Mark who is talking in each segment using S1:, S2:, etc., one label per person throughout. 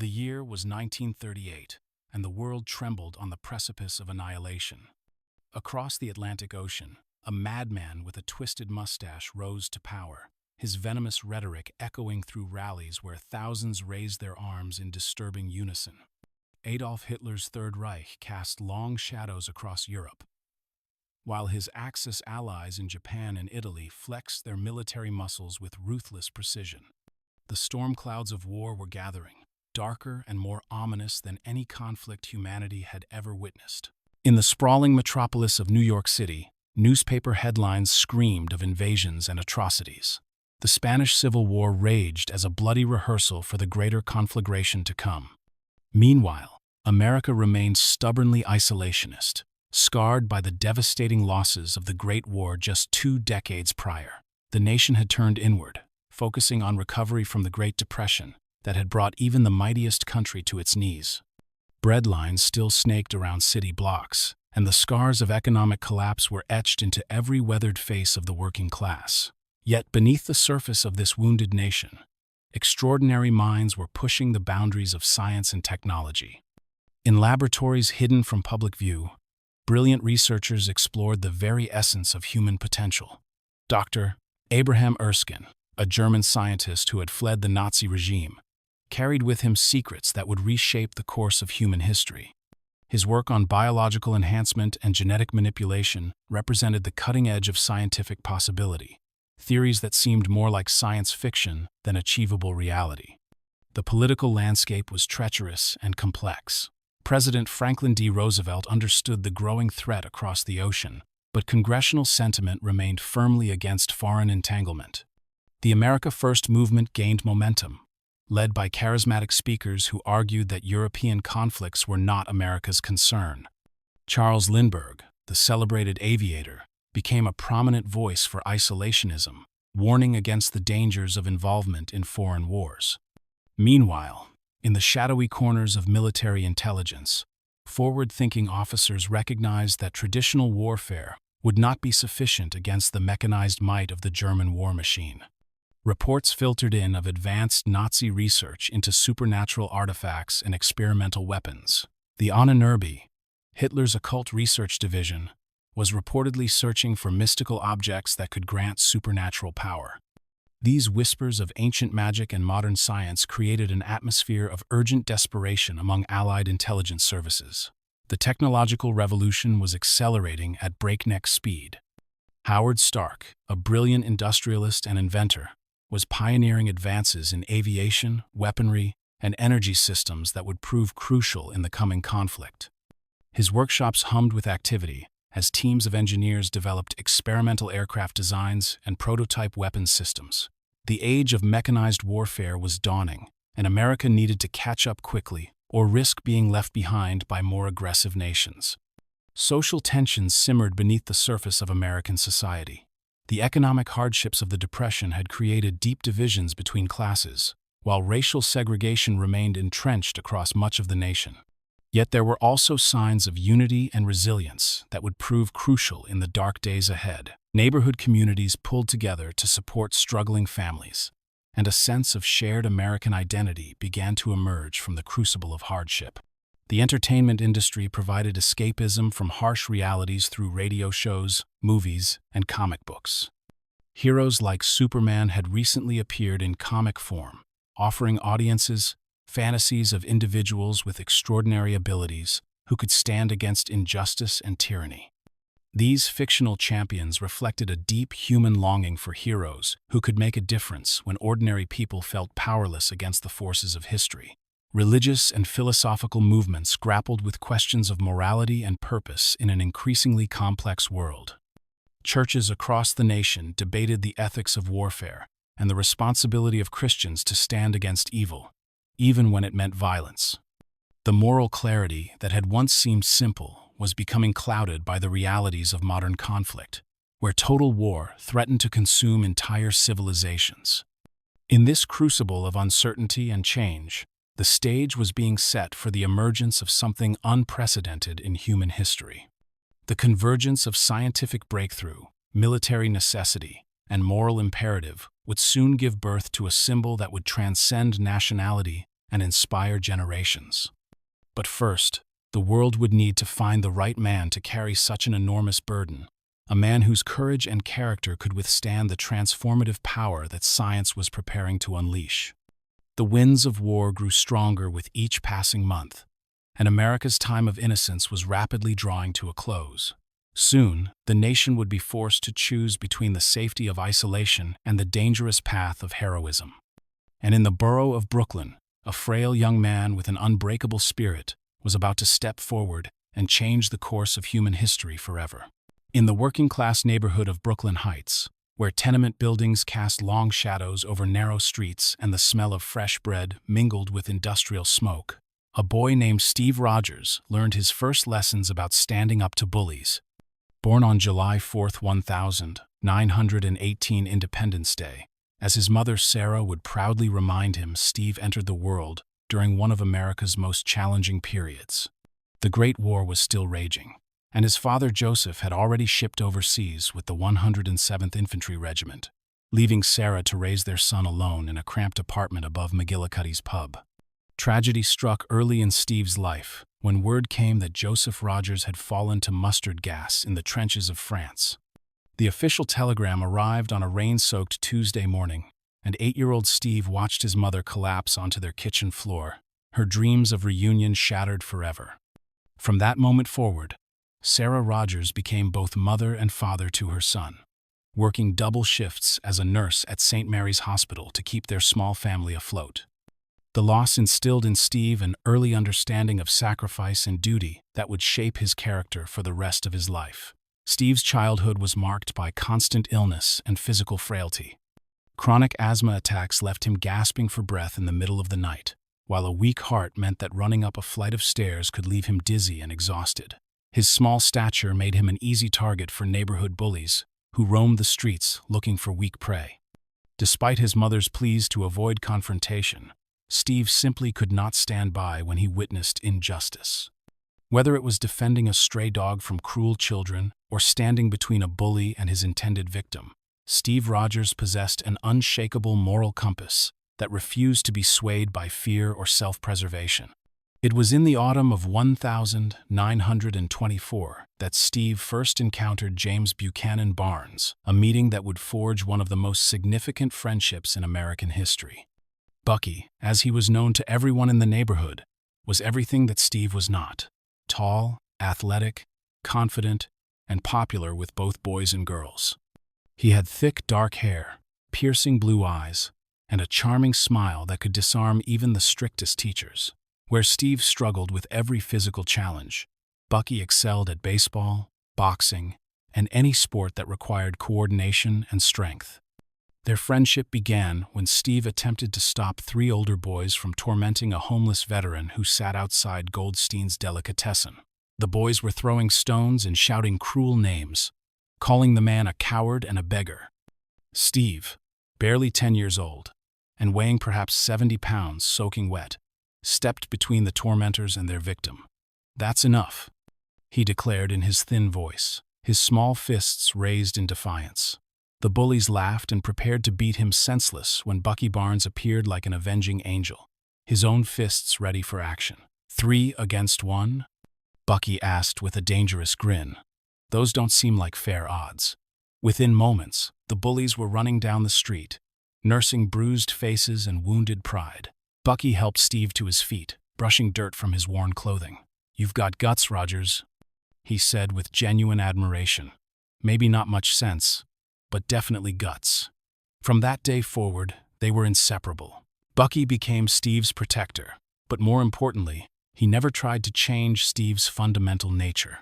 S1: The year was 1938, and the world trembled on the precipice of annihilation. Across the Atlantic Ocean, a madman with a twisted mustache rose to power, his venomous rhetoric echoing through rallies where thousands raised their arms in disturbing unison. Adolf Hitler's Third Reich cast long shadows across Europe, while his Axis allies in Japan and Italy flexed their military muscles with ruthless precision. The storm clouds of war were gathering, darker and more ominous than any conflict humanity had ever witnessed. In the sprawling metropolis of New York City, newspaper headlines screamed of invasions and atrocities. The Spanish Civil War raged as a bloody rehearsal for the greater conflagration to come. Meanwhile, America remained stubbornly isolationist, scarred by the devastating losses of the Great War just 2 decades prior. The nation had turned inward, focusing on recovery from the Great Depression that had brought even the mightiest country to its knees. Bread lines still snaked around city blocks, and the scars of economic collapse were etched into every weathered face of the working class. Yet beneath the surface of this wounded nation, extraordinary minds were pushing the boundaries of science and technology. In laboratories hidden from public view, brilliant researchers explored the very essence of human potential. Dr. Abraham Erskine, a German scientist who had fled the Nazi regime, carried with him secrets that would reshape the course of human history. His work on biological enhancement and genetic manipulation represented the cutting edge of scientific possibility, theories that seemed more like science fiction than achievable reality. The political landscape was treacherous and complex. President Franklin D. Roosevelt understood the growing threat across the ocean, but congressional sentiment remained firmly against foreign entanglement. The America First movement gained momentum, led by charismatic speakers who argued that European conflicts were not America's concern. Charles Lindbergh, the celebrated aviator, became a prominent voice for isolationism, warning against the dangers of involvement in foreign wars. Meanwhile, in the shadowy corners of military intelligence, forward-thinking officers recognized that traditional warfare would not be sufficient against the mechanized might of the German war machine. Reports filtered in of advanced Nazi research into supernatural artifacts and experimental weapons. The Ahnenerbe, Hitler's occult research division, was reportedly searching for mystical objects that could grant supernatural power. These whispers of ancient magic and modern science created an atmosphere of urgent desperation among Allied intelligence services. The technological revolution was accelerating at breakneck speed. Howard Stark, a brilliant industrialist and inventor, was pioneering advances in aviation, weaponry, and energy systems that would prove crucial in the coming conflict. His workshops hummed with activity as teams of engineers developed experimental aircraft designs and prototype weapons systems. The age of mechanized warfare was dawning, and America needed to catch up quickly or risk being left behind by more aggressive nations. Social tensions simmered beneath the surface of American society. The economic hardships of the Depression had created deep divisions between classes, while racial segregation remained entrenched across much of the nation. Yet there were also signs of unity and resilience that would prove crucial in the dark days ahead. Neighborhood communities pulled together to support struggling families, and a sense of shared American identity began to emerge from the crucible of hardship. The entertainment industry provided escapism from harsh realities through radio shows, movies, and comic books. Heroes like Superman had recently appeared in comic form, offering audiences fantasies of individuals with extraordinary abilities who could stand against injustice and tyranny. These fictional champions reflected a deep human longing for heroes who could make a difference when ordinary people felt powerless against the forces of history. Religious and philosophical movements grappled with questions of morality and purpose in an increasingly complex world. Churches across the nation debated the ethics of warfare and the responsibility of Christians to stand against evil, even when it meant violence. The moral clarity that had once seemed simple was becoming clouded by the realities of modern conflict, where total war threatened to consume entire civilizations. In this crucible of uncertainty and change, the stage was being set for the emergence of something unprecedented in human history. The convergence of scientific breakthrough, military necessity, and moral imperative would soon give birth to a symbol that would transcend nationality and inspire generations. But first, the world would need to find the right man to carry such an enormous burden, a man whose courage and character could withstand the transformative power that science was preparing to unleash. The winds of war grew stronger with each passing month, and America's time of innocence was rapidly drawing to a close. Soon, the nation would be forced to choose between the safety of isolation and the dangerous path of heroism. And in the borough of Brooklyn, a frail young man with an unbreakable spirit was about to step forward and change the course of human history forever. In the working-class neighborhood of Brooklyn Heights, where tenement buildings cast long shadows over narrow streets and the smell of fresh bread mingled with industrial smoke, a boy named Steve Rogers learned his first lessons about standing up to bullies. Born on July 4, 1918 Independence Day, as his mother Sarah would proudly remind him, Steve entered the world during one of America's most challenging periods. The Great War was still raging, and his father Joseph had already shipped overseas with the 107th Infantry Regiment, leaving Sarah to raise their son alone in a cramped apartment above McGillicuddy's pub. Tragedy struck early in Steve's life when word came that Joseph Rogers had fallen to mustard gas in the trenches of France. The official telegram arrived on a rain-soaked Tuesday morning, and 8-year-old Steve watched his mother collapse onto their kitchen floor, her dreams of reunion shattered forever. From that moment forward, Sarah Rogers became both mother and father to her son, working double shifts as a nurse at St. Mary's Hospital to keep their small family afloat. The loss instilled in Steve an early understanding of sacrifice and duty that would shape his character for the rest of his life. Steve's childhood was marked by constant illness and physical frailty. Chronic asthma attacks left him gasping for breath in the middle of the night, while a weak heart meant that running up a flight of stairs could leave him dizzy and exhausted. His small stature made him an easy target for neighborhood bullies who roamed the streets looking for weak prey. Despite his mother's pleas to avoid confrontation, Steve simply could not stand by when he witnessed injustice. Whether it was defending a stray dog from cruel children or standing between a bully and his intended victim, Steve Rogers possessed an unshakable moral compass that refused to be swayed by fear or self-preservation. It was in the autumn of 1924 that Steve first encountered James Buchanan Barnes, a meeting that would forge one of the most significant friendships in American history. Bucky, as he was known to everyone in the neighborhood, was everything that Steve was not: tall, athletic, confident, and popular with both boys and girls. He had thick, dark hair, piercing blue eyes, and a charming smile that could disarm even the strictest teachers. Where Steve struggled with every physical challenge, Bucky excelled at baseball, boxing, and any sport that required coordination and strength. Their friendship began when Steve attempted to stop 3 older boys from tormenting a homeless veteran who sat outside Goldstein's Delicatessen. The boys were throwing stones and shouting cruel names, calling the man a coward and a beggar. Steve, barely 10 years old, and weighing perhaps 70 pounds soaking wet, stepped between the tormentors and their victim. "That's enough," he declared in his thin voice, his small fists raised in defiance. The bullies laughed and prepared to beat him senseless when Bucky Barnes appeared like an avenging angel, his own fists ready for action. 3 against 1? Bucky asked with a dangerous grin. Those don't seem like fair odds. Within moments, the bullies were running down the street, nursing bruised faces and wounded pride. Bucky helped Steve to his feet, brushing dirt from his worn clothing. "You've got guts, Rogers," he said with genuine admiration. "Maybe not much sense, but definitely guts." From that day forward, they were inseparable. Bucky became Steve's protector, but more importantly, he never tried to change Steve's fundamental nature.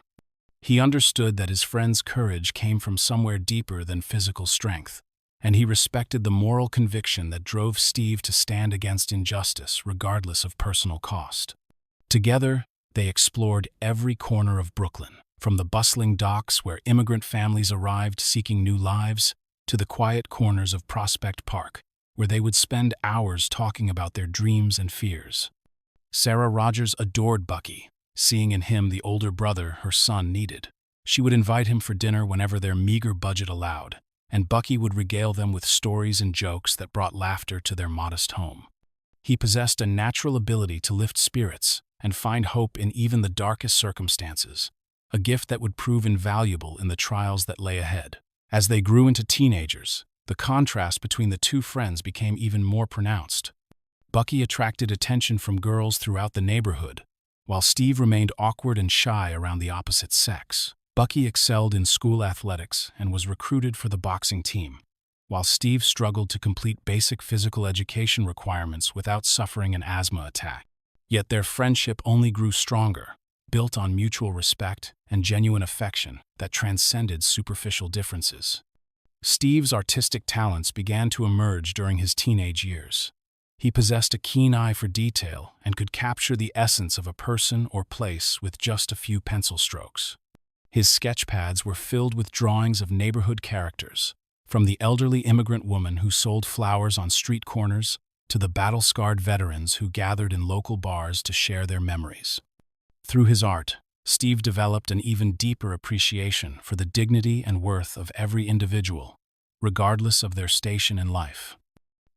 S1: He understood that his friend's courage came from somewhere deeper than physical strength, and he respected the moral conviction that drove Steve to stand against injustice regardless of personal cost. Together, they explored every corner of Brooklyn, from the bustling docks where immigrant families arrived seeking new lives, to the quiet corners of Prospect Park, where they would spend hours talking about their dreams and fears. Sarah Rogers adored Bucky, seeing in him the older brother her son needed. She would invite him for dinner whenever their meager budget allowed, and Bucky would regale them with stories and jokes that brought laughter to their modest home. He possessed a natural ability to lift spirits and find hope in even the darkest circumstances, a gift that would prove invaluable in the trials that lay ahead. As they grew into teenagers, the contrast between the two friends became even more pronounced. Bucky attracted attention from girls throughout the neighborhood, while Steve remained awkward and shy around the opposite sex. Bucky excelled in school athletics and was recruited for the boxing team, while Steve struggled to complete basic physical education requirements without suffering an asthma attack. Yet their friendship only grew stronger, built on mutual respect and genuine affection that transcended superficial differences. Steve's artistic talents began to emerge during his teenage years. He possessed a keen eye for detail and could capture the essence of a person or place with just a few pencil strokes. His sketch pads were filled with drawings of neighborhood characters, from the elderly immigrant woman who sold flowers on street corners to the battle-scarred veterans who gathered in local bars to share their memories. Through his art, Steve developed an even deeper appreciation for the dignity and worth of every individual, regardless of their station in life.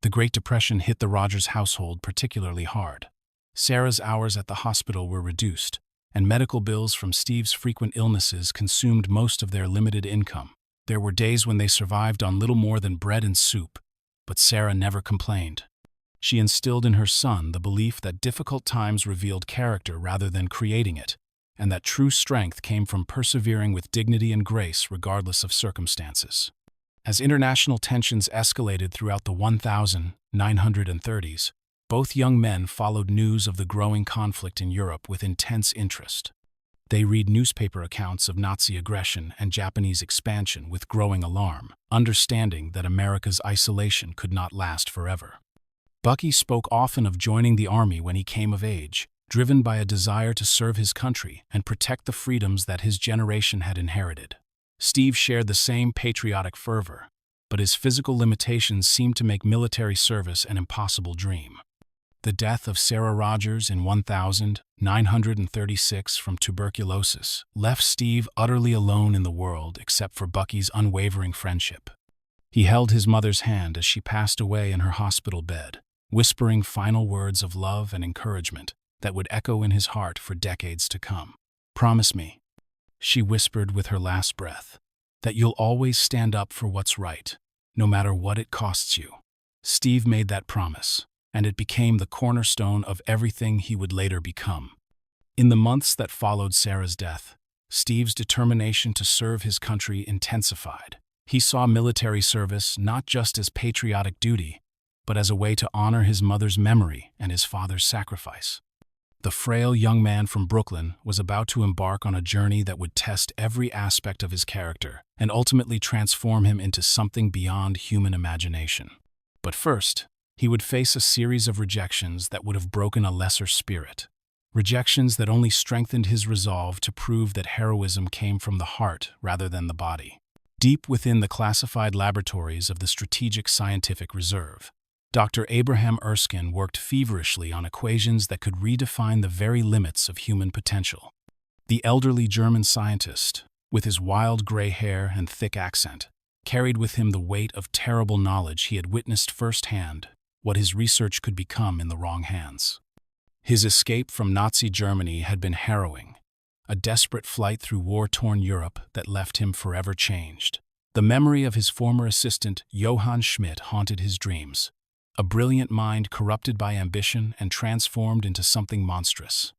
S1: The Great Depression hit the Rogers household particularly hard. Sarah's hours at the hospital were reduced, and medical bills from Steve's frequent illnesses consumed most of their limited income. There were days when they survived on little more than bread and soup, but Sarah never complained. She instilled in her son the belief that difficult times revealed character rather than creating it, and that true strength came from persevering with dignity and grace regardless of circumstances. As international tensions escalated throughout the 1930s, both young men followed news of the growing conflict in Europe with intense interest. They read newspaper accounts of Nazi aggression and Japanese expansion with growing alarm, understanding that America's isolation could not last forever. Bucky spoke often of joining the army when he came of age, driven by a desire to serve his country and protect the freedoms that his generation had inherited. Steve shared the same patriotic fervor, but his physical limitations seemed to make military service an impossible dream. The death of Sarah Rogers in 1936 from tuberculosis left Steve utterly alone in the world except for Bucky's unwavering friendship. He held his mother's hand as she passed away in her hospital bed, whispering final words of love and encouragement that would echo in his heart for decades to come. "Promise me," she whispered with her last breath, "that you'll always stand up for what's right, no matter what it costs you." Steve made that promise, and it became the cornerstone of everything he would later become. In the months that followed Sarah's death, Steve's determination to serve his country intensified. He saw military service not just as patriotic duty, but as a way to honor his mother's memory and his father's sacrifice. The frail young man from Brooklyn was about to embark on a journey that would test every aspect of his character and ultimately transform him into something beyond human imagination. But first, he would face a series of rejections that would have broken a lesser spirit. Rejections that only strengthened his resolve to prove that heroism came from the heart rather than the body. Deep within the classified laboratories of the Strategic Scientific Reserve, Dr. Abraham Erskine worked feverishly on equations that could redefine the very limits of human potential. The elderly German scientist, with his wild gray hair and thick accent, carried with him the weight of terrible knowledge he had witnessed firsthand what his research could become in the wrong hands. His escape from Nazi Germany had been harrowing, a desperate flight through war-torn Europe that left him forever changed. The memory of his former assistant, Johann Schmidt, haunted his dreams, a brilliant mind corrupted by ambition and transformed into something monstrous.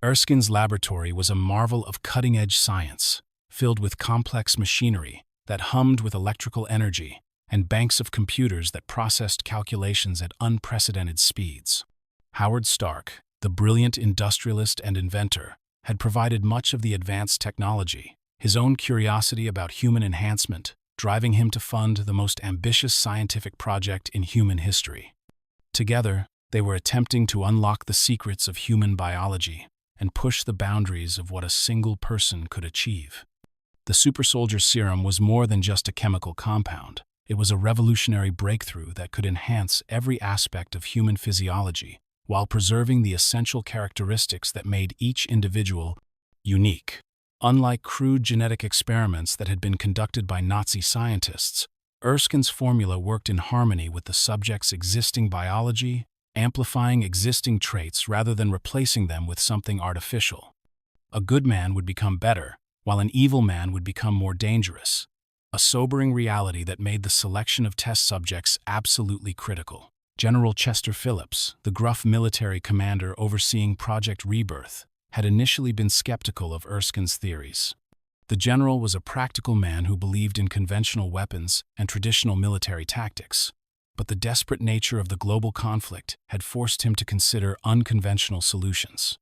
S1: Erskine's laboratory was a marvel of cutting-edge science, filled with complex machinery that hummed with electrical energy and banks of computers that processed calculations at unprecedented speeds. Howard Stark, the brilliant industrialist and inventor, had provided much of the advanced technology, his own curiosity about human enhancement driving him to fund the most ambitious scientific project in human history. Together, they were attempting to unlock the secrets of human biology and push the boundaries of what a single person could achieve. The supersoldier serum was more than just a chemical compound. It was a revolutionary breakthrough that could enhance every aspect of human physiology while preserving the essential characteristics that made each individual unique. Unlike crude genetic experiments that had been conducted by Nazi scientists, Erskine's formula worked in harmony with the subject's existing biology amplifying existing traits rather than replacing them with something artificial. A good man would become better, while an evil man would become more dangerous. A sobering reality that made the selection of test subjects absolutely critical. General Chester Phillips, the gruff military commander overseeing Project Rebirth, had initially been skeptical of Erskine's theories. The general was a practical man who believed in conventional weapons and traditional military tactics, but the desperate nature of the global conflict had forced him to consider unconventional solutions.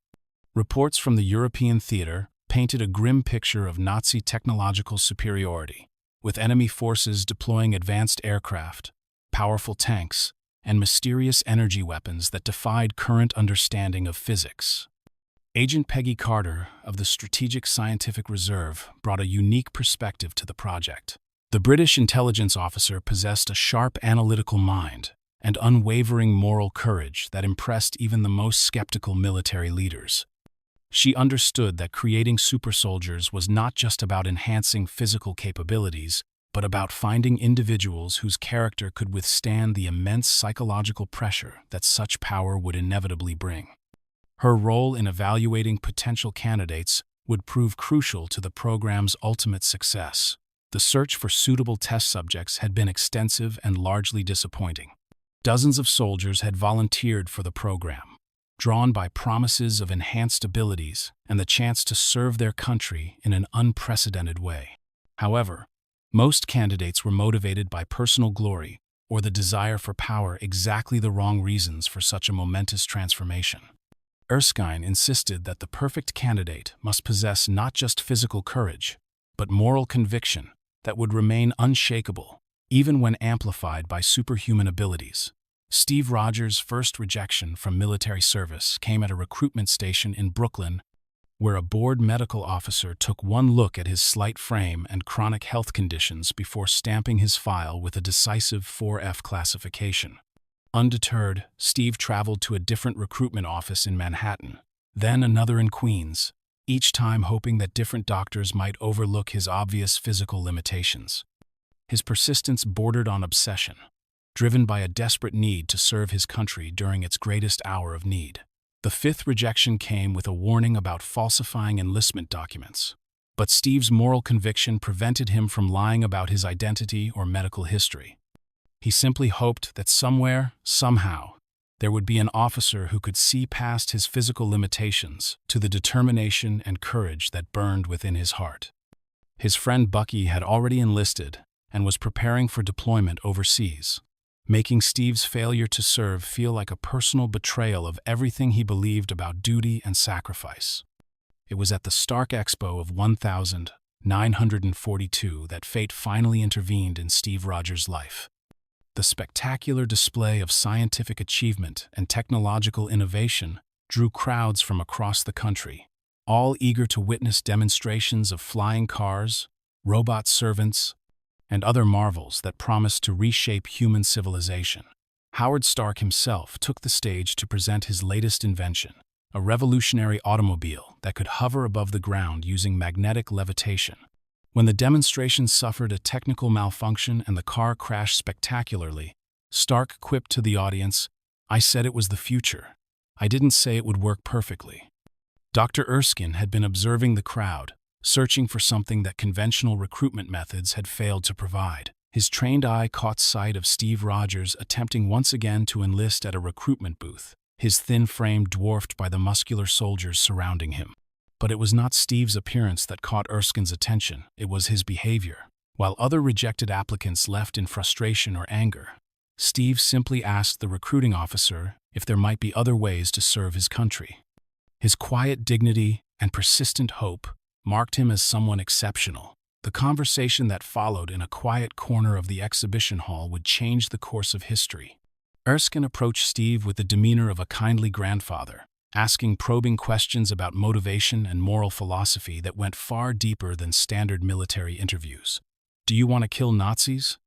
S1: Reports from the European theater painted a grim picture of Nazi technological superiority, with enemy forces deploying advanced aircraft, powerful tanks, and mysterious energy weapons that defied current understanding of physics. Agent Peggy Carter of the Strategic Scientific Reserve brought a unique perspective to the project. The British intelligence officer possessed a sharp analytical mind and unwavering moral courage that impressed even the most skeptical military leaders. She understood that creating super soldiers was not just about enhancing physical capabilities, but about finding individuals whose character could withstand the immense psychological pressure that such power would inevitably bring. Her role in evaluating potential candidates would prove crucial to the program's ultimate success. The search for suitable test subjects had been extensive and largely disappointing. Dozens of soldiers had volunteered for the program, drawn by promises of enhanced abilities and the chance to serve their country in an unprecedented way. However, most candidates were motivated by personal glory or the desire for power, exactly the wrong reasons for such a momentous transformation. Erskine insisted that the perfect candidate must possess not just physical courage, but moral conviction that would remain unshakable, even when amplified by superhuman abilities. Steve Rogers' first rejection from military service came at a recruitment station in Brooklyn, where a bored medical officer took one look at his slight frame and chronic health conditions before stamping his file with a decisive 4F classification. Undeterred, Steve traveled to a different recruitment office in Manhattan, then another in Queens, each time hoping that different doctors might overlook his obvious physical limitations. His persistence bordered on obsession, driven by a desperate need to serve his country during its greatest hour of need. The fifth rejection came with a warning about falsifying enlistment documents, but Steve's moral conviction prevented him from lying about his identity or medical history. He simply hoped that somewhere, somehow, there would be an officer who could see past his physical limitations to the determination and courage that burned within his heart. His friend Bucky had already enlisted and was preparing for deployment overseas, making Steve's failure to serve feel like a personal betrayal of everything he believed about duty and sacrifice. It was at the Stark Expo of 1942 that fate finally intervened in Steve Rogers' life. The spectacular display of scientific achievement and technological innovation drew crowds from across the country, all eager to witness demonstrations of flying cars, robot servants, and other marvels that promised to reshape human civilization. Howard Stark himself took the stage to present his latest invention, a revolutionary automobile that could hover above the ground using magnetic levitation. When the demonstration suffered a technical malfunction and the car crashed spectacularly, Stark quipped to the audience, "I said it was the future. I didn't say it would work perfectly." Dr. Erskine had been observing the crowd, searching for something that conventional recruitment methods had failed to provide. His trained eye caught sight of Steve Rogers attempting once again to enlist at a recruitment booth, his thin frame dwarfed by the muscular soldiers surrounding him. But it was not Steve's appearance that caught Erskine's attention, it was his behavior. While other rejected applicants left in frustration or anger, Steve simply asked the recruiting officer if there might be other ways to serve his country. His quiet dignity and persistent hope marked him as someone exceptional. The conversation that followed in a quiet corner of the exhibition hall would change the course of history. Erskine approached Steve with the demeanor of a kindly grandfather, asking probing questions about motivation and moral philosophy that went far deeper than standard military interviews. "Do you want to kill Nazis?"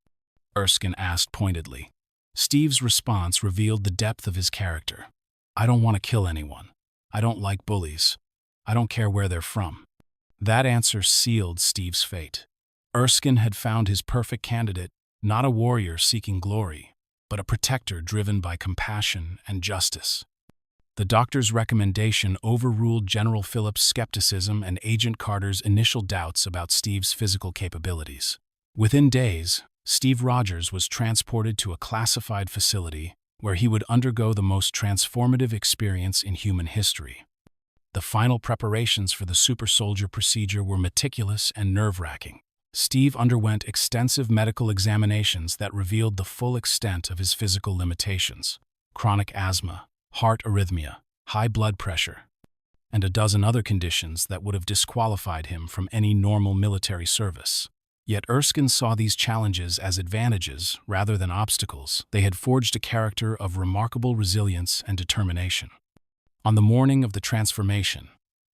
S1: Erskine asked pointedly. Steve's response revealed the depth of his character. "I don't want to kill anyone. I don't like bullies. I don't care where they're from." That answer sealed Steve's fate. Erskine had found his perfect candidate, not a warrior seeking glory, but a protector driven by compassion and justice. The doctor's recommendation overruled General Phillips' skepticism and Agent Carter's initial doubts about Steve's physical capabilities. Within days, Steve Rogers was transported to a classified facility where he would undergo the most transformative experience in human history. The final preparations for the super soldier procedure were meticulous and nerve-wracking. Steve underwent extensive medical examinations that revealed the full extent of his physical limitations: chronic asthma, heart arrhythmia, high blood pressure, and a dozen other conditions that would have disqualified him from any normal military service. Yet Erskine saw these challenges as advantages rather than obstacles. They had forged a character of remarkable resilience and determination. On the morning of the transformation,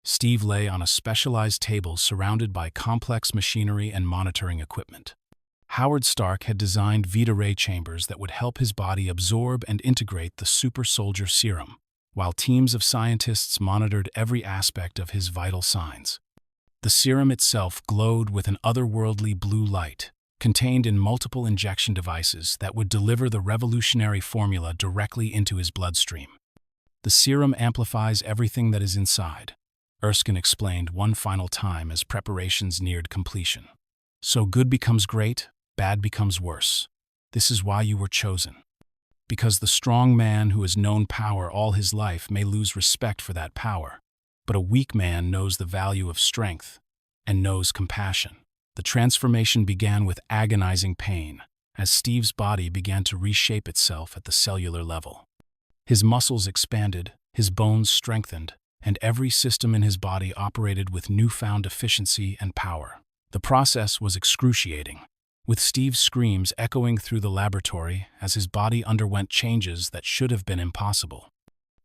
S1: Steve lay on a specialized table surrounded by complex machinery and monitoring equipment. Howard Stark had designed Vita ray chambers that would help his body absorb and integrate the super soldier serum, while teams of scientists monitored every aspect of his vital signs. The serum itself glowed with an otherworldly blue light, contained in multiple injection devices that would deliver the revolutionary formula directly into his bloodstream. "The serum amplifies everything that is inside," Erskine explained one final time as preparations neared completion. "So good becomes great, bad becomes worse. This is why you were chosen. Because the strong man who has known power all his life may lose respect for that power, but a weak man knows the value of strength and knows compassion." The transformation began with agonizing pain as Steve's body began to reshape itself at the cellular level. His muscles expanded, his bones strengthened, and every system in his body operated with newfound efficiency and power. The process was excruciating, with Steve's screams echoing through the laboratory as his body underwent changes that should have been impossible.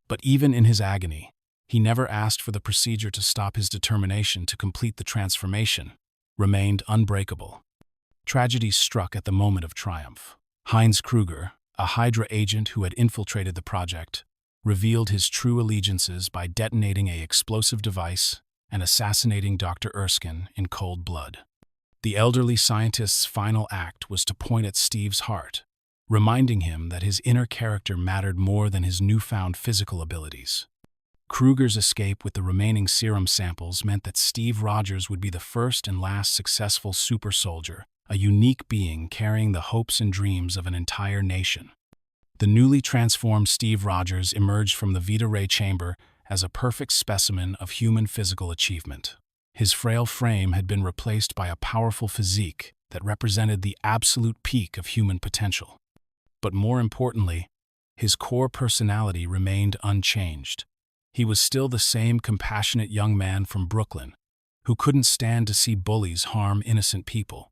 S1: But even in his agony, he never asked for the procedure to stop. His determination to complete the transformation remained unbreakable. Tragedy struck at the moment of triumph. Heinz Kruger, a HYDRA agent who had infiltrated the project, revealed his true allegiances by detonating an explosive device and assassinating Dr. Erskine in cold blood. The elderly scientist's final act was to point at Steve's heart, reminding him that his inner character mattered more than his newfound physical abilities. Kruger's escape with the remaining serum samples meant that Steve Rogers would be the first and last successful super soldier, a unique being carrying the hopes and dreams of an entire nation. The newly transformed Steve Rogers emerged from the Vita ray chamber as a perfect specimen of human physical achievement. His frail frame had been replaced by a powerful physique that represented the absolute peak of human potential. But more importantly, his core personality remained unchanged. He was still the same compassionate young man from Brooklyn who couldn't stand to see bullies harm innocent people.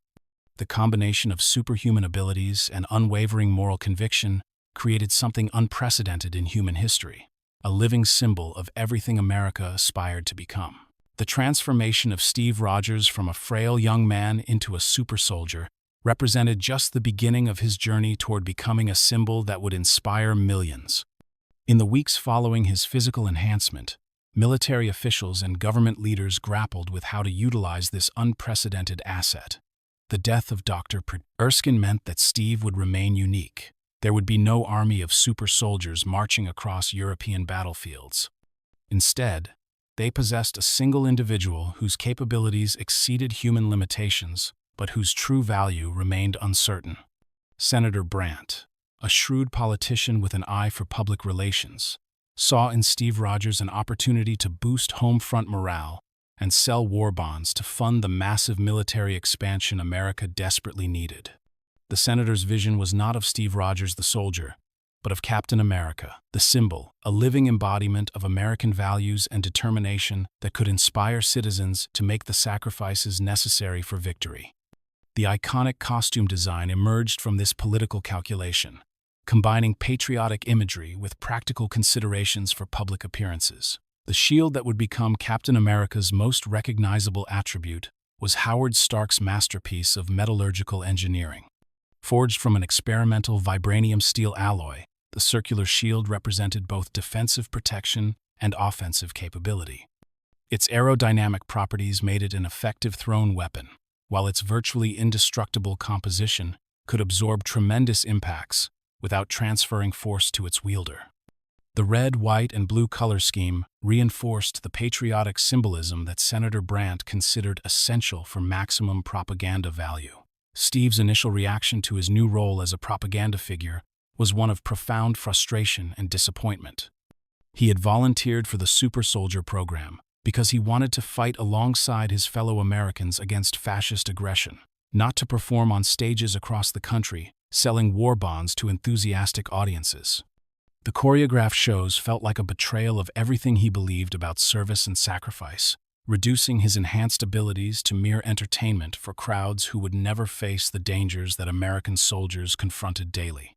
S1: The combination of superhuman abilities and unwavering moral conviction created something unprecedented in human history, a living symbol of everything America aspired to become. The transformation of Steve Rogers from a frail young man into a super soldier represented just the beginning of his journey toward becoming a symbol that would inspire millions. In the weeks following his physical enhancement, military officials and government leaders grappled with how to utilize this unprecedented asset. The death of Dr. Erskine meant that Steve would remain unique. There would be no army of super soldiers marching across European battlefields. Instead, they possessed a single individual whose capabilities exceeded human limitations, but whose true value remained uncertain. Senator Brandt, a shrewd politician with an eye for public relations, saw in Steve Rogers an opportunity to boost home front morale and sell war bonds to fund the massive military expansion America desperately needed. The senator's vision was not of Steve Rogers the soldier, but of Captain America, the symbol, a living embodiment of American values and determination that could inspire citizens to make the sacrifices necessary for victory. The iconic costume design emerged from this political calculation, combining patriotic imagery with practical considerations for public appearances. The shield that would become Captain America's most recognizable attribute was Howard Stark's masterpiece of metallurgical engineering. Forged from an experimental vibranium steel alloy, the circular shield represented both defensive protection and offensive capability. Its aerodynamic properties made it an effective thrown weapon, while its virtually indestructible composition could absorb tremendous impacts without transferring force to its wielder. The red, white, and blue color scheme reinforced the patriotic symbolism that Senator Brandt considered essential for maximum propaganda value. Steve's initial reaction to his new role as a propaganda figure was one of profound frustration and disappointment. He had volunteered for the Super Soldier program because he wanted to fight alongside his fellow Americans against fascist aggression, not to perform on stages across the country, selling war bonds to enthusiastic audiences. The choreographed shows felt like a betrayal of everything he believed about service and sacrifice, reducing his enhanced abilities to mere entertainment for crowds who would never face the dangers that American soldiers confronted daily.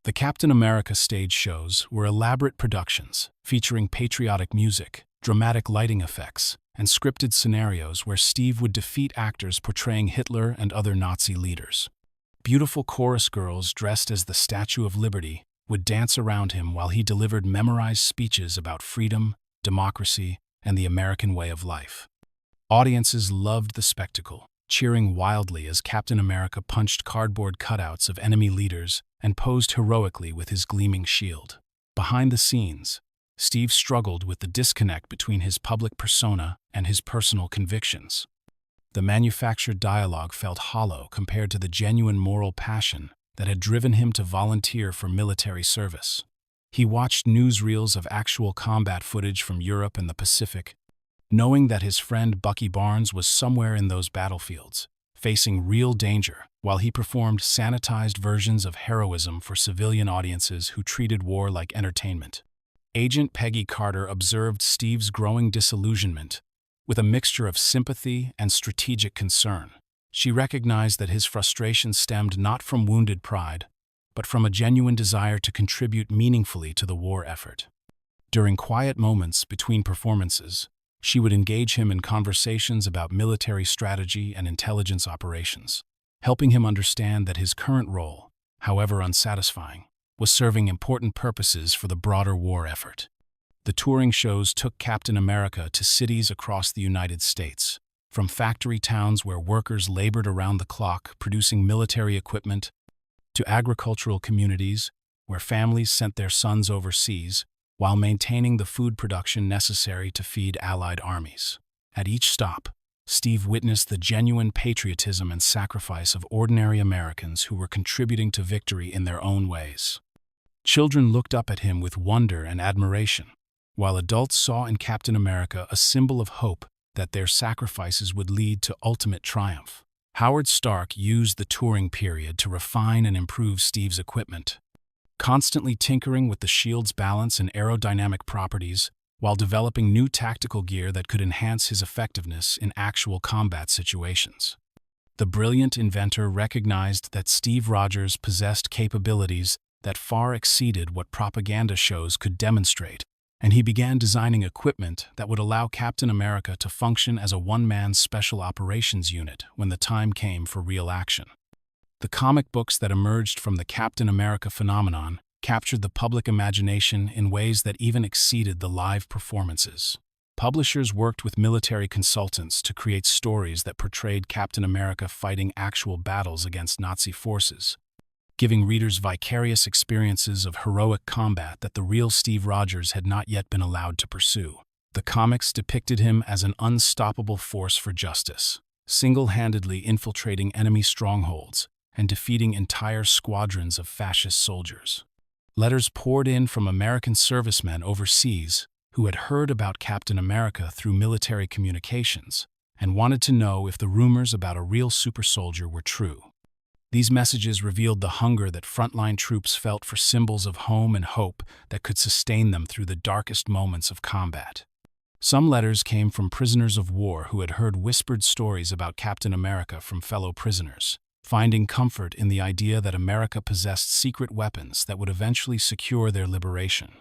S1: The Captain America stage shows were elaborate productions featuring patriotic music, dramatic lighting effects, and scripted scenarios where Steve would defeat actors portraying Hitler and other Nazi leaders. Beautiful chorus girls dressed as the Statue of Liberty would dance around him while he delivered memorized speeches about freedom, democracy, and the American way of life. Audiences loved the spectacle, cheering wildly as Captain America punched cardboard cutouts of enemy leaders and posed heroically with his gleaming shield. Behind the scenes, Steve struggled with the disconnect between his public persona and his personal convictions. The manufactured dialogue felt hollow compared to the genuine moral passion that had driven him to volunteer for military service. He watched newsreels of actual combat footage from Europe and the Pacific, knowing that his friend Bucky Barnes was somewhere in those battlefields, facing real danger, while he performed sanitized versions of heroism for civilian audiences who treated war like entertainment. Agent Peggy Carter observed Steve's growing disillusionment with a mixture of sympathy and strategic concern. She recognized that his frustration stemmed not from wounded pride, but from a genuine desire to contribute meaningfully to the war effort. During quiet moments between performances, she would engage him in conversations about military strategy and intelligence operations, helping him understand that his current role, however unsatisfying, was serving important purposes for the broader war effort. The touring shows took Captain America to cities across the United States, from factory towns where workers labored around the clock producing military equipment, to agricultural communities where families sent their sons overseas while maintaining the food production necessary to feed Allied armies. At each stop, Steve witnessed the genuine patriotism and sacrifice of ordinary Americans who were contributing to victory in their own ways. Children looked up at him with wonder and admiration, while adults saw in Captain America a symbol of hope that their sacrifices would lead to ultimate triumph. Howard Stark used the touring period to refine and improve Steve's equipment, constantly tinkering with the shield's balance and aerodynamic properties while developing new tactical gear that could enhance his effectiveness in actual combat situations. The brilliant inventor recognized that Steve Rogers possessed capabilities that far exceeded what propaganda shows could demonstrate, and he began designing equipment that would allow Captain America to function as a one-man special operations unit when the time came for real action. The comic books that emerged from the Captain America phenomenon captured the public imagination in ways that even exceeded the live performances. Publishers worked with military consultants to create stories that portrayed Captain America fighting actual battles against Nazi forces, giving readers vicarious experiences of heroic combat that the real Steve Rogers had not yet been allowed to pursue. The comics depicted him as an unstoppable force for justice, single-handedly infiltrating enemy strongholds and defeating entire squadrons of fascist soldiers. Letters poured in from American servicemen overseas who had heard about Captain America through military communications and wanted to know if the rumors about a real super soldier were true. These messages revealed the hunger that frontline troops felt for symbols of home and hope that could sustain them through the darkest moments of combat. Some letters came from prisoners of war who had heard whispered stories about Captain America from fellow prisoners, finding comfort in the idea that America possessed secret weapons that would eventually secure their liberation.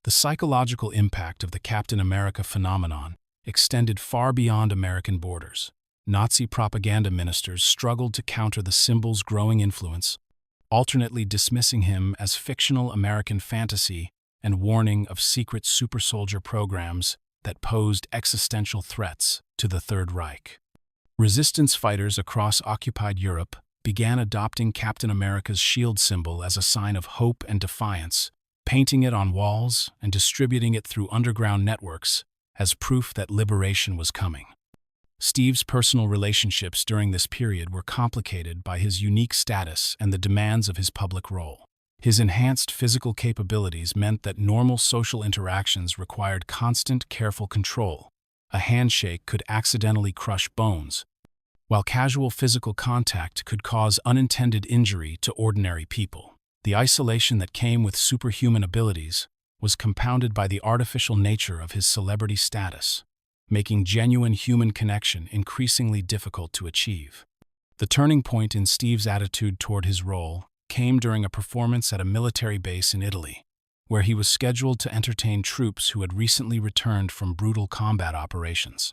S1: The psychological impact of the Captain America phenomenon extended far beyond American borders. Nazi propaganda ministers struggled to counter the symbol's growing influence, alternately dismissing him as fictional American fantasy and warning of secret super soldier programs that posed existential threats to the Third Reich. Resistance fighters across occupied Europe began adopting Captain America's S.H.I.E.L.D. symbol as a sign of hope and defiance, painting it on walls and distributing it through underground networks as proof that liberation was coming. Steve's personal relationships during this period were complicated by his unique status and the demands of his public role. His enhanced physical capabilities meant that normal social interactions required constant, careful control. A handshake could accidentally crush bones, while casual physical contact could cause unintended injury to ordinary people. The isolation that came with superhuman abilities was compounded by the artificial nature of his celebrity status, making genuine human connection increasingly difficult to achieve. The turning point in Steve's attitude toward his role came during a performance at a military base in Italy, where he was scheduled to entertain troops who had recently returned from brutal combat operations.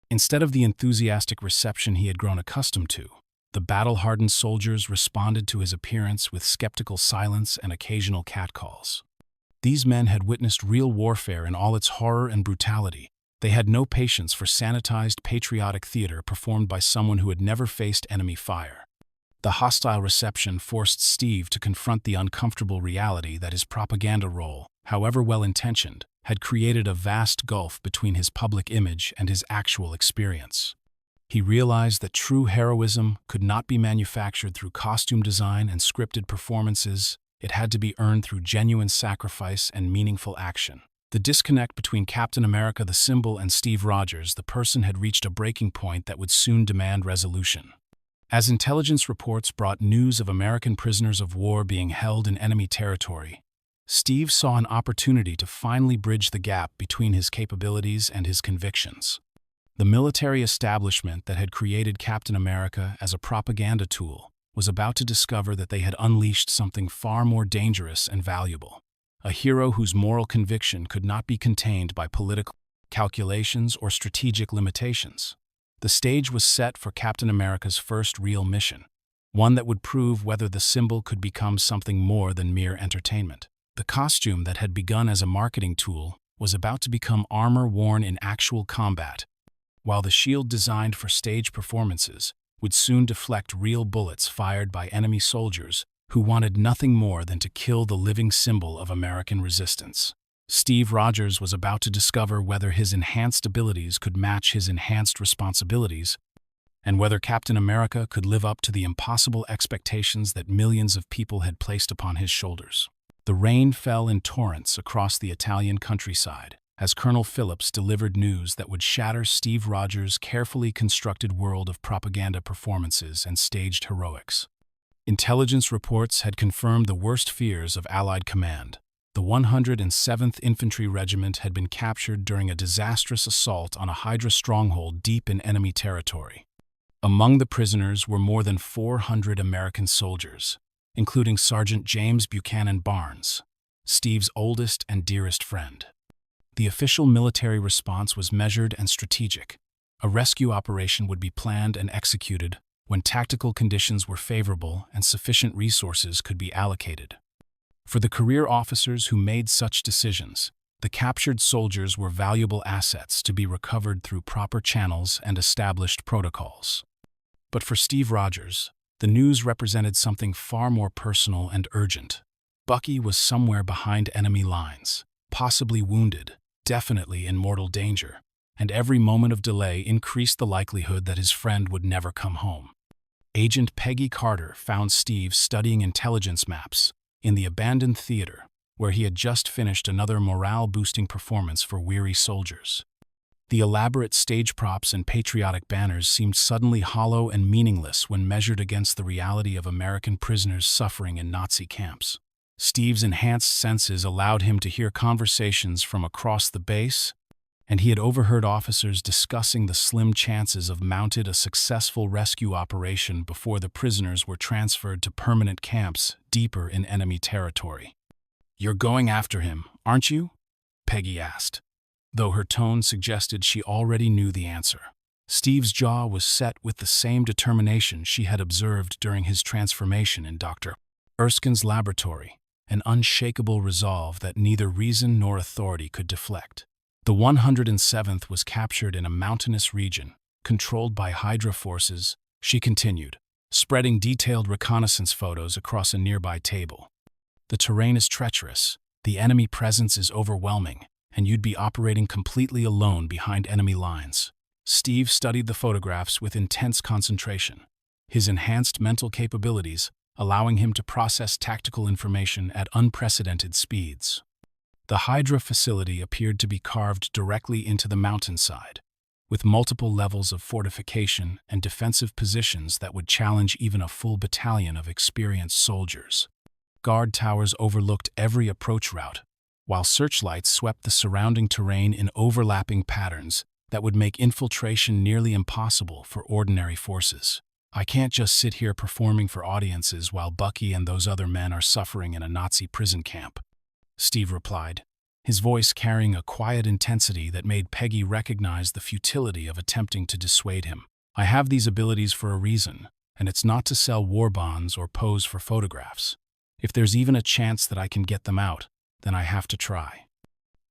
S1: Instead of the enthusiastic reception he had grown accustomed to, the battle-hardened soldiers responded to his appearance with skeptical silence and occasional catcalls. These men had witnessed real warfare in all its horror and brutality. They had no patience for sanitized patriotic theater performed by someone who had never faced enemy fire. The hostile reception forced Steve to confront the uncomfortable reality that his propaganda role, however well-intentioned, had created a vast gulf between his public image and his actual experience. He realized that true heroism could not be manufactured through costume design and scripted performances. It had to be earned through genuine sacrifice and meaningful action. The disconnect between Captain America the symbol and Steve Rogers the person had reached a breaking point that would soon demand resolution. As intelligence reports brought news of American prisoners of war being held in enemy territory, Steve saw an opportunity to finally bridge the gap between his capabilities and his convictions. The military establishment that had created Captain America as a propaganda tool was about to discover that they had unleashed something far more dangerous and valuable. A hero whose moral conviction could not be contained by political calculations or strategic limitations. The stage was set for Captain America's first real mission, one that would prove whether the symbol could become something more than mere entertainment. The costume that had begun as a marketing tool was about to become armor worn in actual combat, while the shield designed for stage performances would soon deflect real bullets fired by enemy soldiers who wanted nothing more than to kill the living symbol of American resistance. Steve Rogers was about to discover whether his enhanced abilities could match his enhanced responsibilities, and whether Captain America could live up to the impossible expectations that millions of people had placed upon his shoulders. The rain fell in torrents across the Italian countryside as Colonel Phillips delivered news that would shatter Steve Rogers' carefully constructed world of propaganda performances and staged heroics. Intelligence reports had confirmed the worst fears of Allied command. The 107th Infantry Regiment had been captured during a disastrous assault on a HYDRA stronghold deep in enemy territory. Among the prisoners were more than 400 American soldiers, including Sergeant James Buchanan Barnes, Steve's oldest and dearest friend. The official military response was measured and strategic. A rescue operation would be planned and executed when tactical conditions were favorable and sufficient resources could be allocated. For the career officers who made such decisions, the captured soldiers were valuable assets to be recovered through proper channels and established protocols. But for Steve Rogers, the news represented something far more personal and urgent. Bucky was somewhere behind enemy lines, possibly wounded, definitely in mortal danger, and every moment of delay increased the likelihood that his friend would never come home. Agent Peggy Carter found Steve studying intelligence maps in the abandoned theater, where he had just finished another morale-boosting performance for weary soldiers. The elaborate stage props and patriotic banners seemed suddenly hollow and meaningless when measured against the reality of American prisoners suffering in Nazi camps. Steve's enhanced senses allowed him to hear conversations from across the base, and he had overheard officers discussing the slim chances of mounting a successful rescue operation before the prisoners were transferred to permanent camps deeper in enemy territory. "You're going after him, aren't you?" Peggy asked, though her tone suggested she already knew the answer. Steve's jaw was set with the same determination she had observed during his transformation in Dr. Erskine's laboratory, an unshakable resolve that neither reason nor authority could deflect. The 107th was captured in a mountainous region, controlled by HYDRA forces. She continued, spreading detailed reconnaissance photos across a nearby table. The terrain is treacherous, the enemy presence is overwhelming, and you'd be operating completely alone behind enemy lines. Steve studied the photographs with intense concentration, his enhanced mental capabilities allowing him to process tactical information at unprecedented speeds. The HYDRA facility appeared to be carved directly into the mountainside, with multiple levels of fortification and defensive positions that would challenge even a full battalion of experienced soldiers. Guard towers overlooked every approach route, while searchlights swept the surrounding terrain in overlapping patterns that would make infiltration nearly impossible for ordinary forces. "I can't just sit here performing for audiences while Bucky and those other men are suffering in a Nazi prison camp," Steve replied, his voice carrying a quiet intensity that made Peggy recognize the futility of attempting to dissuade him. "I have these abilities for a reason, and it's not to sell war bonds or pose for photographs. If there's even a chance that I can get them out, then I have to try."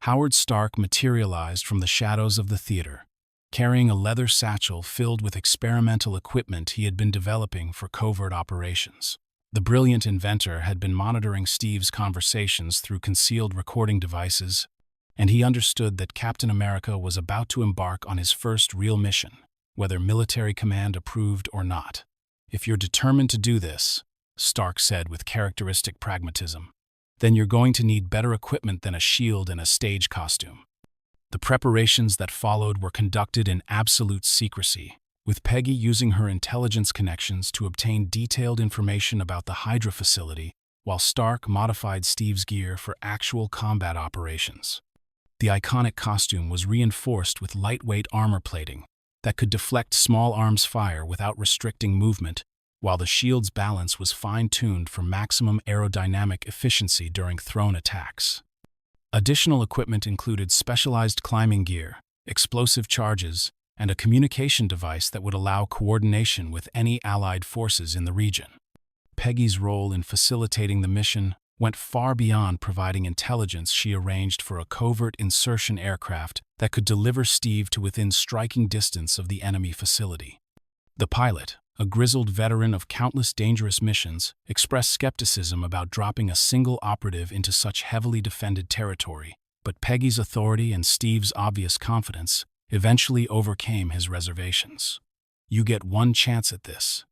S1: Howard Stark materialized from the shadows of the theater, carrying a leather satchel filled with experimental equipment he had been developing for covert operations. The brilliant inventor had been monitoring Steve's conversations through concealed recording devices, and he understood that Captain America was about to embark on his first real mission, whether military command approved or not. "If you're determined to do this," Stark said with characteristic pragmatism, "then you're going to need better equipment than a shield and a stage costume." The preparations that followed were conducted in absolute secrecy, with Peggy using her intelligence connections to obtain detailed information about the HYDRA facility, while Stark modified Steve's gear for actual combat operations. The iconic costume was reinforced with lightweight armor plating that could deflect small arms fire without restricting movement, while the shield's balance was fine-tuned for maximum aerodynamic efficiency during thrown attacks. Additional equipment included specialized climbing gear, explosive charges, and a communication device that would allow coordination with any Allied forces in the region. Peggy's role in facilitating the mission went far beyond providing intelligence. She arranged for a covert insertion aircraft that could deliver Steve to within striking distance of the enemy facility. The pilot, a grizzled veteran of countless dangerous missions, expressed skepticism about dropping a single operative into such heavily defended territory, but Peggy's authority and Steve's obvious confidence eventually overcame his reservations. "You get one chance at this,"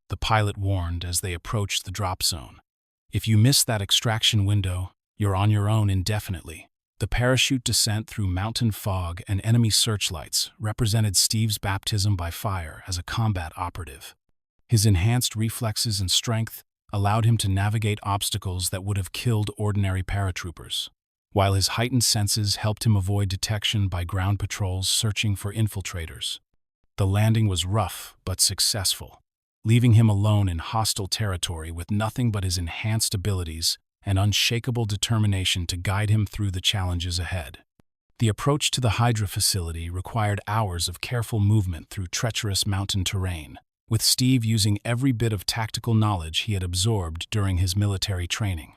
S1: the pilot warned as they approached the drop zone. "If you miss that extraction window, you're on your own indefinitely." The parachute descent through mountain fog and enemy searchlights represented Steve's baptism by fire as a combat operative. His enhanced reflexes and strength allowed him to navigate obstacles that would have killed ordinary paratroopers, while his heightened senses helped him avoid detection by ground patrols searching for infiltrators. The landing was rough but successful, leaving him alone in hostile territory with nothing but his enhanced abilities and unshakable determination to guide him through the challenges ahead. The approach to the HYDRA facility required hours of careful movement through treacherous mountain terrain, with Steve using every bit of tactical knowledge he had absorbed during his military training.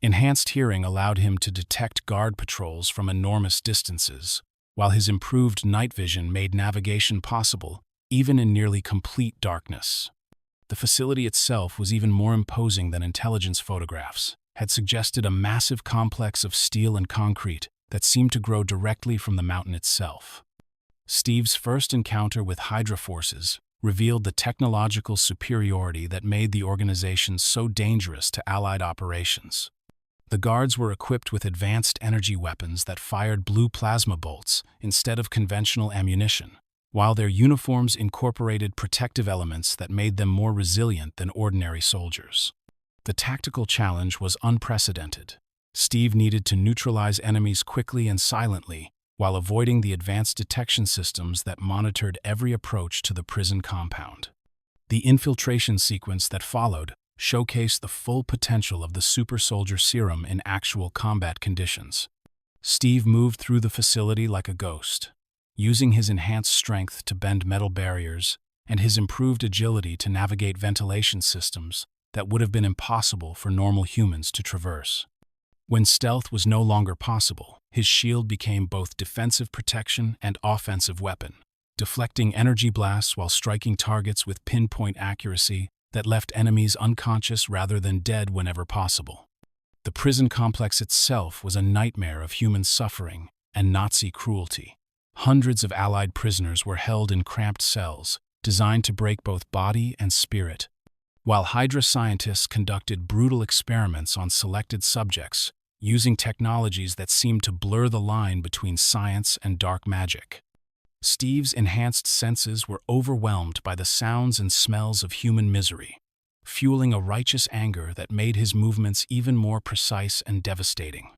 S1: Enhanced hearing allowed him to detect guard patrols from enormous distances, while his improved night vision made navigation possible, even in nearly complete darkness. The facility itself was even more imposing than intelligence photographs, had suggested a massive complex of steel and concrete that seemed to grow directly from the mountain itself. Steve's first encounter with HYDRA forces revealed the technological superiority that made the organization so dangerous to Allied operations. The guards were equipped with advanced energy weapons that fired blue plasma bolts instead of conventional ammunition, while their uniforms incorporated protective elements that made them more resilient than ordinary soldiers. The tactical challenge was unprecedented. Steve needed to neutralize enemies quickly and silently, while avoiding the advanced detection systems that monitored every approach to the prison compound. The infiltration sequence that followed showcased the full potential of the super soldier serum in actual combat conditions. Steve moved through the facility like a ghost, using his enhanced strength to bend metal barriers and his improved agility to navigate ventilation systems that would have been impossible for normal humans to traverse. When stealth was no longer possible, his shield became both defensive protection and offensive weapon, deflecting energy blasts while striking targets with pinpoint accuracy that left enemies unconscious rather than dead whenever possible. The prison complex itself was a nightmare of human suffering and Nazi cruelty. Hundreds of Allied prisoners were held in cramped cells, designed to break both body and spirit, while HYDRA scientists conducted brutal experiments on selected subjects, using technologies that seemed to blur the line between science and dark magic. Steve's enhanced senses were overwhelmed by the sounds and smells of human misery, fueling a righteous anger that made his movements even more precise and devastating.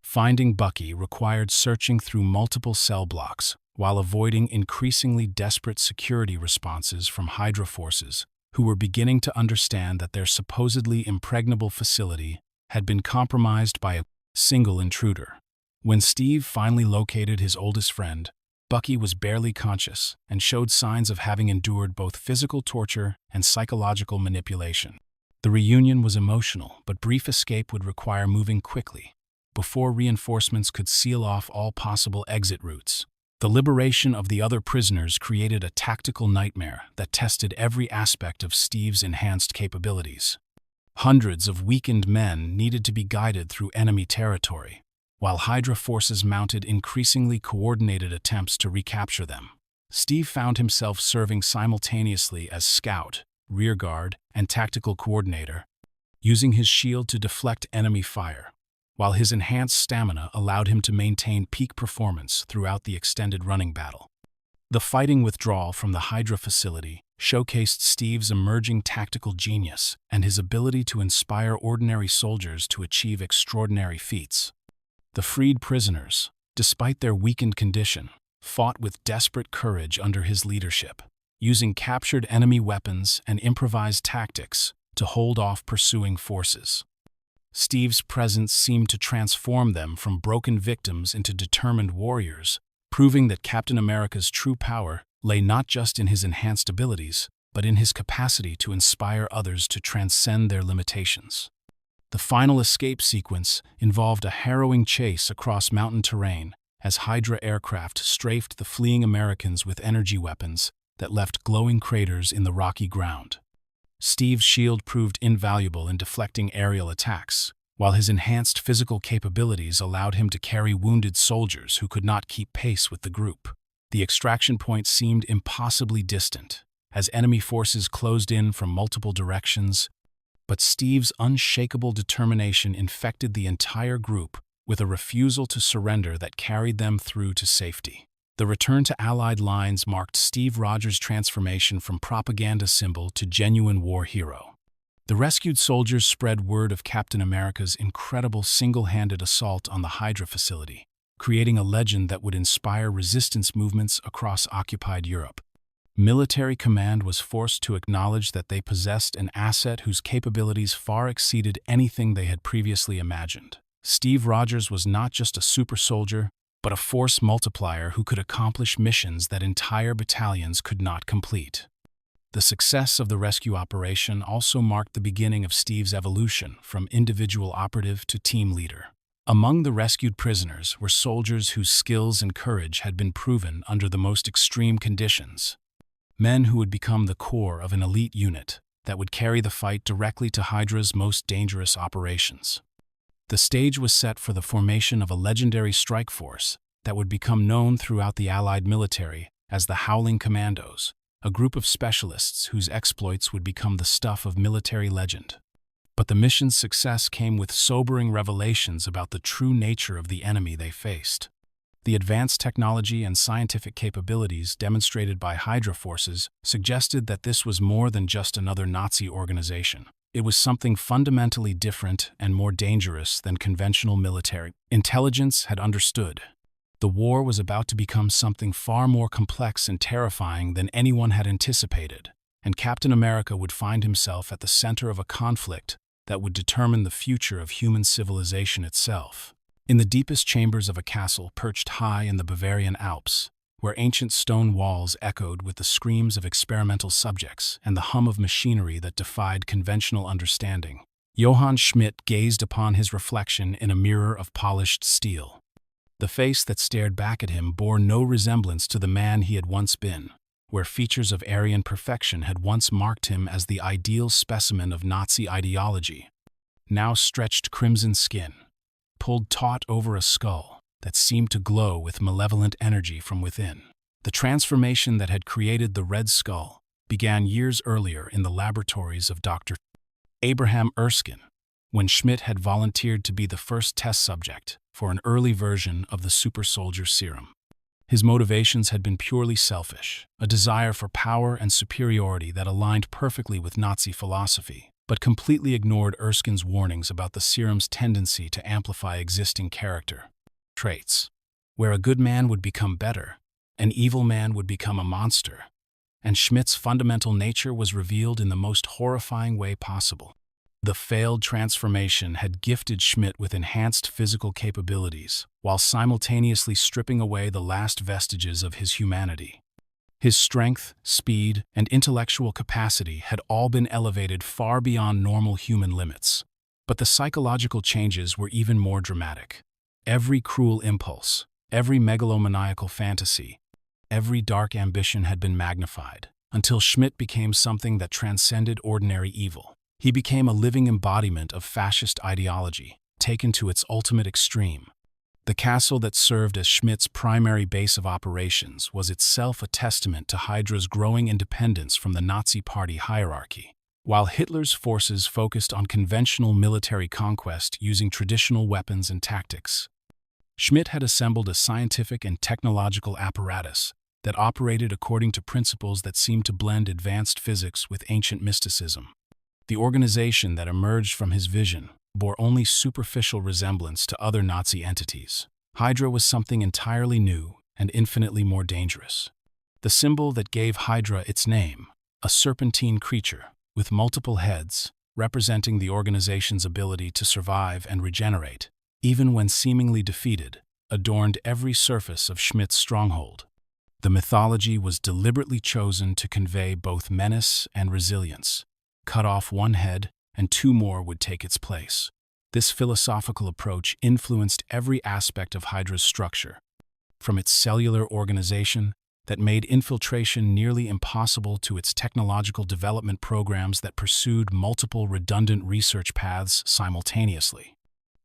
S1: Finding Bucky required searching through multiple cell blocks while avoiding increasingly desperate security responses from HYDRA forces, who were beginning to understand that their supposedly impregnable facility had been compromised by a single intruder. When Steve finally located his oldest friend, Bucky was barely conscious and showed signs of having endured both physical torture and psychological manipulation. The reunion was emotional, but brief escape would require moving quickly, before reinforcements could seal off all possible exit routes. The liberation of the other prisoners created a tactical nightmare that tested every aspect of Steve's enhanced capabilities. Hundreds of weakened men needed to be guided through enemy territory, while HYDRA forces mounted increasingly coordinated attempts to recapture them. Steve found himself serving simultaneously as scout, rearguard, and tactical coordinator, using his shield to deflect enemy fire, while his enhanced stamina allowed him to maintain peak performance throughout the extended running battle. The fighting withdrawal from the HYDRA facility showcased Steve's emerging tactical genius and his ability to inspire ordinary soldiers to achieve extraordinary feats. The freed prisoners, despite their weakened condition, fought with desperate courage under his leadership, using captured enemy weapons and improvised tactics to hold off pursuing forces. Steve's presence seemed to transform them from broken victims into determined warriors, proving that Captain America's true power lay not just in his enhanced abilities, but in his capacity to inspire others to transcend their limitations. The final escape sequence involved a harrowing chase across mountain terrain as HYDRA aircraft strafed the fleeing Americans with energy weapons that left glowing craters in the rocky ground. Steve's shield proved invaluable in deflecting aerial attacks, while his enhanced physical capabilities allowed him to carry wounded soldiers who could not keep pace with the group. The extraction point seemed impossibly distant, as enemy forces closed in from multiple directions, but Steve's unshakable determination infected the entire group with a refusal to surrender that carried them through to safety. The return to Allied lines marked Steve Rogers' transformation from propaganda symbol to genuine war hero. The rescued soldiers spread word of Captain America's incredible single-handed assault on the HYDRA facility, creating a legend that would inspire resistance movements across occupied Europe. Military command was forced to acknowledge that they possessed an asset whose capabilities far exceeded anything they had previously imagined. Steve Rogers was not just a super soldier, but a force multiplier who could accomplish missions that entire battalions could not complete. The success of the rescue operation also marked the beginning of Steve's evolution from individual operative to team leader. Among the rescued prisoners were soldiers whose skills and courage had been proven under the most extreme conditions. Men who would become the core of an elite unit that would carry the fight directly to HYDRA's most dangerous operations. The stage was set for the formation of a legendary strike force that would become known throughout the Allied military as the HOWLING Commandos, a group of specialists whose exploits would become the stuff of military legend. But the mission's success came with sobering revelations about the true nature of the enemy they faced. The advanced technology and scientific capabilities demonstrated by HYDRA forces suggested that this was more than just another Nazi organization. It was something fundamentally different and more dangerous than conventional military. Intelligence had understood. The war was about to become something far more complex and terrifying than anyone had anticipated, and Captain America would find himself at the center of a conflict that would determine the future of human civilization itself. In the deepest chambers of a castle perched high in the Bavarian Alps, where ancient stone walls echoed with the screams of experimental subjects and the hum of machinery that defied conventional understanding, Johann Schmidt gazed upon his reflection in a mirror of polished steel. The face that stared back at him bore no resemblance to the man he had once been, where features of Aryan perfection had once marked him as the ideal specimen of Nazi ideology, now stretched crimson skin, pulled taut over a skull that seemed to glow with malevolent energy from within. The transformation that had created the Red Skull began years earlier in the laboratories of Dr. Abraham Erskine, when Schmidt had volunteered to be the first test subject for an early version of the super soldier serum. His motivations had been purely selfish, a desire for power and superiority that aligned perfectly with Nazi philosophy, but completely ignored Erskine's warnings about the serum's tendency to amplify existing character traits. Where a good man would become better, an evil man would become a monster, and Schmidt's fundamental nature was revealed in the most horrifying way possible. The failed transformation had gifted Schmidt with enhanced physical capabilities, while simultaneously stripping away the last vestiges of his humanity. His strength, speed, and intellectual capacity had all been elevated far beyond normal human limits. But the psychological changes were even more dramatic. Every cruel impulse, every megalomaniacal fantasy, every dark ambition had been magnified, until Schmidt became something that transcended ordinary evil. He became a living embodiment of fascist ideology, taken to its ultimate extreme. The castle that served as Schmidt's primary base of operations was itself a testament to HYDRA's growing independence from the Nazi Party hierarchy. While Hitler's forces focused on conventional military conquest using traditional weapons and tactics, Schmidt had assembled a scientific and technological apparatus that operated according to principles that seemed to blend advanced physics with ancient mysticism. The organization that emerged from his vision bore only superficial resemblance to other Nazi entities. HYDRA was something entirely new and infinitely more dangerous. The symbol that gave HYDRA its name, a serpentine creature with multiple heads, representing the organization's ability to survive and regenerate, even when seemingly defeated, adorned every surface of Schmidt's stronghold. The mythology was deliberately chosen to convey both menace and resilience. Cut off one head, and two more would take its place. This philosophical approach influenced every aspect of HYDRA's structure, from its cellular organization that made infiltration nearly impossible to its technological development programs that pursued multiple redundant research paths simultaneously.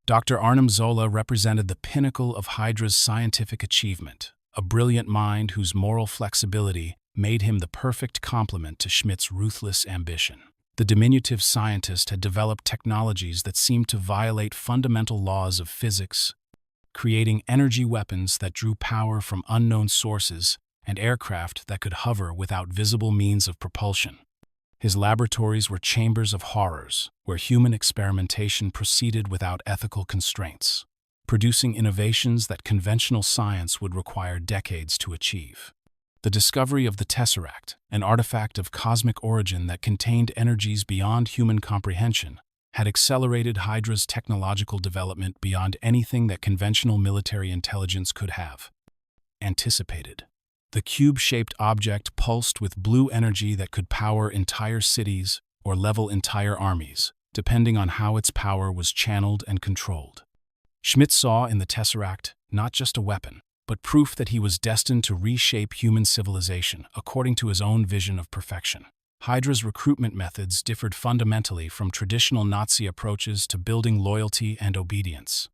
S1: Dr. Arnim Zola represented the pinnacle of HYDRA's scientific achievement, a brilliant mind whose moral flexibility made him the perfect complement to Schmidt's ruthless ambition. The diminutive scientist had developed technologies that seemed to violate fundamental laws of physics, creating energy weapons that drew power from unknown sources and aircraft that could hover without visible means of propulsion. His laboratories were chambers of horrors, where human experimentation proceeded without ethical constraints, producing innovations that conventional science would require decades to achieve. The discovery of the Tesseract, an artifact of cosmic origin that contained energies beyond human comprehension, had accelerated HYDRA's technological development beyond anything that conventional military intelligence could have anticipated. The cube-shaped object pulsed with blue energy that could power entire cities or level entire armies, depending on how its power was channeled and controlled. Schmidt saw in the Tesseract not just a weapon, but proof that he was destined to reshape human civilization according to his own vision of perfection. HYDRA's recruitment methods differed fundamentally from traditional Nazi approaches to building loyalty and obedience.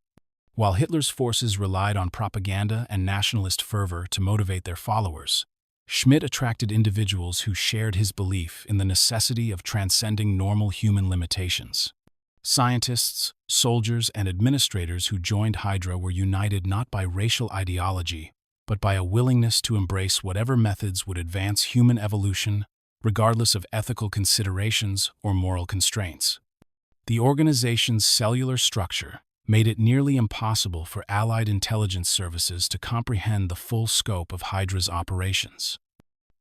S1: While Hitler's forces relied on propaganda and nationalist fervor to motivate their followers, Schmidt attracted individuals who shared his belief in the necessity of transcending normal human limitations. Scientists, soldiers, and administrators who joined HYDRA were united not by racial ideology, but by a willingness to embrace whatever methods would advance human evolution, regardless of ethical considerations or moral constraints. The organization's cellular structure made it nearly impossible for Allied intelligence services to comprehend the full scope of HYDRA's operations.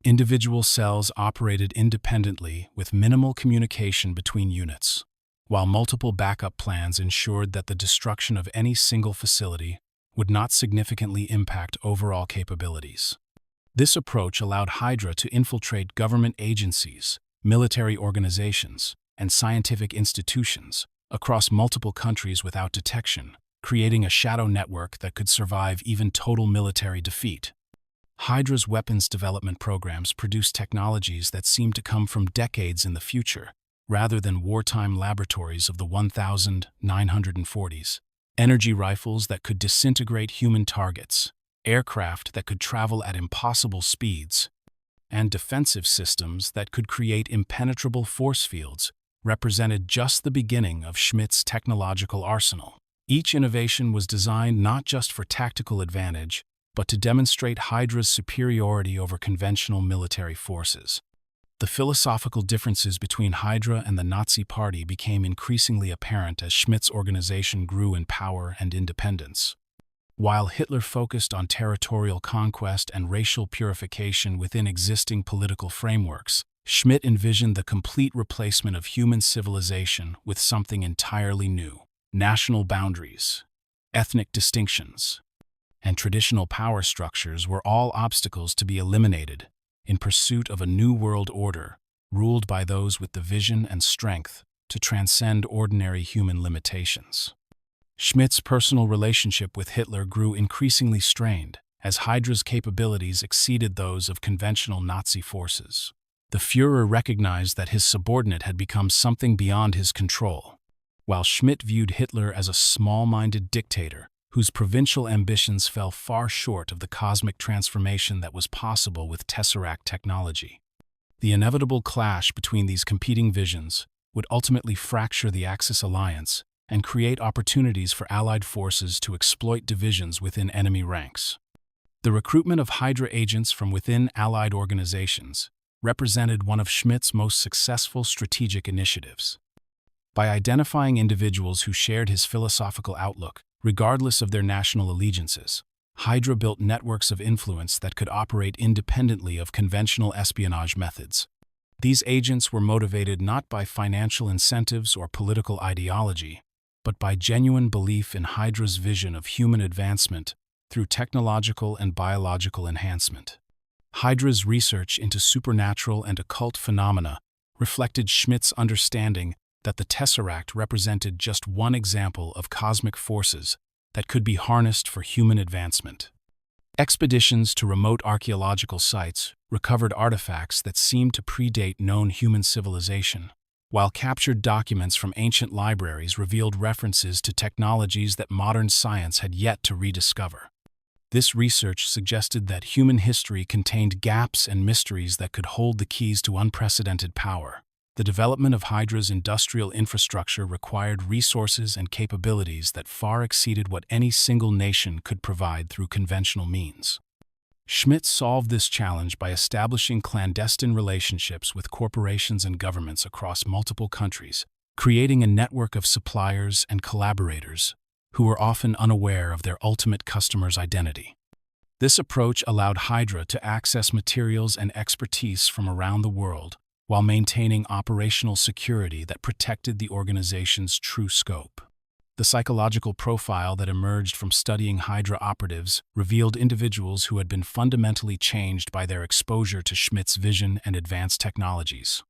S1: Individual cells operated independently with minimal communication between units, while multiple backup plans ensured that the destruction of any single facility would not significantly impact overall capabilities. This approach allowed HYDRA to infiltrate government agencies, military organizations, and scientific institutions across multiple countries without detection, creating a shadow network that could survive even total military defeat. HYDRA's weapons development programs produce technologies that seem to come from decades in the future, rather than wartime laboratories of the 1940s. Energy rifles that could disintegrate human targets, aircraft that could travel at impossible speeds, and defensive systems that could create impenetrable force fields represented just the beginning of Schmidt's technological arsenal. Each innovation was designed not just for tactical advantage, but to demonstrate HYDRA's superiority over conventional military forces. The philosophical differences between HYDRA and the Nazi Party became increasingly apparent as Schmidt's organization grew in power and independence. While Hitler focused on territorial conquest and racial purification within existing political frameworks, Schmidt envisioned the complete replacement of human civilization with something entirely new. National boundaries, ethnic distinctions, and traditional power structures were all obstacles to be eliminated in pursuit of a new world order ruled by those with the vision and strength to transcend ordinary human limitations. Schmidt's personal relationship with Hitler grew increasingly strained as HYDRA's capabilities exceeded those of conventional Nazi forces. The Führer recognized that his subordinate had become something beyond his control, while Schmidt viewed Hitler as a small-minded dictator whose provincial ambitions fell far short of the cosmic transformation that was possible with Tesseract technology. The inevitable clash between these competing visions would ultimately fracture the Axis alliance and create opportunities for Allied forces to exploit divisions within enemy ranks. The recruitment of HYDRA agents from within Allied organizations represented one of Schmidt's most successful strategic initiatives. By identifying individuals who shared his philosophical outlook, regardless of their national allegiances, HYDRA built networks of influence that could operate independently of conventional espionage methods. These agents were motivated not by financial incentives or political ideology, but by genuine belief in HYDRA's vision of human advancement through technological and biological enhancement. HYDRA's research into supernatural and occult phenomena reflected Schmidt's understanding that the Tesseract represented just one example of cosmic forces that could be harnessed for human advancement. Expeditions to remote archaeological sites recovered artifacts that seemed to predate known human civilization, while captured documents from ancient libraries revealed references to technologies that modern science had yet to rediscover. This research suggested that human history contained gaps and mysteries that could hold the keys to unprecedented power. The development of HYDRA's industrial infrastructure required resources and capabilities that far exceeded what any single nation could provide through conventional means. Schmidt solved this challenge by establishing clandestine relationships with corporations and governments across multiple countries, creating a network of suppliers and collaborators who were often unaware of their ultimate customer's identity. This approach allowed HYDRA to access materials and expertise from around the world, while maintaining operational security that protected the organization's true scope. The psychological profile that emerged from studying HYDRA operatives revealed individuals who had been fundamentally changed by their exposure to Schmidt's vision and advanced technologies.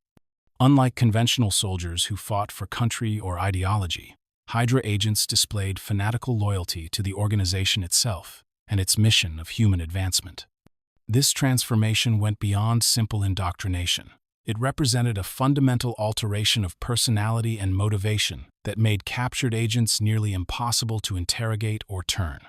S1: Unlike conventional soldiers who fought for country or ideology, HYDRA agents displayed fanatical loyalty to the organization itself and its mission of human advancement. This transformation went beyond simple indoctrination. It represented a fundamental alteration of personality and motivation that made captured agents nearly impossible to interrogate or turn.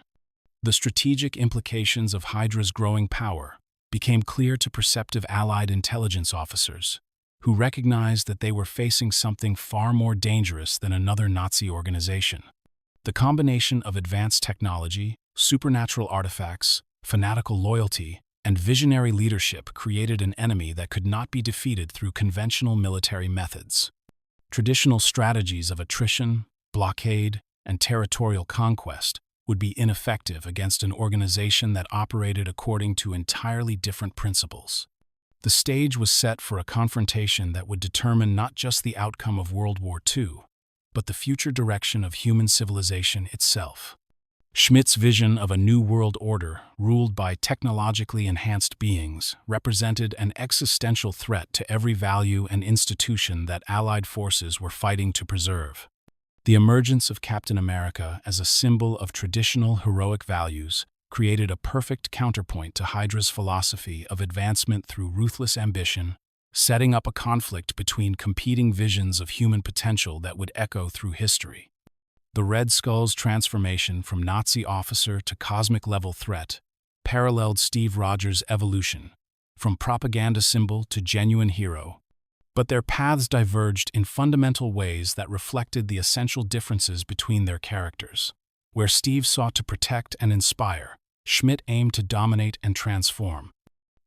S1: The strategic implications of HYDRA's growing power became clear to perceptive Allied intelligence officers, who recognized that they were facing something far more dangerous than another Nazi organization. The combination of advanced technology, supernatural artifacts, fanatical loyalty, and visionary leadership created an enemy that could not be defeated through conventional military methods. Traditional strategies of attrition, blockade, and territorial conquest would be ineffective against an organization that operated according to entirely different principles. The stage was set for a confrontation that would determine not just the outcome of World War II, but the future direction of human civilization itself. Schmidt's vision of a new world order ruled by technologically enhanced beings represented an existential threat to every value and institution that Allied forces were fighting to preserve. The emergence of Captain America as a symbol of traditional heroic values created a perfect counterpoint to HYDRA's philosophy of advancement through ruthless ambition, setting up a conflict between competing visions of human potential that would echo through history. The Red Skull's transformation from Nazi officer to cosmic-level threat paralleled Steve Rogers' evolution, from propaganda symbol to genuine hero, but their paths diverged in fundamental ways that reflected the essential differences between their characters. Where Steve sought to protect and inspire, Schmidt aimed to dominate and transform.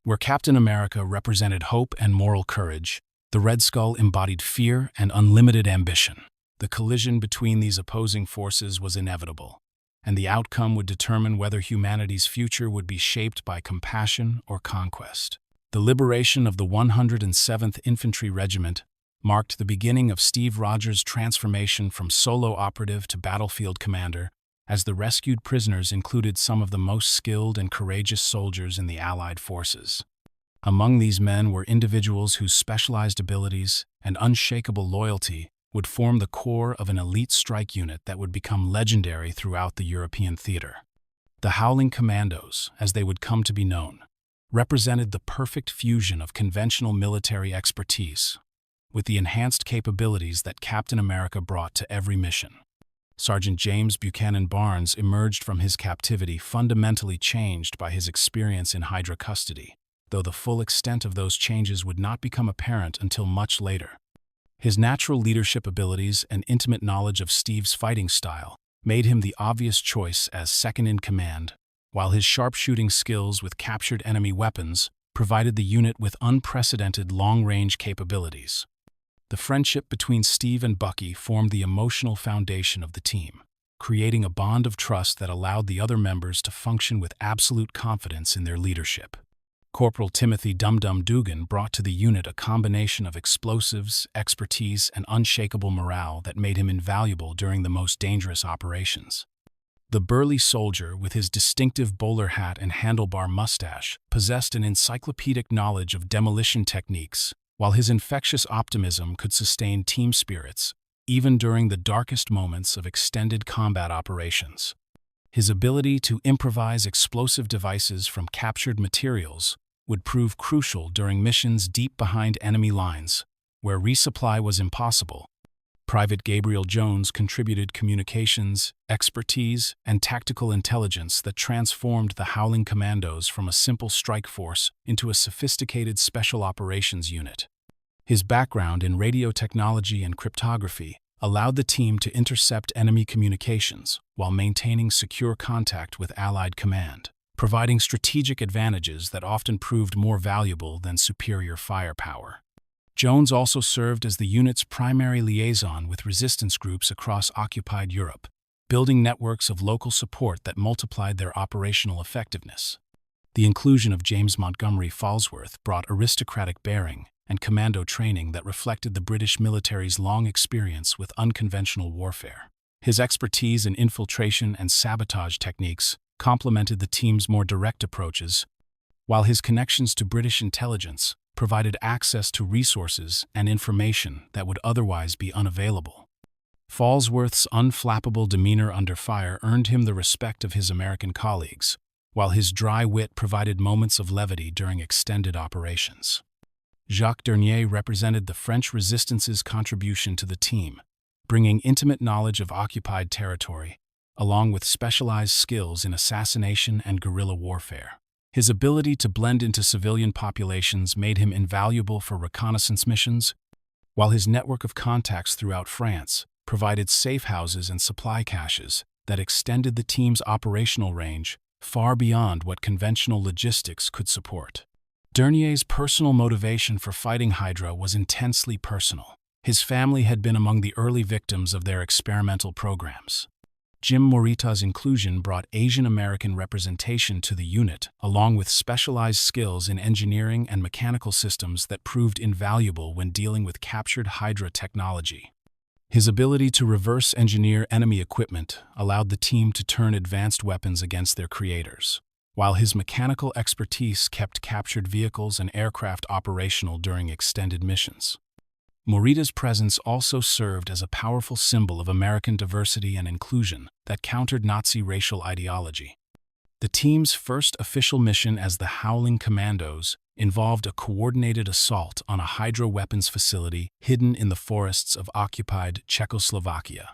S1: Where Captain America represented hope and moral courage, the Red Skull embodied fear and unlimited ambition. The collision between these opposing forces was inevitable, and the outcome would determine whether humanity's future would be shaped by compassion or conquest. The liberation of the 107th Infantry Regiment marked the beginning of Steve Rogers' transformation from solo operative to battlefield commander, as the rescued prisoners included some of the most skilled and courageous soldiers in the Allied forces. Among these men were individuals whose specialized abilities and unshakable loyalty would form the core of an elite strike unit that would become legendary throughout the European theater. The Howling Commandos, as they would come to be known, represented the perfect fusion of conventional military expertise with the enhanced capabilities that Captain America brought to every mission. Sergeant James Buchanan Barnes emerged from his captivity fundamentally changed by his experience in HYDRA custody, though the full extent of those changes would not become apparent until much later. His natural leadership abilities and intimate knowledge of Steve's fighting style made him the obvious choice as second-in-command, while his sharpshooting skills with captured enemy weapons provided the unit with unprecedented long-range capabilities. The friendship between Steve and Bucky formed the emotional foundation of the team, creating a bond of trust that allowed the other members to function with absolute confidence in their leadership. Corporal Timothy Dum Dum Dugan brought to the unit a combination of explosives, expertise, and unshakable morale that made him invaluable during the most dangerous operations. The burly soldier, with his distinctive bowler hat and handlebar mustache, possessed an encyclopedic knowledge of demolition techniques, while his infectious optimism could sustain team spirits, even during the darkest moments of extended combat operations. His ability to improvise explosive devices from captured materials would prove crucial during missions deep behind enemy lines, where resupply was impossible. Private Gabriel Jones contributed communications, expertise, and tactical intelligence that transformed the Howling Commandos from a simple strike force into a sophisticated special operations unit. His background in radio technology and cryptography allowed the team to intercept enemy communications while maintaining secure contact with Allied command, providing strategic advantages that often proved more valuable than superior firepower. Jones also served as the unit's primary liaison with resistance groups across occupied Europe, building networks of local support that multiplied their operational effectiveness. The inclusion of James Montgomery Falsworth brought aristocratic bearing and commando training that reflected the British military's long experience with unconventional warfare. His expertise in infiltration and sabotage techniques complemented the team's more direct approaches, while his connections to British intelligence provided access to resources and information that would otherwise be unavailable. Falsworth's unflappable demeanor under fire earned him the respect of his American colleagues, while his dry wit provided moments of levity during extended operations. Jacques Dernier represented the French resistance's contribution to the team, bringing intimate knowledge of occupied territory, along with specialized skills in assassination and guerrilla warfare. His ability to blend into civilian populations made him invaluable for reconnaissance missions, while his network of contacts throughout France provided safe houses and supply caches that extended the team's operational range far beyond what conventional logistics could support. Dernier's personal motivation for fighting HYDRA was intensely personal. His family had been among the early victims of their experimental programs. Jim Morita's inclusion brought Asian American representation to the unit, along with specialized skills in engineering and mechanical systems that proved invaluable when dealing with captured HYDRA technology. His ability to reverse engineer enemy equipment allowed the team to turn advanced weapons against their creators, while his mechanical expertise kept captured vehicles and aircraft operational during extended missions. Morita's presence also served as a powerful symbol of American diversity and inclusion that countered Nazi racial ideology. The team's first official mission as the Howling Commandos involved a coordinated assault on a HYDRA weapons facility hidden in the forests of occupied Czechoslovakia.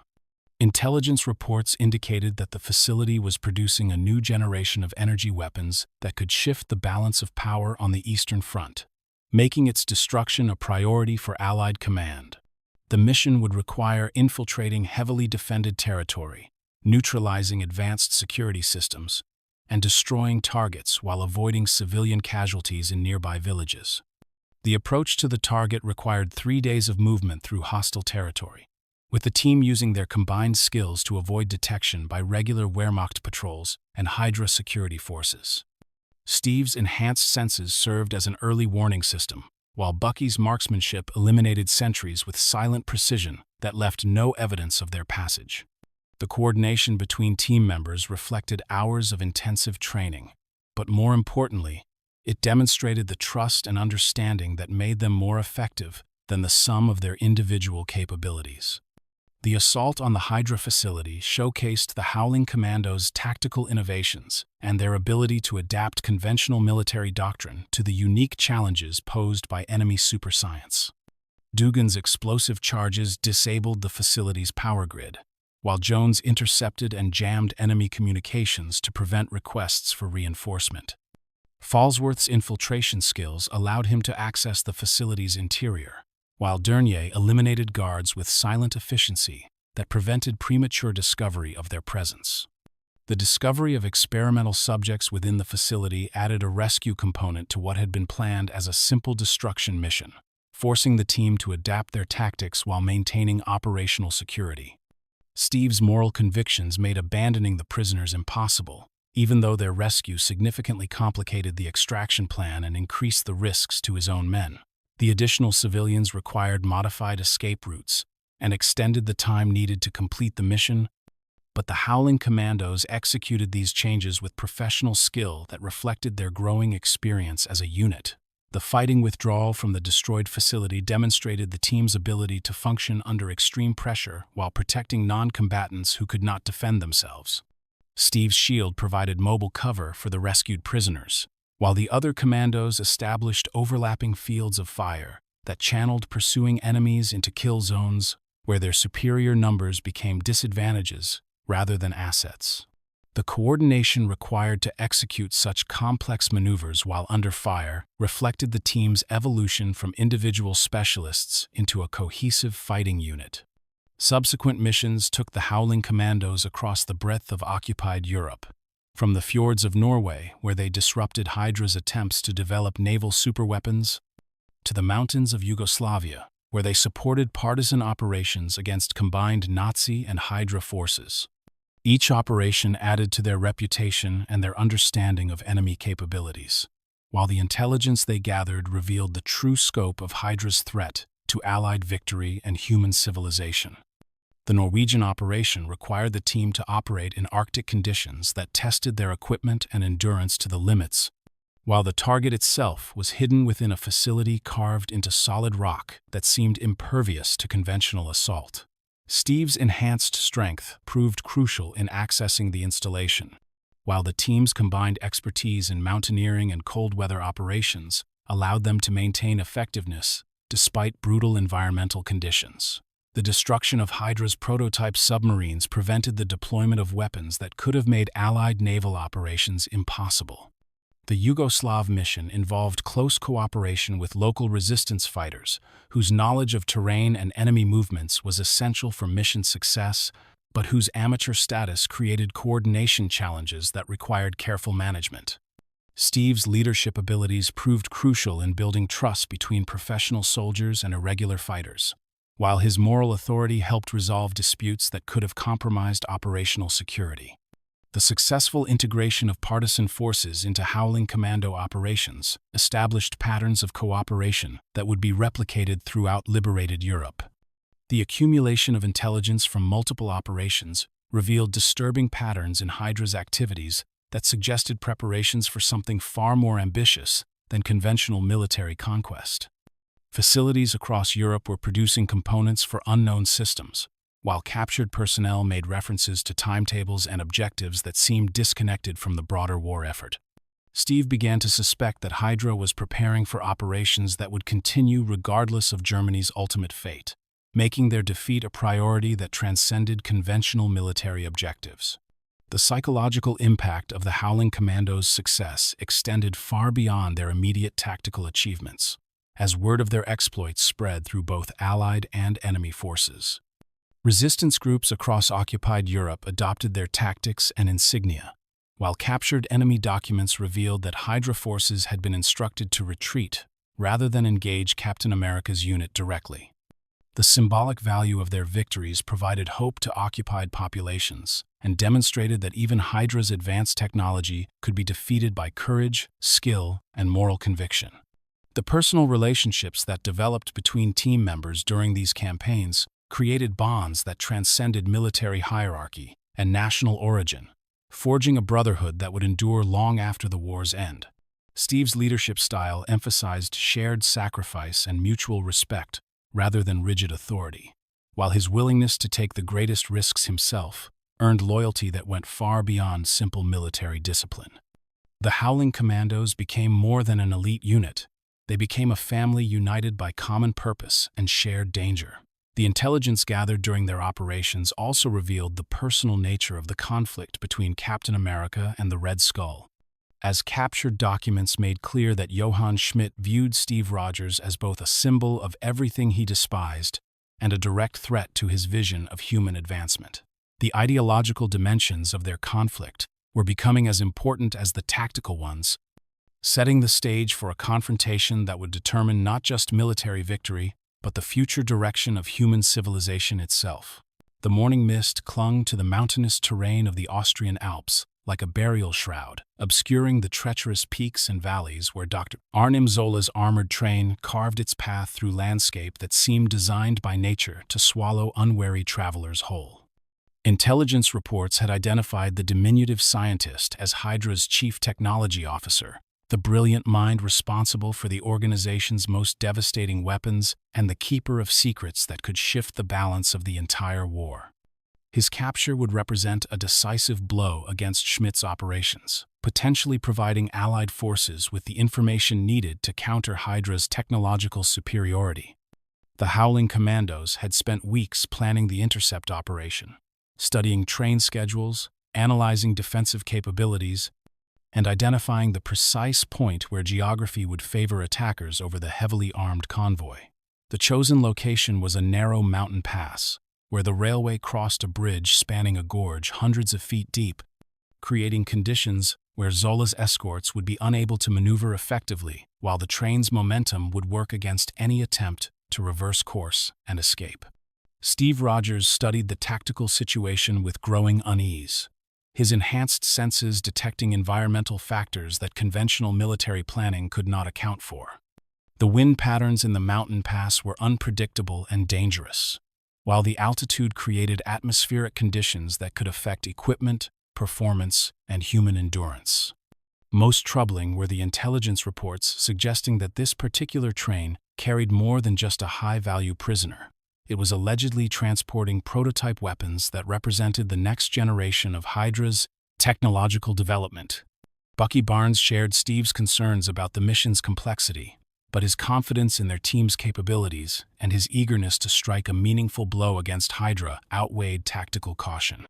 S1: Intelligence reports indicated that the facility was producing a new generation of energy weapons that could shift the balance of power on the Eastern Front, making its destruction a priority for Allied command. The mission would require infiltrating heavily defended territory, neutralizing advanced security systems, and destroying targets while avoiding civilian casualties in nearby villages. The approach to the target required 3 days of movement through hostile territory, with the team using their combined skills to avoid detection by regular Wehrmacht patrols and HYDRA security forces. Steve's enhanced senses served as an early warning system, while Bucky's marksmanship eliminated sentries with silent precision that left no evidence of their passage. The coordination between team members reflected hours of intensive training, but more importantly, it demonstrated the trust and understanding that made them more effective than the sum of their individual capabilities. The assault on the HYDRA facility showcased the Howling Commandos' tactical innovations and their ability to adapt conventional military doctrine to the unique challenges posed by enemy superscience. Dugan's explosive charges disabled the facility's power grid, while Jones intercepted and jammed enemy communications to prevent requests for reinforcement. Falsworth's infiltration skills allowed him to access the facility's interior, while Dernier eliminated guards with silent efficiency that prevented premature discovery of their presence. The discovery of experimental subjects within the facility added a rescue component to what had been planned as a simple destruction mission, forcing the team to adapt their tactics while maintaining operational security. Steve's moral convictions made abandoning the prisoners impossible, even though their rescue significantly complicated the extraction plan and increased the risks to his own men. The additional civilians required modified escape routes and extended the time needed to complete the mission, but the Howling Commandos executed these changes with professional skill that reflected their growing experience as a unit. The fighting withdrawal from the destroyed facility demonstrated the team's ability to function under extreme pressure while protecting non-combatants who could not defend themselves. Steve's shield provided mobile cover for the rescued prisoners, while the other commandos established overlapping fields of fire that channeled pursuing enemies into kill zones where their superior numbers became disadvantages rather than assets. The coordination required to execute such complex maneuvers while under fire reflected the team's evolution from individual specialists into a cohesive fighting unit. Subsequent missions took the Howling Commandos across the breadth of occupied Europe, from the fjords of Norway, where they disrupted HYDRA's attempts to develop naval superweapons, to the mountains of Yugoslavia, where they supported partisan operations against combined Nazi and HYDRA forces. Each operation added to their reputation and their understanding of enemy capabilities, while the intelligence they gathered revealed the true scope of HYDRA's threat to Allied victory and human civilization. The Norwegian operation required the team to operate in Arctic conditions that tested their equipment and endurance to the limits, while the target itself was hidden within a facility carved into solid rock that seemed impervious to conventional assault. Steve's enhanced strength proved crucial in accessing the installation, while the team's combined expertise in mountaineering and cold weather operations allowed them to maintain effectiveness despite brutal environmental conditions. The destruction of HYDRA's prototype submarines prevented the deployment of weapons that could have made Allied naval operations impossible. The Yugoslav mission involved close cooperation with local resistance fighters, whose knowledge of terrain and enemy movements was essential for mission success, but whose amateur status created coordination challenges that required careful management. Steve's leadership abilities proved crucial in building trust between professional soldiers and irregular fighters, while his moral authority helped resolve disputes that could have compromised operational security. The successful integration of partisan forces into Howling Commando operations established patterns of cooperation that would be replicated throughout liberated Europe. The accumulation of intelligence from multiple operations revealed disturbing patterns in HYDRA's activities that suggested preparations for something far more ambitious than conventional military conquest. Facilities across Europe were producing components for unknown systems, while captured personnel made references to timetables and objectives that seemed disconnected from the broader war effort. Steve began to suspect that HYDRA was preparing for operations that would continue regardless of Germany's ultimate fate, making their defeat a priority that transcended conventional military objectives. The psychological impact of the Howling Commandos' success extended far beyond their immediate tactical achievements, as word of their exploits spread through both Allied and enemy forces. Resistance groups across occupied Europe adopted their tactics and insignia, while captured enemy documents revealed that HYDRA forces had been instructed to retreat rather than engage Captain America's unit directly. The symbolic value of their victories provided hope to occupied populations and demonstrated that even HYDRA's advanced technology could be defeated by courage, skill, and moral conviction. The personal relationships that developed between team members during these campaigns created bonds that transcended military hierarchy and national origin, forging a brotherhood that would endure long after the war's end. Steve's leadership style emphasized shared sacrifice and mutual respect rather than rigid authority, while his willingness to take the greatest risks himself earned loyalty that went far beyond simple military discipline. The Howling Commandos became more than an elite unit. They became a family united by common purpose and shared danger. The intelligence gathered during their operations also revealed the personal nature of the conflict between Captain America and the Red Skull, as captured documents made clear that Johann Schmidt viewed Steve Rogers as both a symbol of everything he despised and a direct threat to his vision of human advancement. The ideological dimensions of their conflict were becoming as important as the tactical ones, setting the stage for a confrontation that would determine not just military victory, but the future direction of human civilization itself. The morning mist clung to the mountainous terrain of the Austrian Alps like a burial shroud, obscuring the treacherous peaks and valleys where Dr. Arnim Zola's armored train carved its path through landscape that seemed designed by nature to swallow unwary travelers whole. Intelligence reports had identified the diminutive scientist as HYDRA's chief technology officer, the brilliant mind responsible for the organization's most devastating weapons and the keeper of secrets that could shift the balance of the entire war. His capture would represent a decisive blow against Schmidt's operations, potentially providing Allied forces with the information needed to counter HYDRA's technological superiority. The Howling Commandos had spent weeks planning the intercept operation, studying train schedules, analyzing defensive capabilities, and identifying the precise point where geography would favor attackers over the heavily armed convoy. The chosen location was a narrow mountain pass, where the railway crossed a bridge spanning a gorge hundreds of feet deep, creating conditions where Zola's escorts would be unable to maneuver effectively, while the train's momentum would work against any attempt to reverse course and escape. Steve Rogers studied the tactical situation with growing unease, his enhanced senses detecting environmental factors that conventional military planning could not account for. The wind patterns in the mountain pass were unpredictable and dangerous, while the altitude created atmospheric conditions that could affect equipment, performance, and human endurance. Most troubling were the intelligence reports suggesting that this particular train carried more than just a high-value prisoner. It was allegedly transporting prototype weapons that represented the next generation of HYDRA's technological development. Bucky Barnes shared Steve's concerns about the mission's complexity, but his confidence in their team's capabilities and his eagerness to strike a meaningful blow against HYDRA outweighed tactical caution.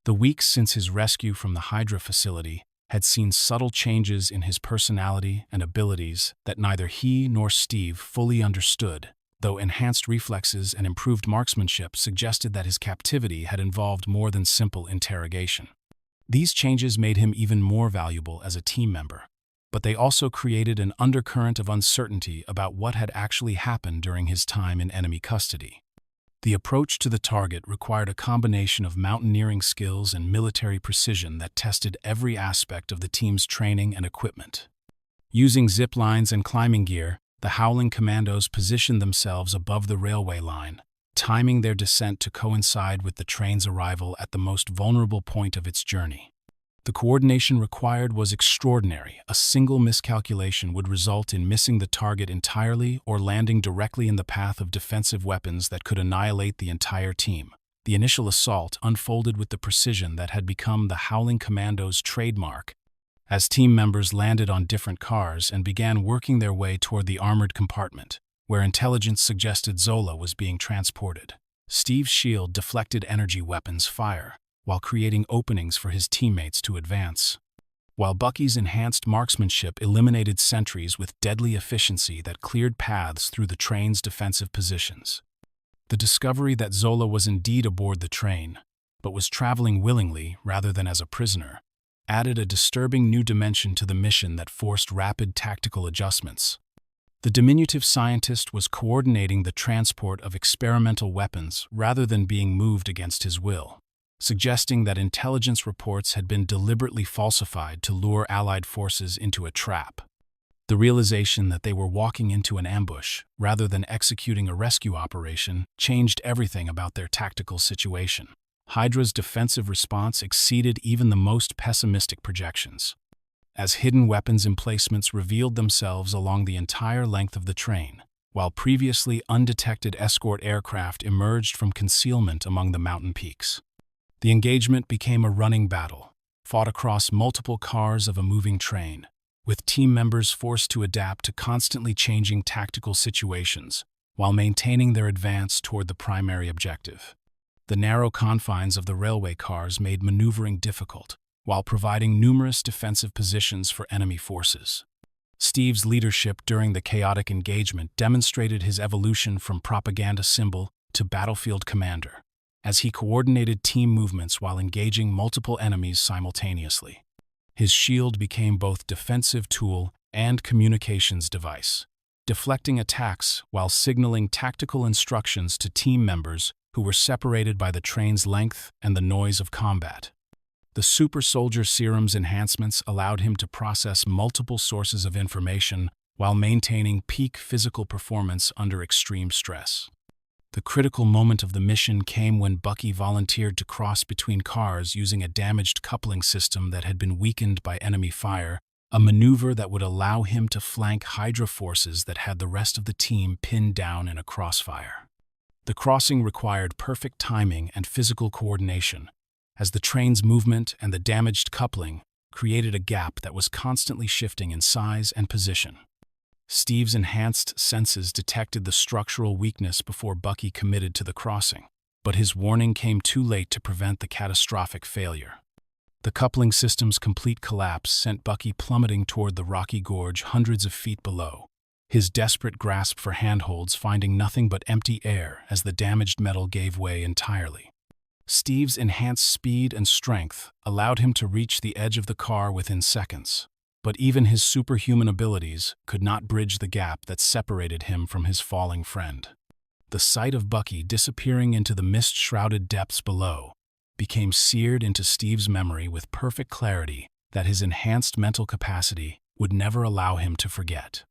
S1: The weeks since his rescue from the HYDRA facility had seen subtle changes in his personality and abilities that neither he nor Steve fully understood, though enhanced reflexes and improved marksmanship suggested that his captivity had involved more than simple interrogation. These changes made him even more valuable as a team member, but they also created an undercurrent of uncertainty about what had actually happened during his time in enemy custody. The approach to the target required a combination of mountaineering skills and military precision that tested every aspect of the team's training and equipment. Using zip lines and climbing gear, the Howling Commandos positioned themselves above the railway line, timing their descent to coincide with the train's arrival at the most vulnerable point of its journey. The coordination required was extraordinary. A single miscalculation would result in missing the target entirely or landing directly in the path of defensive weapons that could annihilate the entire team. The initial assault unfolded with the precision that had become the Howling Commandos' trademark, as team members landed on different cars and began working their way toward the armored compartment, where intelligence suggested Zola was being transported. Steve's shield deflected energy weapons' fire, while creating openings for his teammates to advance, while Bucky's enhanced marksmanship eliminated sentries with deadly efficiency that cleared paths through the train's defensive positions. The discovery that Zola was indeed aboard the train, but was traveling willingly rather than as a prisoner, added a disturbing new dimension to the mission that forced rapid tactical adjustments. The diminutive scientist was coordinating the transport of experimental weapons rather than being moved against his will, suggesting that intelligence reports had been deliberately falsified to lure Allied forces into a trap. The realization that they were walking into an ambush rather than executing a rescue operation changed everything about their tactical situation. HYDRA's defensive response exceeded even the most pessimistic projections, as hidden weapons emplacements revealed themselves along the entire length of the train, while previously undetected escort aircraft emerged from concealment among the mountain peaks. The engagement became a running battle, fought across multiple cars of a moving train, with team members forced to adapt to constantly changing tactical situations while maintaining their advance toward the primary objective. The narrow confines of the railway cars made maneuvering difficult, while providing numerous defensive positions for enemy forces. Steve's leadership during the chaotic engagement demonstrated his evolution from propaganda symbol to battlefield commander, as he coordinated team movements while engaging multiple enemies simultaneously. His shield became both defensive tool and communications device, deflecting attacks while signaling tactical instructions to team members who were separated by the train's length and the noise of combat. The super soldier serum's enhancements allowed him to process multiple sources of information while maintaining peak physical performance under extreme stress. The critical moment of the mission came when Bucky volunteered to cross between cars using a damaged coupling system that had been weakened by enemy fire, a maneuver that would allow him to flank HYDRA forces that had the rest of the team pinned down in a crossfire. The crossing required perfect timing and physical coordination, as the train's movement and the damaged coupling created a gap that was constantly shifting in size and position. Steve's enhanced senses detected the structural weakness before Bucky committed to the crossing, but his warning came too late to prevent the catastrophic failure. The coupling system's complete collapse sent Bucky plummeting toward the rocky gorge hundreds of feet below, his desperate grasp for handholds finding nothing but empty air as the damaged metal gave way entirely. Steve's enhanced speed and strength allowed him to reach the edge of the car within seconds, but even his superhuman abilities could not bridge the gap that separated him from his falling friend. The sight of Bucky disappearing into the mist-shrouded depths below became seared into Steve's memory with perfect clarity that his enhanced mental capacity would never allow him to forget.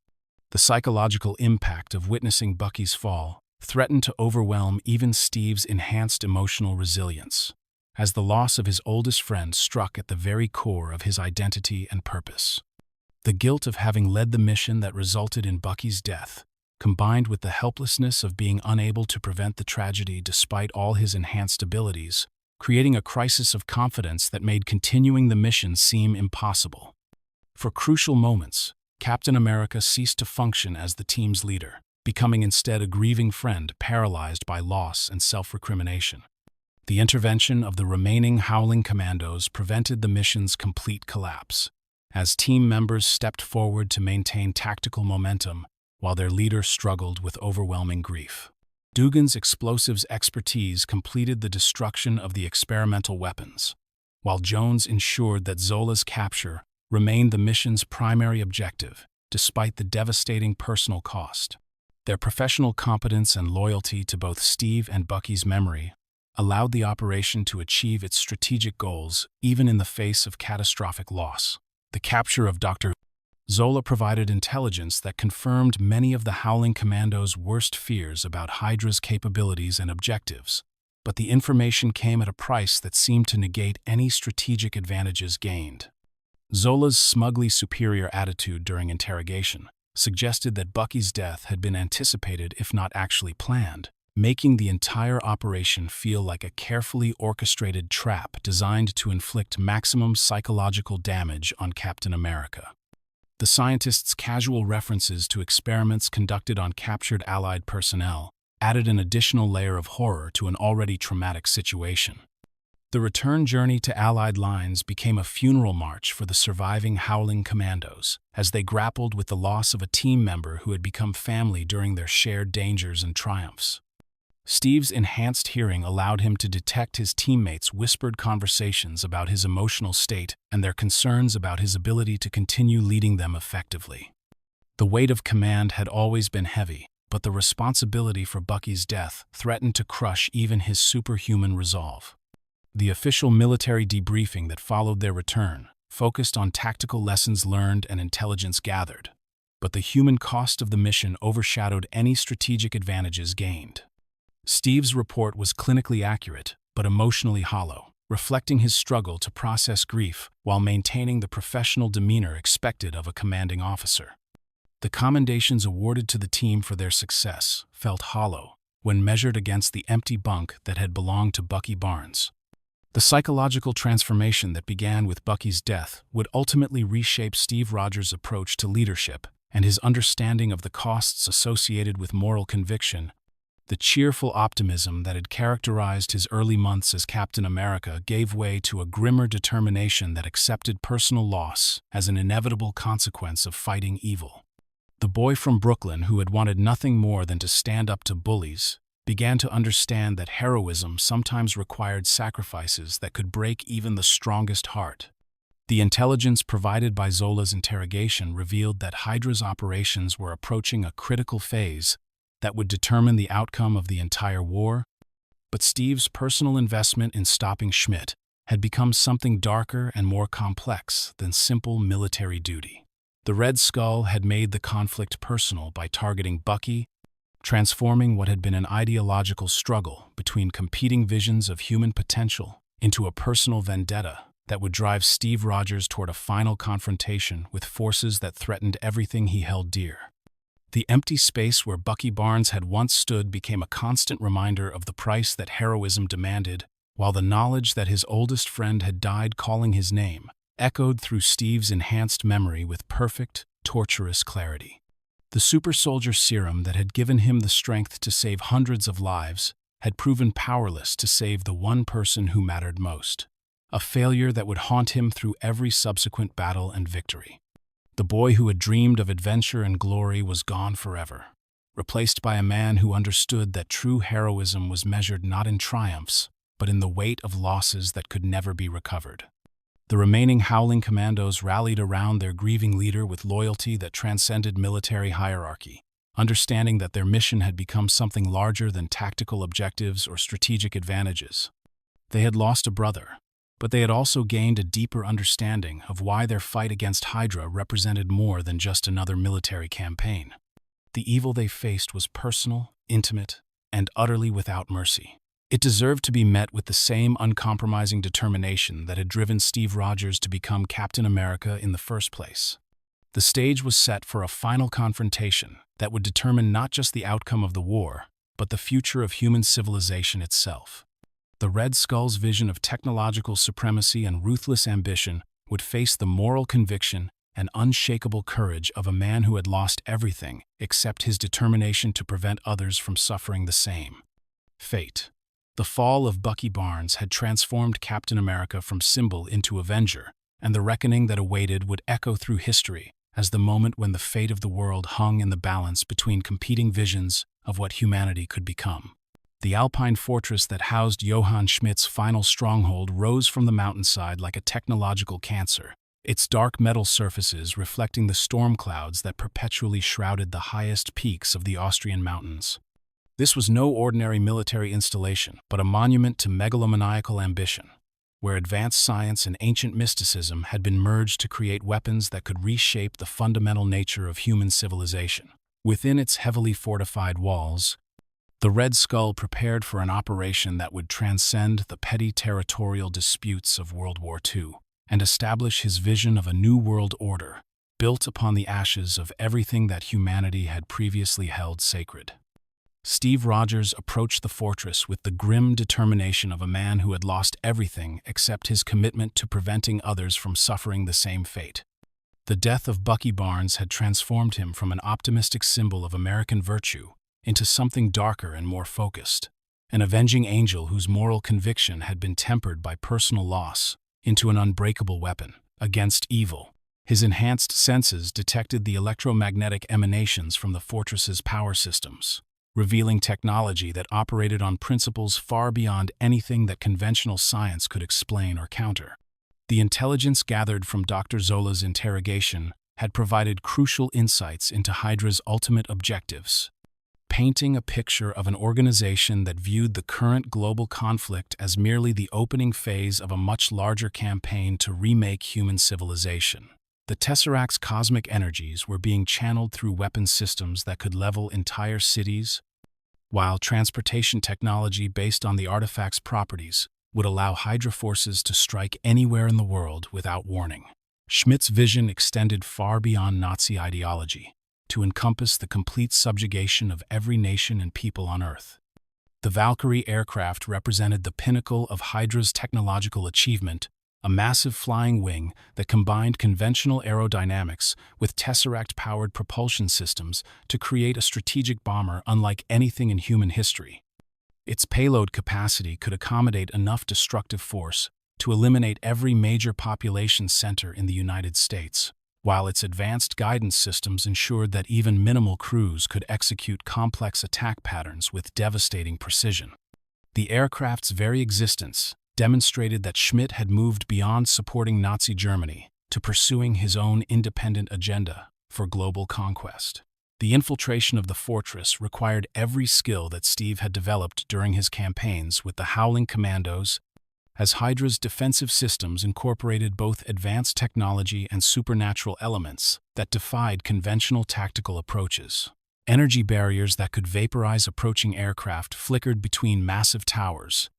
S1: The psychological impact of witnessing Bucky's fall threatened to overwhelm even Steve's enhanced emotional resilience, as the loss of his oldest friend struck at the very core of his identity and purpose. The guilt of having led the mission that resulted in Bucky's death, combined with the helplessness of being unable to prevent the tragedy despite all his enhanced abilities, creating a crisis of confidence that made continuing the mission seem impossible. For crucial moments, Captain America ceased to function as the team's leader, becoming instead a grieving friend paralyzed by loss and self-recrimination. The intervention of the remaining Howling Commandos prevented the mission's complete collapse, as team members stepped forward to maintain tactical momentum while their leader struggled with overwhelming grief. Dugan's explosives expertise completed the destruction of the experimental weapons, while Jones ensured that Zola's capture remained the mission's primary objective, despite the devastating personal cost. Their professional competence and loyalty to both Steve and Bucky's memory allowed the operation to achieve its strategic goals even in the face of catastrophic loss. The capture of Dr. Zola provided intelligence that confirmed many of the Howling Commandos' worst fears about HYDRA's capabilities and objectives, but the information came at a price that seemed to negate any strategic advantages gained. Zola's smugly superior attitude during interrogation suggested that Bucky's death had been anticipated if not actually planned, making the entire operation feel like a carefully orchestrated trap designed to inflict maximum psychological damage on Captain America. The scientists' casual references to experiments conducted on captured Allied personnel added an additional layer of horror to an already traumatic situation. The return journey to Allied lines became a funeral march for the surviving Howling Commandos, as they grappled with the loss of a team member who had become family during their shared dangers and triumphs. Steve's enhanced hearing allowed him to detect his teammates' whispered conversations about his emotional state and their concerns about his ability to continue leading them effectively. The weight of command had always been heavy, but the responsibility for Bucky's death threatened to crush even his superhuman resolve. The official military debriefing that followed their return focused on tactical lessons learned and intelligence gathered, but the human cost of the mission overshadowed any strategic advantages gained. Steve's report was clinically accurate, but emotionally hollow, reflecting his struggle to process grief while maintaining the professional demeanor expected of a commanding officer. The commendations awarded to the team for their success felt hollow when measured against the empty bunk that had belonged to Bucky Barnes. The psychological transformation that began with Bucky's death would ultimately reshape Steve Rogers' approach to leadership and his understanding of the costs associated with moral conviction. The cheerful optimism that had characterized his early months as Captain America gave way to a grimmer determination that accepted personal loss as an inevitable consequence of fighting evil. The boy from Brooklyn, who had wanted nothing more than to stand up to bullies, began to understand that heroism sometimes required sacrifices that could break even the strongest heart. The intelligence provided by Zola's interrogation revealed that HYDRA's operations were approaching a critical phase that would determine the outcome of the entire war, but Steve's personal investment in stopping Schmidt had become something darker and more complex than simple military duty. The Red Skull had made the conflict personal by targeting Bucky, transforming what had been an ideological struggle between competing visions of human potential into a personal vendetta that would drive Steve Rogers toward a final confrontation with forces that threatened everything he held dear. The empty space where Bucky Barnes had once stood became a constant reminder of the price that heroism demanded, while the knowledge that his oldest friend had died calling his name echoed through Steve's enhanced memory with perfect, torturous clarity. The super soldier serum that had given him the strength to save hundreds of lives had proven powerless to save the one person who mattered most, a failure that would haunt him through every subsequent battle and victory. The boy who had dreamed of adventure and glory was gone forever, replaced by a man who understood that true heroism was measured not in triumphs, but in the weight of losses that could never be recovered. The remaining Howling Commandos rallied around their grieving leader with loyalty that transcended military hierarchy, understanding that their mission had become something larger than tactical objectives or strategic advantages. They had lost a brother, but they had also gained a deeper understanding of why their fight against HYDRA represented more than just another military campaign. The evil they faced was personal, intimate, and utterly without mercy. It deserved to be met with the same uncompromising determination that had driven Steve Rogers to become Captain America in the first place. The stage was set for a final confrontation that would determine not just the outcome of the war, but the future of human civilization itself. The Red Skull's vision of technological supremacy and ruthless ambition would face the moral conviction and unshakable courage of a man who had lost everything except his determination to prevent others from suffering the same. Fate. The fall of Bucky Barnes had transformed Captain America from symbol into Avenger, and the reckoning that awaited would echo through history as the moment when the fate of the world hung in the balance between competing visions of what humanity could become. The Alpine fortress that housed Johann Schmidt's final stronghold rose from the mountainside like a technological cancer, its dark metal surfaces reflecting the storm clouds that perpetually shrouded the highest peaks of the Austrian mountains. This was no ordinary military installation, but a monument to megalomaniacal ambition, where advanced science and ancient mysticism had been merged to create weapons that could reshape the fundamental nature of human civilization. Within its heavily fortified walls, the Red Skull prepared for an operation that would transcend the petty territorial disputes of World War II and establish his vision of a new world order, built upon the ashes of everything that humanity had previously held sacred. Steve Rogers approached the fortress with the grim determination of a man who had lost everything except his commitment to preventing others from suffering the same fate. The death of Bucky Barnes had transformed him from an optimistic symbol of American virtue into something darker and more focused, an avenging angel whose moral conviction had been tempered by personal loss into an unbreakable weapon against evil. His enhanced senses detected the electromagnetic emanations from the fortress's power systems, revealing technology that operated on principles far beyond anything that conventional science could explain or counter. The intelligence gathered from Dr. Zola's interrogation had provided crucial insights into HYDRA's ultimate objectives, painting a picture of an organization that viewed the current global conflict as merely the opening phase of a much larger campaign to remake human civilization. The Tesseract's cosmic energies were being channeled through weapon systems that could level entire cities, while transportation technology based on the artifact's properties would allow HYDRA forces to strike anywhere in the world without warning. Schmidt's vision extended far beyond Nazi ideology, to encompass the complete subjugation of every nation and people on Earth. The Valkyrie aircraft represented the pinnacle of HYDRA's technological achievement, a massive flying wing that combined conventional aerodynamics with Tesseract-powered propulsion systems to create a strategic bomber unlike anything in human history. Its payload capacity could accommodate enough destructive force to eliminate every major population center in the United States, while its advanced guidance systems ensured that even minimal crews could execute complex attack patterns with devastating precision. The aircraft's very existence demonstrated that Schmidt had moved beyond supporting Nazi Germany to pursuing his own independent agenda for global conquest. The infiltration of the fortress required every skill that Steve had developed during his campaigns with the Howling Commandos, as HYDRA's defensive systems incorporated both advanced technology and supernatural elements that defied conventional tactical approaches. Energy barriers that could vaporize approaching aircraft flickered between massive towers,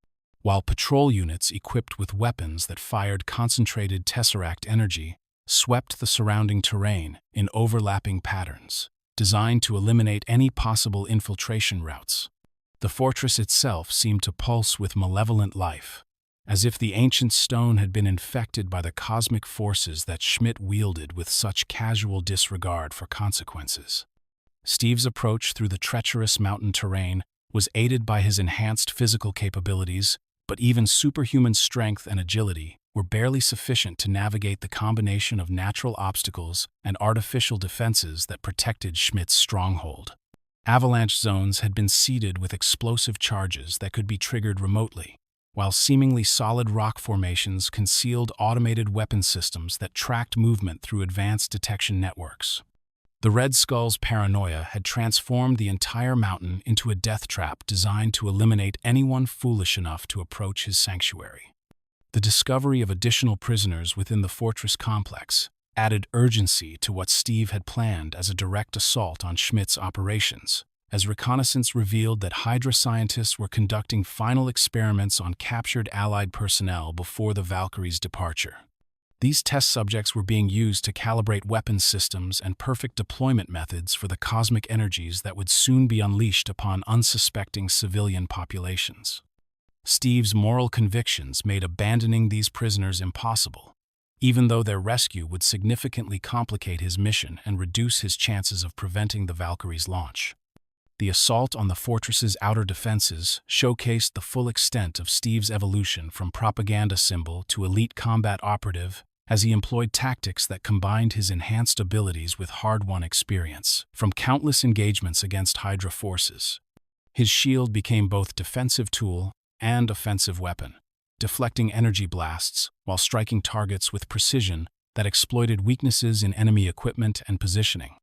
S1: while patrol units equipped with weapons that fired concentrated Tesseract energy swept the surrounding terrain in overlapping patterns, designed to eliminate any possible infiltration routes. The fortress itself seemed to pulse with malevolent life, as if the ancient stone had been infected by the cosmic forces that Schmidt wielded with such casual disregard for consequences. Steve's approach through the treacherous mountain terrain was aided by his enhanced physical capabilities, but even superhuman strength and agility were barely sufficient to navigate the combination of natural obstacles and artificial defenses that protected Schmidt's stronghold. Avalanche zones had been seeded with explosive charges that could be triggered remotely, while seemingly solid rock formations concealed automated weapon systems that tracked movement through advanced detection networks. The Red Skull's paranoia had transformed the entire mountain into a death trap designed to eliminate anyone foolish enough to approach his sanctuary. The discovery of additional prisoners within the fortress complex added urgency to what Steve had planned as a direct assault on Schmidt's operations, as reconnaissance revealed that HYDRA scientists were conducting final experiments on captured Allied personnel before the Valkyrie's departure. These test subjects were being used to calibrate weapons systems and perfect deployment methods for the cosmic energies that would soon be unleashed upon unsuspecting civilian populations. Steve's moral convictions made abandoning these prisoners impossible, even though their rescue would significantly complicate his mission and reduce his chances of preventing the Valkyrie's launch. The assault on the fortress's outer defenses showcased the full extent of Steve's evolution from propaganda symbol to elite combat operative, as he employed tactics that combined his enhanced abilities with hard-won experience. From countless engagements against HYDRA forces, his shield became both defensive tool and offensive weapon, deflecting energy blasts while striking targets with precision that exploited weaknesses in enemy equipment and positioning.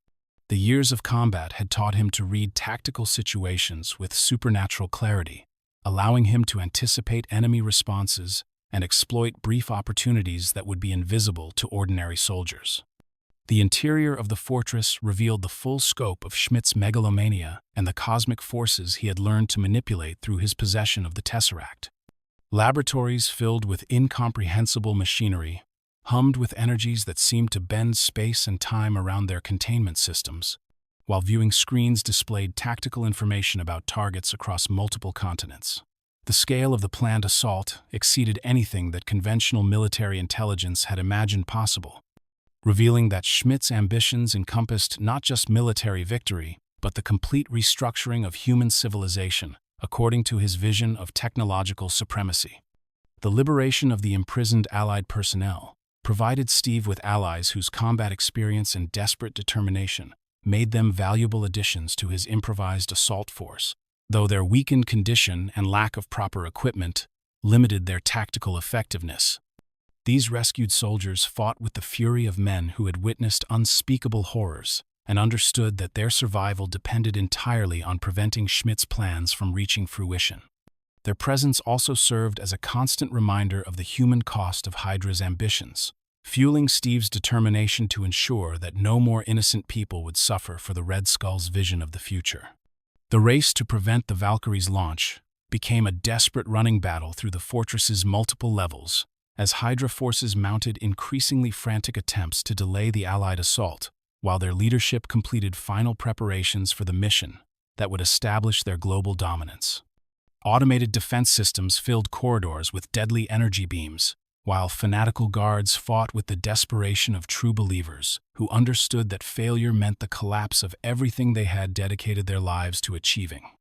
S1: The years of combat had taught him to read tactical situations with supernatural clarity, allowing him to anticipate enemy responses and exploit brief opportunities that would be invisible to ordinary soldiers. The interior of the fortress revealed the full scope of Schmidt's megalomania and the cosmic forces he had learned to manipulate through his possession of the Tesseract. Laboratories filled with incomprehensible machinery hummed with energies that seemed to bend space and time around their containment systems, while viewing screens displayed tactical information about targets across multiple continents. The scale of the planned assault exceeded anything that conventional military intelligence had imagined possible, revealing that Schmidt's ambitions encompassed not just military victory, but the complete restructuring of human civilization according to his vision of technological supremacy. The liberation of the imprisoned Allied personnel provided Steve with allies whose combat experience and desperate determination made them valuable additions to his improvised assault force, though their weakened condition and lack of proper equipment limited their tactical effectiveness. These rescued soldiers fought with the fury of men who had witnessed unspeakable horrors and understood that their survival depended entirely on preventing Schmidt's plans from reaching fruition. Their presence also served as a constant reminder of the human cost of HYDRA's ambitions, fueling Steve's determination to ensure that no more innocent people would suffer for the Red Skull's vision of the future. The race to prevent the Valkyrie's launch became a desperate running battle through the fortress's multiple levels, as HYDRA forces mounted increasingly frantic attempts to delay the Allied assault, while their leadership completed final preparations for the mission that would establish their global dominance. Automated defense systems filled corridors with deadly energy beams, while fanatical guards fought with the desperation of true believers who understood that failure meant the collapse of everything they had dedicated their lives to achieving.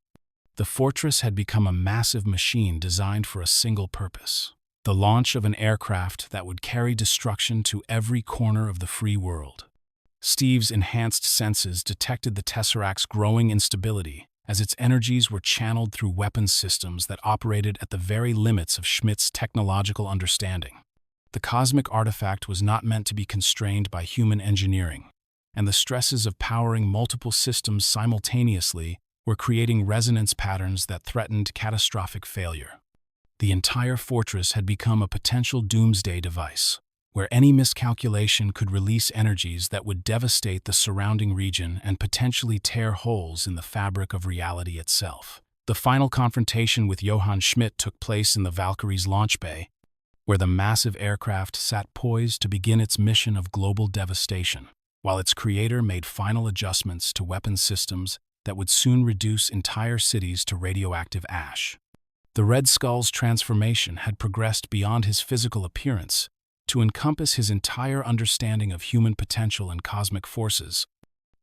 S1: The fortress had become a massive machine designed for a single purpose: the launch of an aircraft that would carry destruction to every corner of the free world. Steve's enhanced senses detected the Tesseract's growing instability as its energies were channeled through weapons systems that operated at the very limits of Schmidt's technological understanding. The cosmic artifact was not meant to be constrained by human engineering, and the stresses of powering multiple systems simultaneously were creating resonance patterns that threatened catastrophic failure. The entire fortress had become a potential doomsday device, where any miscalculation could release energies that would devastate the surrounding region and potentially tear holes in the fabric of reality itself. The final confrontation with Johann Schmidt took place in the Valkyrie's launch bay, where the massive aircraft sat poised to begin its mission of global devastation, while its creator made final adjustments to weapon systems that would soon reduce entire cities to radioactive ash. The Red Skull's transformation had progressed beyond his physical appearance to encompass his entire understanding of human potential and cosmic forces,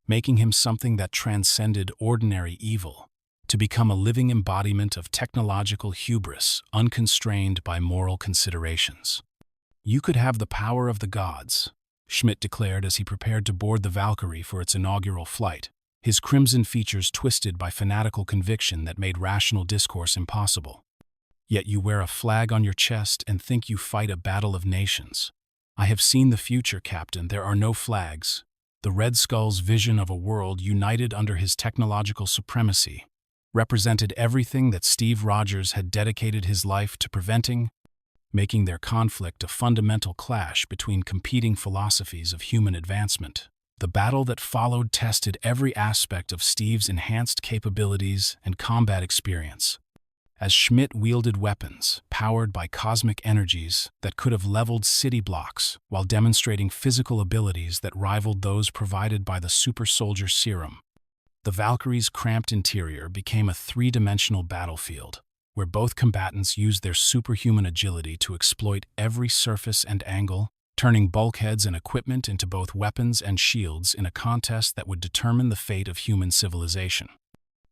S1: making him something that transcended ordinary evil, to become a living embodiment of technological hubris, unconstrained by moral considerations. "You could have the power of the gods," Schmidt declared as he prepared to board the Valkyrie for its inaugural flight, his crimson features twisted by fanatical conviction that made rational discourse impossible. "Yet you wear a flag on your chest and think you fight a battle of nations. I have seen the future, Captain. There are no flags." The Red Skull's vision of a world united under his technological supremacy represented everything that Steve Rogers had dedicated his life to preventing, making their conflict a fundamental clash between competing philosophies of human advancement. The battle that followed tested every aspect of Steve's enhanced capabilities and combat experience, as Schmidt wielded weapons powered by cosmic energies that could have leveled city blocks while demonstrating physical abilities that rivaled those provided by the super soldier serum. The Valkyrie's cramped interior became a three-dimensional battlefield, where both combatants used their superhuman agility to exploit every surface and angle, turning bulkheads and equipment into both weapons and shields in a contest that would determine the fate of human civilization.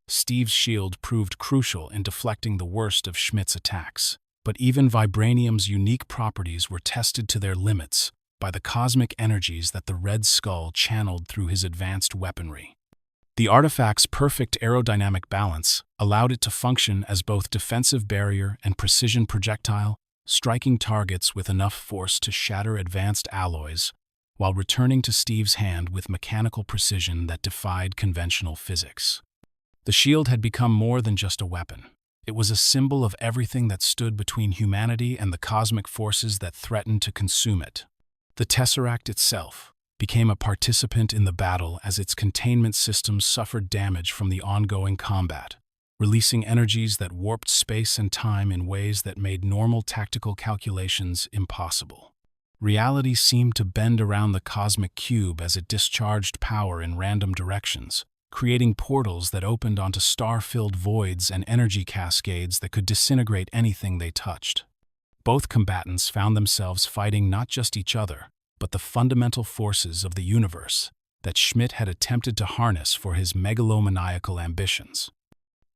S1: Steve's shield proved crucial in deflecting the worst of Schmidt's attacks, but even Vibranium's unique properties were tested to their limits by the cosmic energies that the Red Skull channeled through his advanced weaponry. The artifact's perfect aerodynamic balance allowed it to function as both defensive barrier and precision projectile, striking targets with enough force to shatter advanced alloys, while returning to Steve's hand with mechanical precision that defied conventional physics. The shield had become more than just a weapon. It was a symbol of everything that stood between humanity and the cosmic forces that threatened to consume it. The Tesseract itself became a participant in the battle as its containment systems suffered damage from the ongoing combat, releasing energies that warped space and time in ways that made normal tactical calculations impossible. Reality seemed to bend around the cosmic cube as it discharged power in random directions, creating portals that opened onto star-filled voids and energy cascades that could disintegrate anything they touched. Both combatants found themselves fighting not just each other, but the fundamental forces of the universe that Schmidt had attempted to harness for his megalomaniacal ambitions.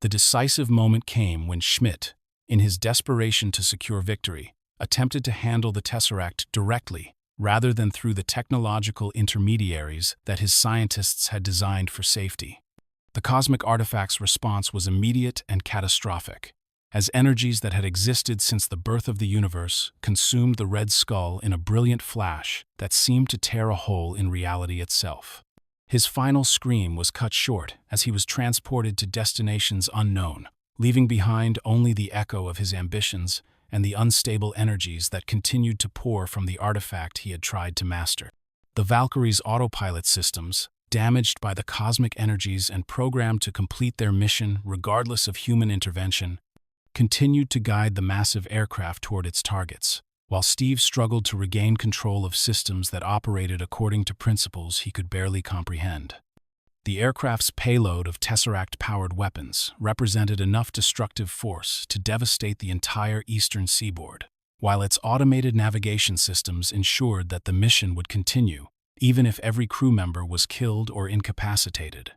S1: The decisive moment came when Schmidt, in his desperation to secure victory, attempted to handle the Tesseract directly rather than through the technological intermediaries that his scientists had designed for safety. The cosmic artifact's response was immediate and catastrophic, as energies that had existed since the birth of the universe consumed the Red Skull in a brilliant flash that seemed to tear a hole in reality itself. His final scream was cut short as he was transported to destinations unknown, leaving behind only the echo of his ambitions and the unstable energies that continued to pour from the artifact he had tried to master. The Valkyrie's autopilot systems, damaged by the cosmic energies and programmed to complete their mission regardless of human intervention, continued to guide the massive aircraft toward its targets, while Steve struggled to regain control of systems that operated according to principles he could barely comprehend. The aircraft's payload of Tesseract-powered weapons represented enough destructive force to devastate the entire eastern seaboard, while its automated navigation systems ensured that the mission would continue, even if every crew member was killed or incapacitated.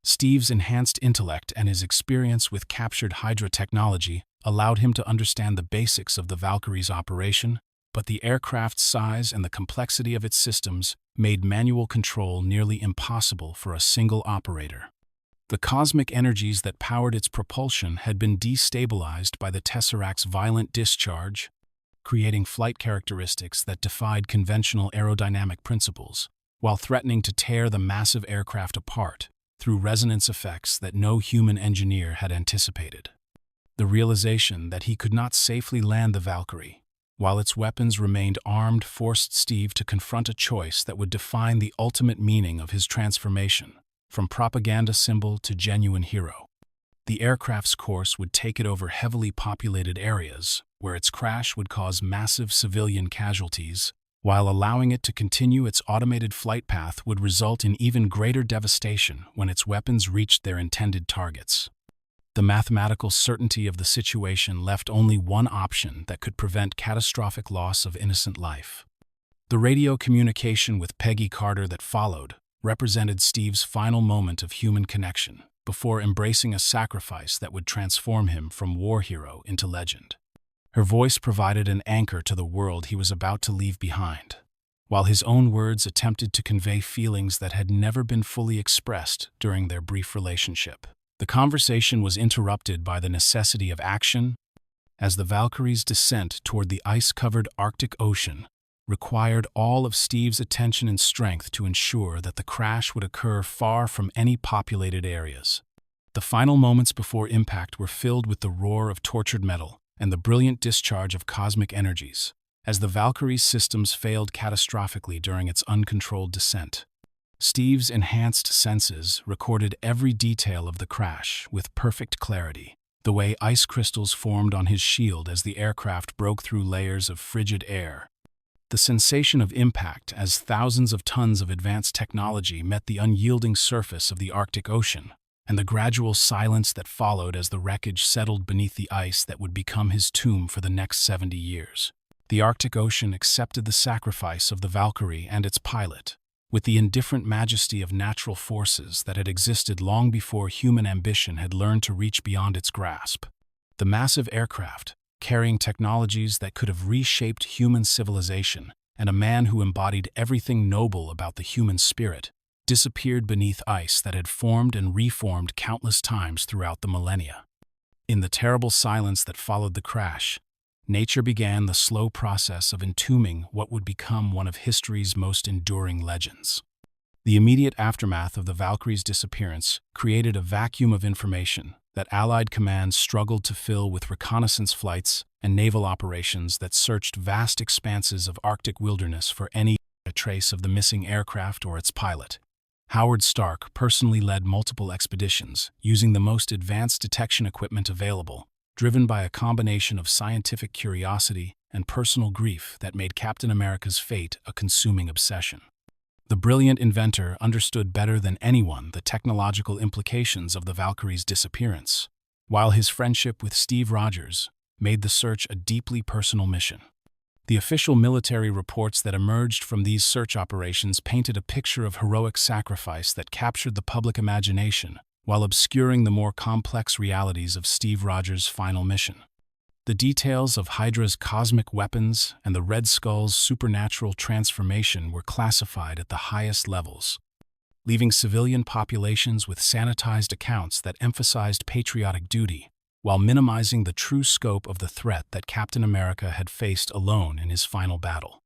S1: Steve's enhanced intellect and his experience with captured HYDRA technology allowed him to understand the basics of the Valkyrie's operation, but the aircraft's size and the complexity of its systems made manual control nearly impossible for a single operator. The cosmic energies that powered its propulsion had been destabilized by the Tesseract's violent discharge, creating flight characteristics that defied conventional aerodynamic principles, while threatening to tear the massive aircraft apart through resonance effects that no human engineer had anticipated. The realization that he could not safely land the Valkyrie, while its weapons remained armed, forced Steve to confront a choice that would define the ultimate meaning of his transformation, from propaganda symbol to genuine hero. The aircraft's course would take it over heavily populated areas, where its crash would cause massive civilian casualties, while allowing it to continue its automated flight path would result in even greater devastation when its weapons reached their intended targets. The mathematical certainty of the situation left only one option that could prevent catastrophic loss of innocent life. The radio communication with Peggy Carter that followed represented Steve's final moment of human connection before embracing a sacrifice that would transform him from war hero into legend. Her voice provided an anchor to the world he was about to leave behind, while his own words attempted to convey feelings that had never been fully expressed during their brief relationship. The conversation was interrupted by the necessity of action, as the Valkyrie's descent toward the ice-covered Arctic Ocean required all of Steve's attention and strength to ensure that the crash would occur far from any populated areas. The final moments before impact were filled with the roar of tortured metal and the brilliant discharge of cosmic energies, as the Valkyrie's systems failed catastrophically during its uncontrolled descent. Steve's enhanced senses recorded every detail of the crash with perfect clarity, the way ice crystals formed on his shield as the aircraft broke through layers of frigid air, the sensation of impact as thousands of tons of advanced technology met the unyielding surface of the Arctic Ocean, and the gradual silence that followed as the wreckage settled beneath the ice that would become his tomb for the next 70 years. The Arctic Ocean accepted the sacrifice of the Valkyrie and its pilot, with the indifferent majesty of natural forces that had existed long before human ambition had learned to reach beyond its grasp. The massive aircraft, carrying technologies that could have reshaped human civilization, and a man who embodied everything noble about the human spirit, disappeared beneath ice that had formed and reformed countless times throughout the millennia. In the terrible silence that followed the crash, nature began the slow process of entombing what would become one of history's most enduring legends. The immediate aftermath of the Valkyrie's disappearance created a vacuum of information that Allied commands struggled to fill with reconnaissance flights and naval operations that searched vast expanses of Arctic wilderness for any trace of the missing aircraft or its pilot. Howard Stark personally led multiple expeditions, using the most advanced detection equipment available, driven by a combination of scientific curiosity and personal grief that made Captain America's fate a consuming obsession. The brilliant inventor understood better than anyone the technological implications of the Valkyrie's disappearance, while his friendship with Steve Rogers made the search a deeply personal mission. The official military reports that emerged from these search operations painted a picture of heroic sacrifice that captured the public imagination while obscuring the more complex realities of Steve Rogers' final mission. The details of HYDRA's cosmic weapons and the Red Skull's supernatural transformation were classified at the highest levels, leaving civilian populations with sanitized accounts that emphasized patriotic duty, while minimizing the true scope of the threat that Captain America had faced alone in his final battle.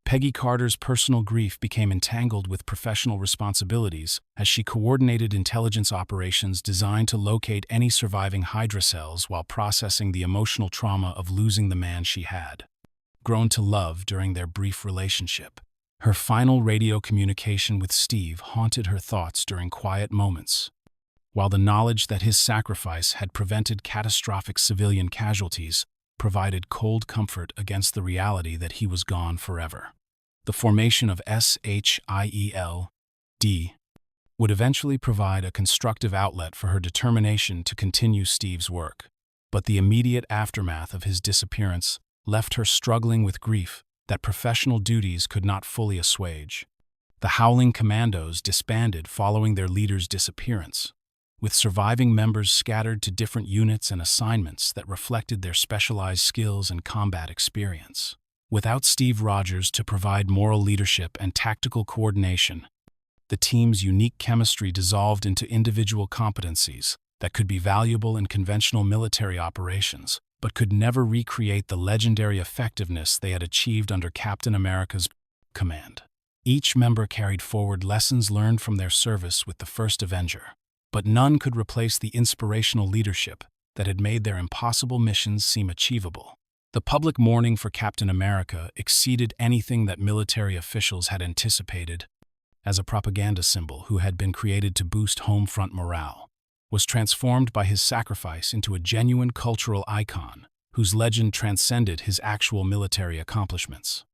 S1: Peggy Carter's personal grief became entangled with professional responsibilities as she coordinated intelligence operations designed to locate any surviving HYDRA cells while processing the emotional trauma of losing the man she had grown to love during their brief relationship. Her final radio communication with Steve haunted her thoughts during quiet moments, while the knowledge that his sacrifice had prevented catastrophic civilian casualties provided cold comfort against the reality that he was gone forever. The formation of S.H.I.E.L.D. would eventually provide a constructive outlet for her determination to continue Steve's work, but the immediate aftermath of his disappearance left her struggling with grief that professional duties could not fully assuage. The Howling Commandos disbanded following their leader's disappearance, with surviving members scattered to different units and assignments that reflected their specialized skills and combat experience. Without Steve Rogers to provide moral leadership and tactical coordination, the team's unique chemistry dissolved into individual competencies that could be valuable in conventional military operations, but could never recreate the legendary effectiveness they had achieved under Captain America's command. Each member carried forward lessons learned from their service with the first Avenger, but none could replace the inspirational leadership that had made their impossible missions seem achievable. The public mourning for Captain America exceeded anything that military officials had anticipated. As a propaganda symbol who had been created to boost home front morale, was transformed by his sacrifice into a genuine cultural icon whose legend transcended his actual military accomplishments.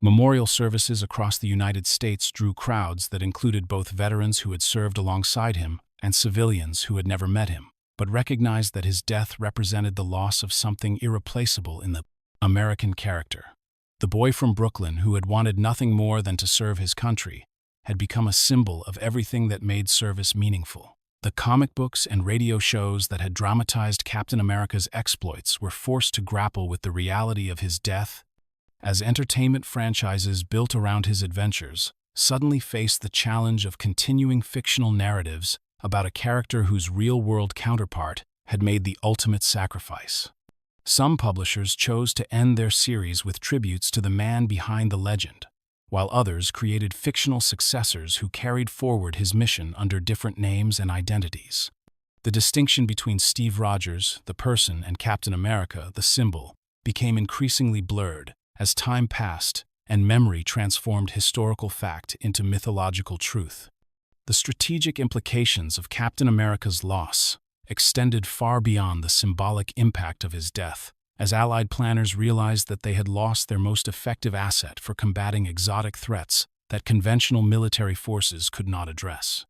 S1: Memorial services across the United States drew crowds that included both veterans who had served alongside him and civilians who had never met him, but recognized that his death represented the loss of something irreplaceable in the American character. The boy from Brooklyn who had wanted nothing more than to serve his country had become a symbol of everything that made service meaningful. The comic books and radio shows that had dramatized Captain America's exploits were forced to grapple with the reality of his death, as entertainment franchises built around his adventures suddenly faced the challenge of continuing fictional narratives about a character whose real-world counterpart had made the ultimate sacrifice. Some publishers chose to end their series with tributes to the man behind the legend, while others created fictional successors who carried forward his mission under different names and identities. The distinction between Steve Rogers, the person, and Captain America, the symbol, became increasingly blurred as time passed and memory transformed historical fact into mythological truth. The strategic implications of Captain America's loss extended far beyond the symbolic impact of his death, as Allied planners realized that they had lost their most effective asset for combating exotic threats that conventional military forces could not address.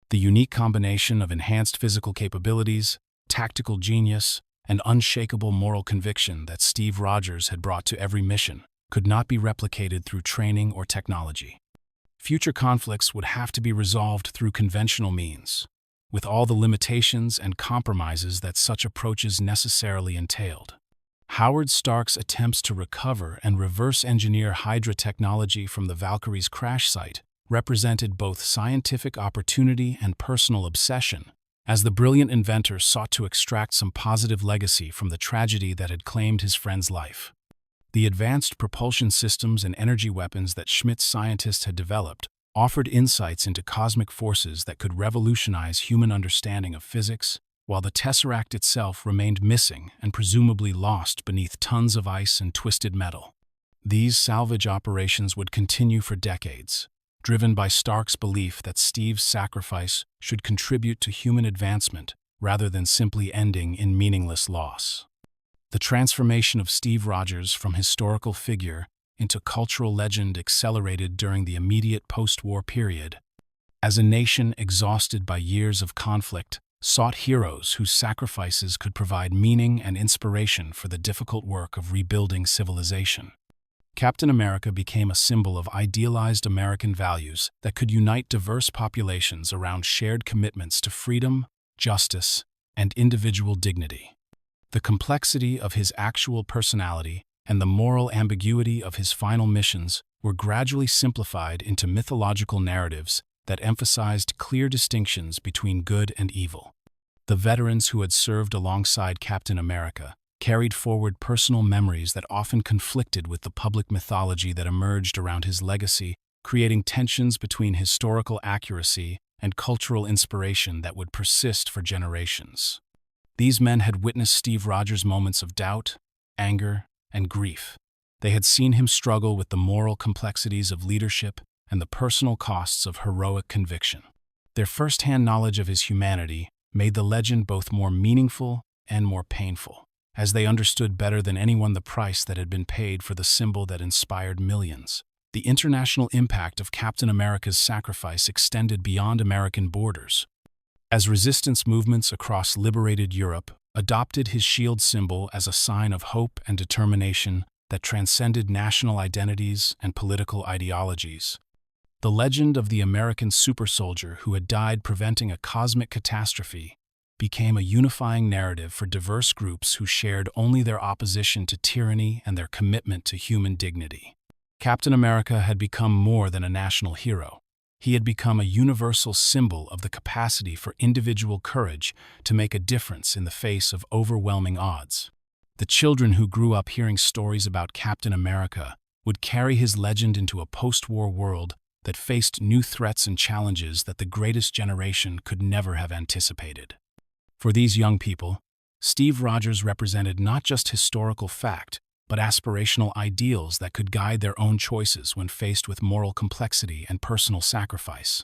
S1: The unique combination of enhanced physical capabilities, tactical genius, and unshakable moral conviction that Steve Rogers had brought to every mission could not be replicated through training or technology. Future conflicts would have to be resolved through conventional means, with all the limitations and compromises that such approaches necessarily entailed. Howard Stark's attempts to recover and reverse-engineer HYDRA technology from the Valkyrie's crash site represented both scientific opportunity and personal obsession, as the brilliant inventor sought to extract some positive legacy from the tragedy that had claimed his friend's life. The advanced propulsion systems and energy weapons that Schmidt's scientists had developed offered insights into cosmic forces that could revolutionize human understanding of physics, while the Tesseract itself remained missing and presumably lost beneath tons of ice and twisted metal. These salvage operations would continue for decades, driven by Stark's belief that Steve's sacrifice should contribute to human advancement rather than simply ending in meaningless loss. The transformation of Steve Rogers from historical figure into cultural legend accelerated during the immediate post-war period, as a nation exhausted by years of conflict sought heroes whose sacrifices could provide meaning and inspiration for the difficult work of rebuilding civilization. Captain America became a symbol of idealized American values that could unite diverse populations around shared commitments to freedom, justice, and individual dignity. The complexity of his actual personality and the moral ambiguity of his final missions were gradually simplified into mythological narratives that emphasized clear distinctions between good and evil. The veterans who had served alongside Captain America carried forward personal memories that often conflicted with the public mythology that emerged around his legacy, creating tensions between historical accuracy and cultural inspiration that would persist for generations. These men had witnessed Steve Rogers' moments of doubt, anger, and grief. They had seen him struggle with the moral complexities of leadership and the personal costs of heroic conviction. Their first-hand knowledge of his humanity made the legend both more meaningful and more painful, as they understood better than anyone the price that had been paid for the symbol that inspired millions. The international impact of Captain America's sacrifice extended beyond American borders, as resistance movements across liberated Europe adopted his shield symbol as a sign of hope and determination that transcended national identities and political ideologies. The legend of the American super soldier who had died preventing a cosmic catastrophe became a unifying narrative for diverse groups who shared only their opposition to tyranny and their commitment to human dignity. Captain America had become more than a national hero. He had become a universal symbol of the capacity for individual courage to make a difference in the face of overwhelming odds. The children who grew up hearing stories about Captain America would carry his legend into a post-war world that faced new threats and challenges that the greatest generation could never have anticipated. For these young people, Steve Rogers represented not just historical fact, but aspirational ideals that could guide their own choices when faced with moral complexity and personal sacrifice.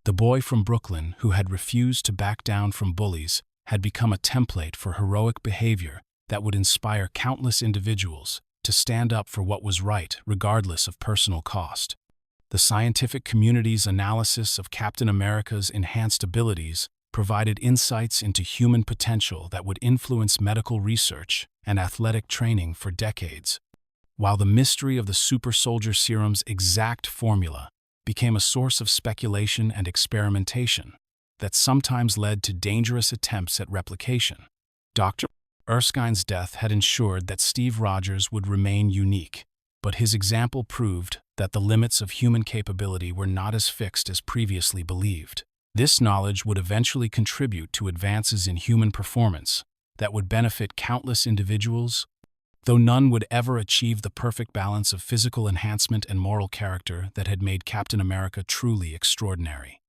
S1: The boy from Brooklyn who had refused to back down from bullies had become a template for heroic behavior that would inspire countless individuals to stand up for what was right, regardless of personal cost. The scientific community's analysis of Captain America's enhanced abilities provided insights into human potential that would influence medical research and athletic training for decades, while the mystery of the super soldier serum's exact formula became a source of speculation and experimentation that sometimes led to dangerous attempts at replication. Dr. Erskine's death had ensured that Steve Rogers would remain unique, but his example proved that the limits of human capability were not as fixed as previously believed. This knowledge would eventually contribute to advances in human performance that would benefit countless individuals, though none would ever achieve the perfect balance of physical enhancement and moral character that had made Captain America truly extraordinary.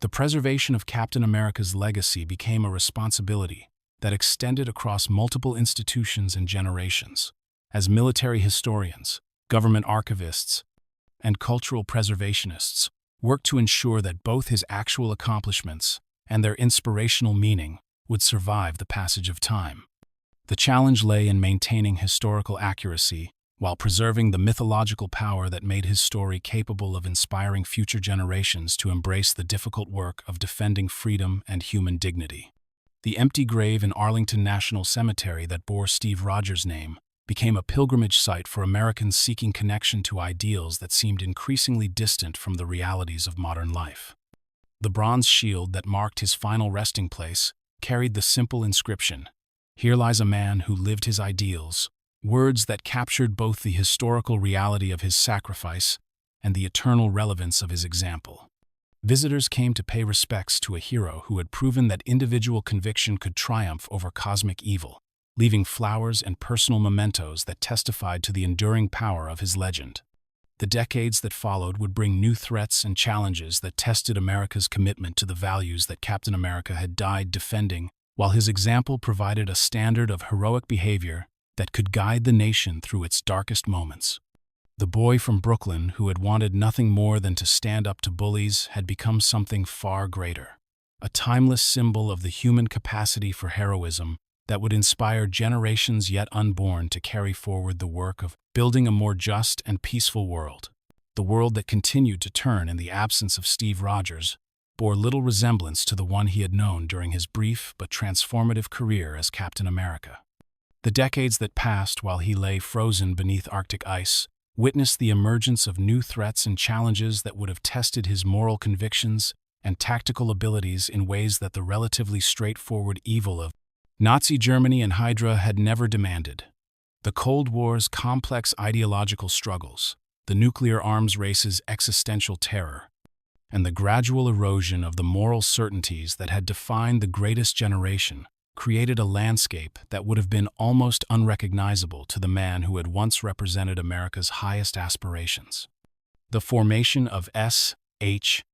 S1: The preservation of Captain America's legacy became a responsibility that extended across multiple institutions and generations, as military historians, government archivists, and cultural preservationists worked to ensure that both his actual accomplishments and their inspirational meaning would survive the passage of time. The challenge lay in maintaining historical accuracy while preserving the mythological power that made his story capable of inspiring future generations to embrace the difficult work of defending freedom and human dignity. The empty grave in Arlington National Cemetery that bore Steve Rogers' name became a pilgrimage site for Americans seeking connection to ideals that seemed increasingly distant from the realities of modern life. The bronze shield that marked his final resting place carried the simple inscription, "Here lies a man who lived his ideals," words that captured both the historical reality of his sacrifice and the eternal relevance of his example. Visitors came to pay respects to a hero who had proven that individual conviction could triumph over cosmic evil, leaving flowers and personal mementos that testified to the enduring power of his legend. The decades that followed would bring new threats and challenges that tested America's commitment to the values that Captain America had died defending, while his example provided a standard of heroic behavior that could guide the nation through its darkest moments. The boy from Brooklyn who had wanted nothing more than to stand up to bullies had become something far greater, a timeless symbol of the human capacity for heroism that would inspire generations yet unborn to carry forward the work of building a more just and peaceful world. The world that continued to turn in the absence of Steve Rogers bore little resemblance to the one he had known during his brief but transformative career as Captain America. The decades that passed while he lay frozen beneath Arctic ice witnessed the emergence of new threats and challenges that would have tested his moral convictions and tactical abilities in ways that the relatively straightforward evil of Nazi Germany and HYDRA had never demanded. The Cold War's complex ideological struggles, the nuclear arms race's existential terror, and the gradual erosion of the moral certainties that had defined the greatest generation created a landscape that would have been almost unrecognizable to the man who had once represented America's highest aspirations. The formation of S.H.I.E.L.D.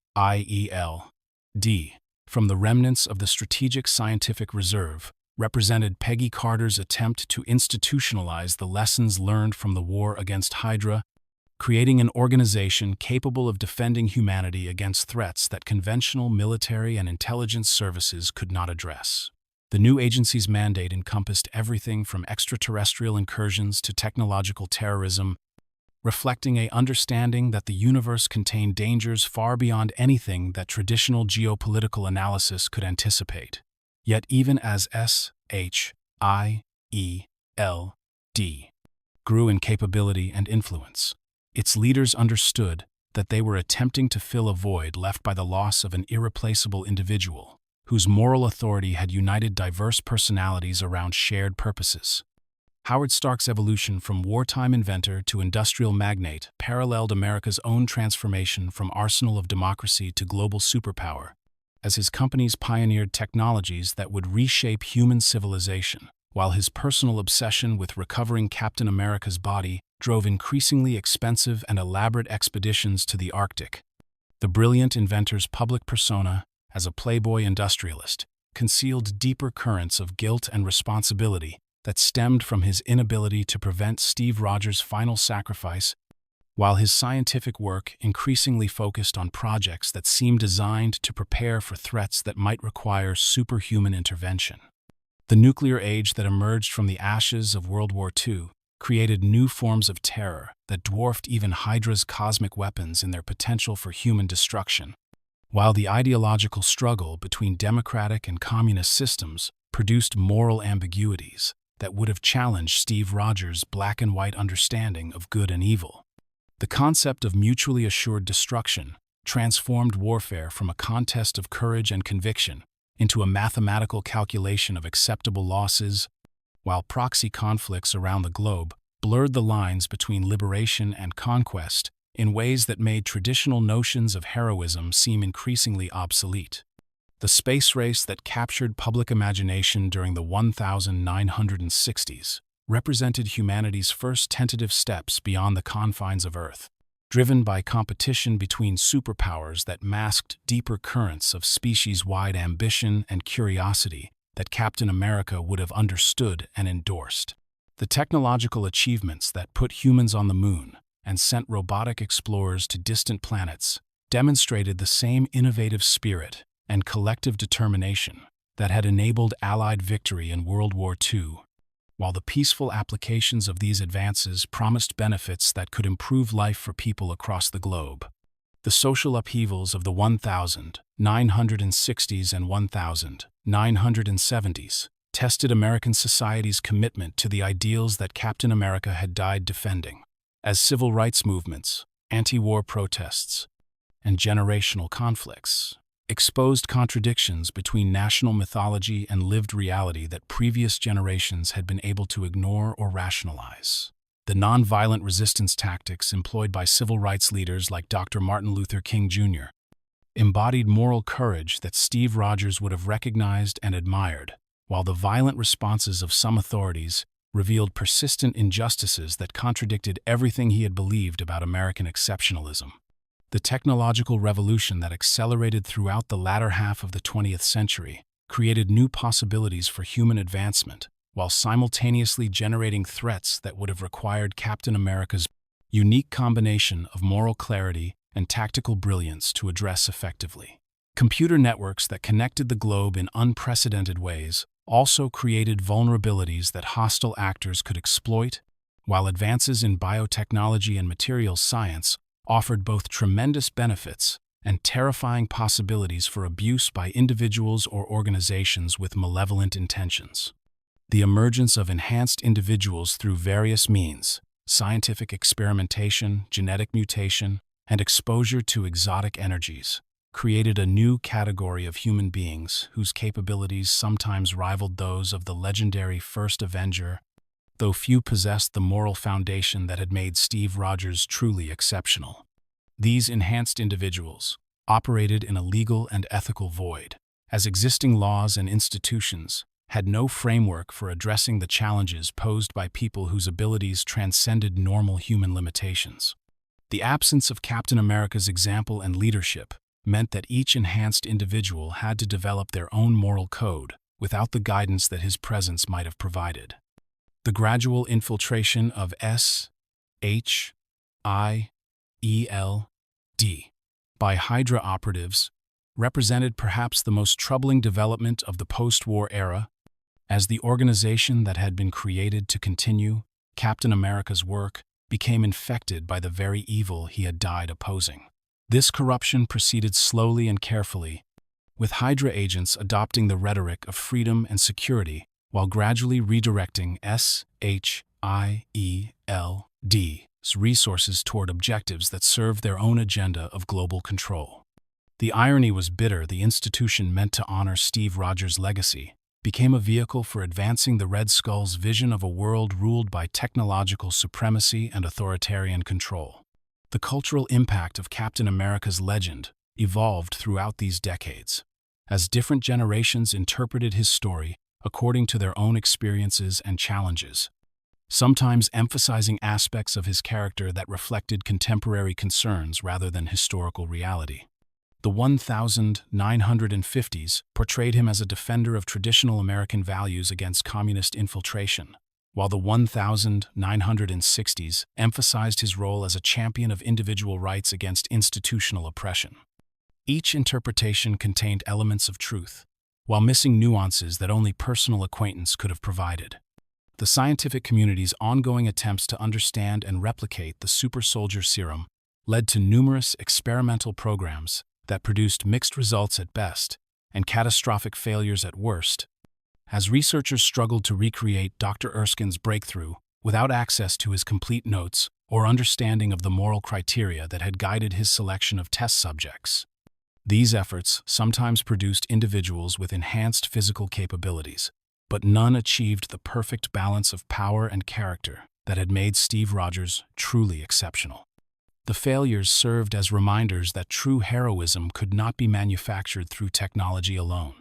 S1: from the remnants of the Strategic Scientific Reserve represented Peggy Carter's attempt to institutionalize the lessons learned from the war against HYDRA, creating an organization capable of defending humanity against threats that conventional military and intelligence services could not address. The new agency's mandate encompassed everything from extraterrestrial incursions to technological terrorism, reflecting an understanding that the universe contained dangers far beyond anything that traditional geopolitical analysis could anticipate. Yet even as S.H.I.E.L.D. grew in capability and influence, its leaders understood that they were attempting to fill a void left by the loss of an irreplaceable individual whose moral authority had united diverse personalities around shared purposes. Howard Stark's evolution from wartime inventor to industrial magnate paralleled America's own transformation from arsenal of democracy to global superpower, as his companies pioneered technologies that would reshape human civilization, while his personal obsession with recovering Captain America's body drove increasingly expensive and elaborate expeditions to the Arctic. The brilliant inventor's public persona, as a playboy industrialist, concealed deeper currents of guilt and responsibility that stemmed from his inability to prevent Steve Rogers' final sacrifice, while his scientific work increasingly focused on projects that seemed designed to prepare for threats that might require superhuman intervention. The nuclear age that emerged from the ashes of World War II created new forms of terror that dwarfed even HYDRA's cosmic weapons in their potential for human destruction, while the ideological struggle between democratic and communist systems produced moral ambiguities that would have challenged Steve Rogers' black-and-white understanding of good and evil. The concept of mutually assured destruction transformed warfare from a contest of courage and conviction into a mathematical calculation of acceptable losses, while proxy conflicts around the globe blurred the lines between liberation and conquest in ways that made traditional notions of heroism seem increasingly obsolete. The space race that captured public imagination during the 1960s represented humanity's first tentative steps beyond the confines of Earth, driven by competition between superpowers that masked deeper currents of species-wide ambition and curiosity that Captain America would have understood and endorsed. The technological achievements that put humans on the moon and sent robotic explorers to distant planets demonstrated the same innovative spirit and collective determination that had enabled Allied victory in World War II, while the peaceful applications of these advances promised benefits that could improve life for people across the globe. The social upheavals of the 1960s and 1970s tested American society's commitment to the ideals that Captain America had died defending, as civil rights movements, anti-war protests, and generational conflicts exposed contradictions between national mythology and lived reality that previous generations had been able to ignore or rationalize. The nonviolent resistance tactics employed by civil rights leaders like Dr. Martin Luther King Jr. embodied moral courage that Steve Rogers would have recognized and admired, while the violent responses of some authorities revealed persistent injustices that contradicted everything he had believed about American exceptionalism. The technological revolution that accelerated throughout the latter half of the 20th century created new possibilities for human advancement, while simultaneously generating threats that would have required Captain America's unique combination of moral clarity and tactical brilliance to address effectively. Computer networks that connected the globe in unprecedented ways also created vulnerabilities that hostile actors could exploit, while advances in biotechnology and materials science offered both tremendous benefits and terrifying possibilities for abuse by individuals or organizations with malevolent intentions. The emergence of enhanced individuals through various means, scientific experimentation, genetic mutation, and exposure to exotic energies, created a new category of human beings whose capabilities sometimes rivaled those of the legendary first Avenger, though few possessed the moral foundation that had made Steve Rogers truly exceptional. These enhanced individuals operated in a legal and ethical void, as existing laws and institutions had no framework for addressing the challenges posed by people whose abilities transcended normal human limitations. The absence of Captain America's example and leadership meant that each enhanced individual had to develop their own moral code without the guidance that his presence might have provided. The gradual infiltration of S.H.I.E.L.D. by HYDRA operatives represented perhaps the most troubling development of the post-war era, as the organization that had been created to continue Captain America's work became infected by the very evil he had died opposing. This corruption proceeded slowly and carefully, with HYDRA agents adopting the rhetoric of freedom and security while gradually redirecting S.H.I.E.L.D.'s resources toward objectives that served their own agenda of global control. The irony was bitter. The institution meant to honor Steve Rogers' legacy became a vehicle for advancing the Red Skull's vision of a world ruled by technological supremacy and authoritarian control. The cultural impact of Captain America's legend evolved throughout these decades, as different generations interpreted his story according to their own experiences and challenges, sometimes emphasizing aspects of his character that reflected contemporary concerns rather than historical reality. The 1950s portrayed him as a defender of traditional American values against communist infiltration, while the 1960s emphasized his role as a champion of individual rights against institutional oppression. Each interpretation contained elements of truth, while missing nuances that only personal acquaintance could have provided. The scientific community's ongoing attempts to understand and replicate the super soldier serum led to numerous experimental programs that produced mixed results at best and catastrophic failures at worst, as researchers struggled to recreate Dr. Erskine's breakthrough without access to his complete notes or understanding of the moral criteria that had guided his selection of test subjects. These efforts sometimes produced individuals with enhanced physical capabilities, but none achieved the perfect balance of power and character that had made Steve Rogers truly exceptional. The failures served as reminders that true heroism could not be manufactured through technology alone.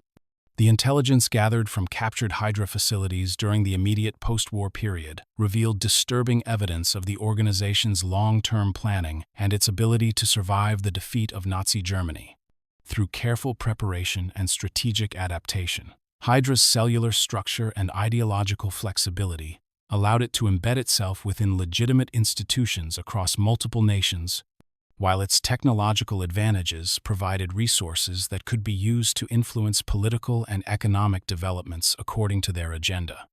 S1: The intelligence gathered from captured HYDRA facilities during the immediate post-war period revealed disturbing evidence of the organization's long-term planning and its ability to survive the defeat of Nazi Germany. Through careful preparation and strategic adaptation, HYDRA's cellular structure and ideological flexibility allowed it to embed itself within legitimate institutions across multiple nations, while its technological advantages provided resources that could be used to influence political and economic developments according to their agenda.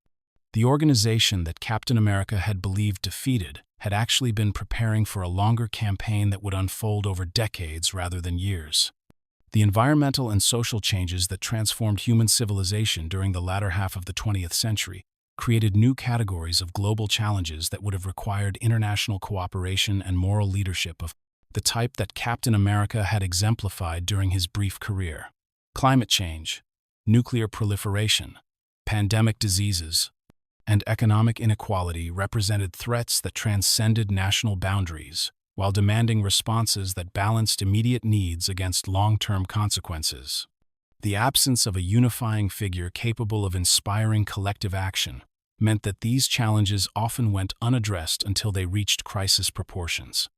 S1: The organization that Captain America had believed defeated had actually been preparing for a longer campaign that would unfold over decades rather than years. The environmental and social changes that transformed human civilization during the latter half of the 20th century created new categories of global challenges that would have required international cooperation and moral leadership of the type that Captain America had exemplified during his brief career. Climate change, nuclear proliferation, pandemic diseases, and economic inequality represented threats that transcended national boundaries, while demanding responses that balanced immediate needs against long-term consequences. The absence of a unifying figure capable of inspiring collective action meant that these challenges often went unaddressed until they reached crisis proportions.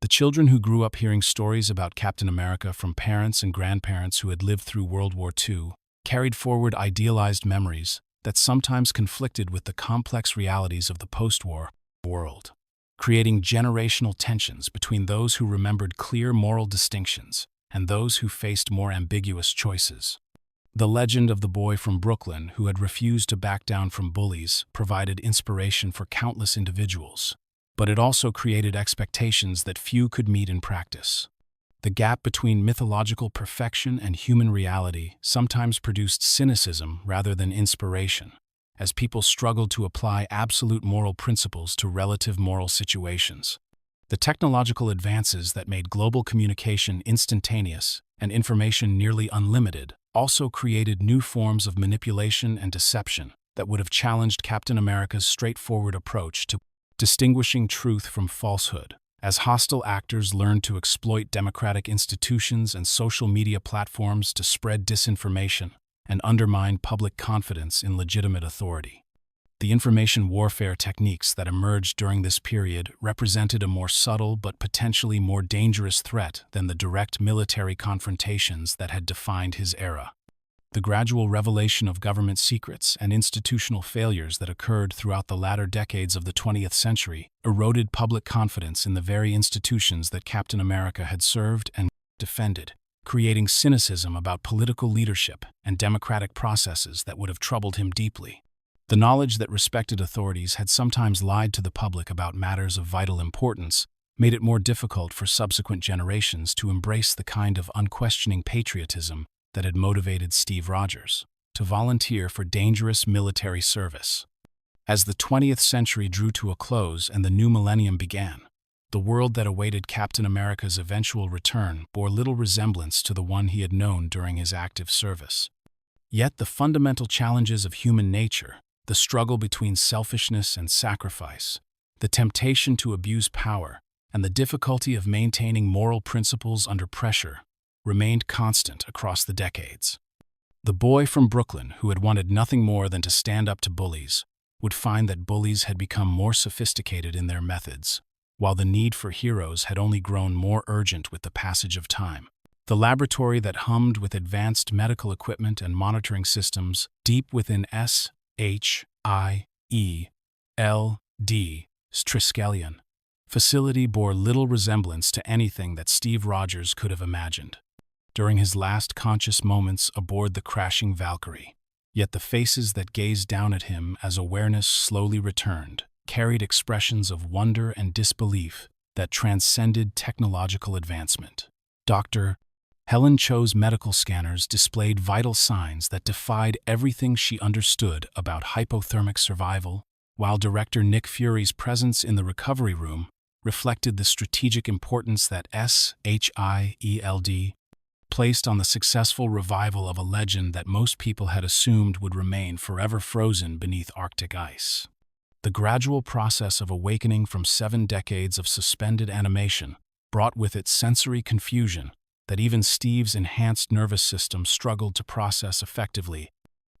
S1: The children who grew up hearing stories about Captain America from parents and grandparents who had lived through World War II carried forward idealized memories that sometimes conflicted with the complex realities of the post-war world, creating generational tensions between those who remembered clear moral distinctions and those who faced more ambiguous choices. The legend of the boy from Brooklyn who had refused to back down from bullies provided inspiration for countless individuals, but it also created expectations that few could meet in practice. The gap between mythological perfection and human reality sometimes produced cynicism rather than inspiration, as people struggled to apply absolute moral principles to relative moral situations. The technological advances that made global communication instantaneous and information nearly unlimited also created new forms of manipulation and deception that would have challenged Captain America's straightforward approach to distinguishing truth from falsehood. As hostile actors learned to exploit democratic institutions and social media platforms to spread disinformation and undermine public confidence in legitimate authority. The information warfare techniques that emerged during this period represented a more subtle but potentially more dangerous threat than the direct military confrontations that had defined his era. The gradual revelation of government secrets and institutional failures that occurred throughout the latter decades of the 20th century eroded public confidence in the very institutions that Captain America had served and defended, creating cynicism about political leadership and democratic processes that would have troubled him deeply. The knowledge that respected authorities had sometimes lied to the public about matters of vital importance made it more difficult for subsequent generations to embrace the kind of unquestioning patriotism that had motivated Steve Rogers to volunteer for dangerous military service. As the 20th century drew to a close and the new millennium began, the world that awaited Captain America's eventual return bore little resemblance to the one he had known during his active service. Yet the fundamental challenges of human nature, the struggle between selfishness and sacrifice, the temptation to abuse power, and the difficulty of maintaining moral principles under pressure, remained constant across the decades. The boy from Brooklyn, who had wanted nothing more than to stand up to bullies, would find that bullies had become more sophisticated in their methods, while the need for heroes had only grown more urgent with the passage of time. The laboratory that hummed with advanced medical equipment and monitoring systems deep within S.H.I.E.L.D. Triskelion facility bore little resemblance to anything that Steve Rogers could have imagined during his last conscious moments aboard the crashing Valkyrie. Yet the faces that gazed down at him as awareness slowly returned carried expressions of wonder and disbelief that transcended technological advancement. Dr. Helen Cho's medical scanners displayed vital signs that defied everything she understood about hypothermic survival, while Director Nick Fury's presence in the recovery room reflected the strategic importance that S.H.I.E.L.D. placed on the successful revival of a legend that most people had assumed would remain forever frozen beneath Arctic ice. The gradual process of awakening from 7 decades of suspended animation brought with it sensory confusion that even Steve's enhanced nervous system struggled to process effectively,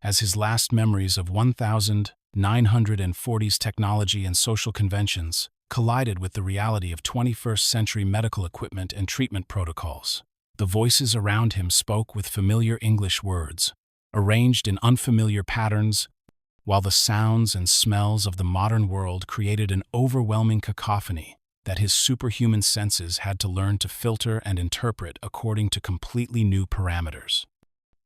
S1: as his last memories of 1940s technology and social conventions collided with the reality of 21st century medical equipment and treatment protocols. The voices around him spoke with familiar English words, arranged in unfamiliar patterns, while the sounds and smells of the modern world created an overwhelming cacophony that his superhuman senses had to learn to filter and interpret according to completely new parameters.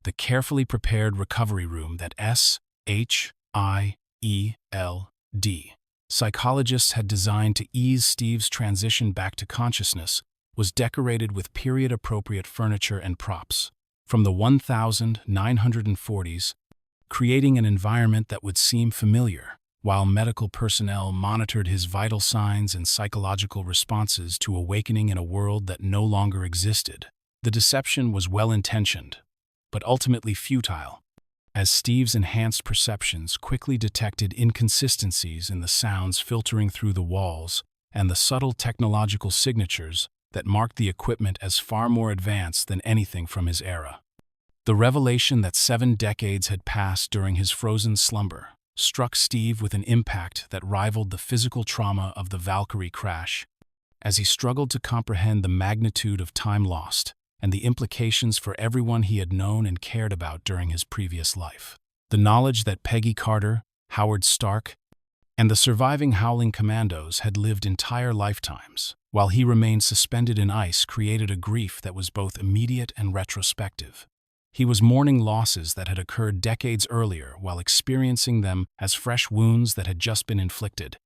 S1: The carefully prepared recovery room that S.H.I.E.L.D. psychologists had designed to ease Steve's transition back to consciousness was decorated with period-appropriate furniture and props from the 1940s, creating an environment that would seem familiar, while medical personnel monitored his vital signs and psychological responses to awakening in a world that no longer existed. The deception was well-intentioned, but ultimately futile, as Steve's enhanced perceptions quickly detected inconsistencies in the sounds filtering through the walls and the subtle technological signatures that marked the equipment as far more advanced than anything from his era. The revelation that 7 decades had passed during his frozen slumber struck Steve with an impact that rivaled the physical trauma of the Valkyrie crash, as he struggled to comprehend the magnitude of time lost and the implications for everyone he had known and cared about during his previous life. The knowledge that Peggy Carter, Howard Stark, and the surviving Howling Commandos had lived entire lifetimes, while he remained suspended in ice, created a grief that was both immediate and retrospective. He was mourning losses that had occurred decades earlier while experiencing them as fresh wounds that had just been inflicted.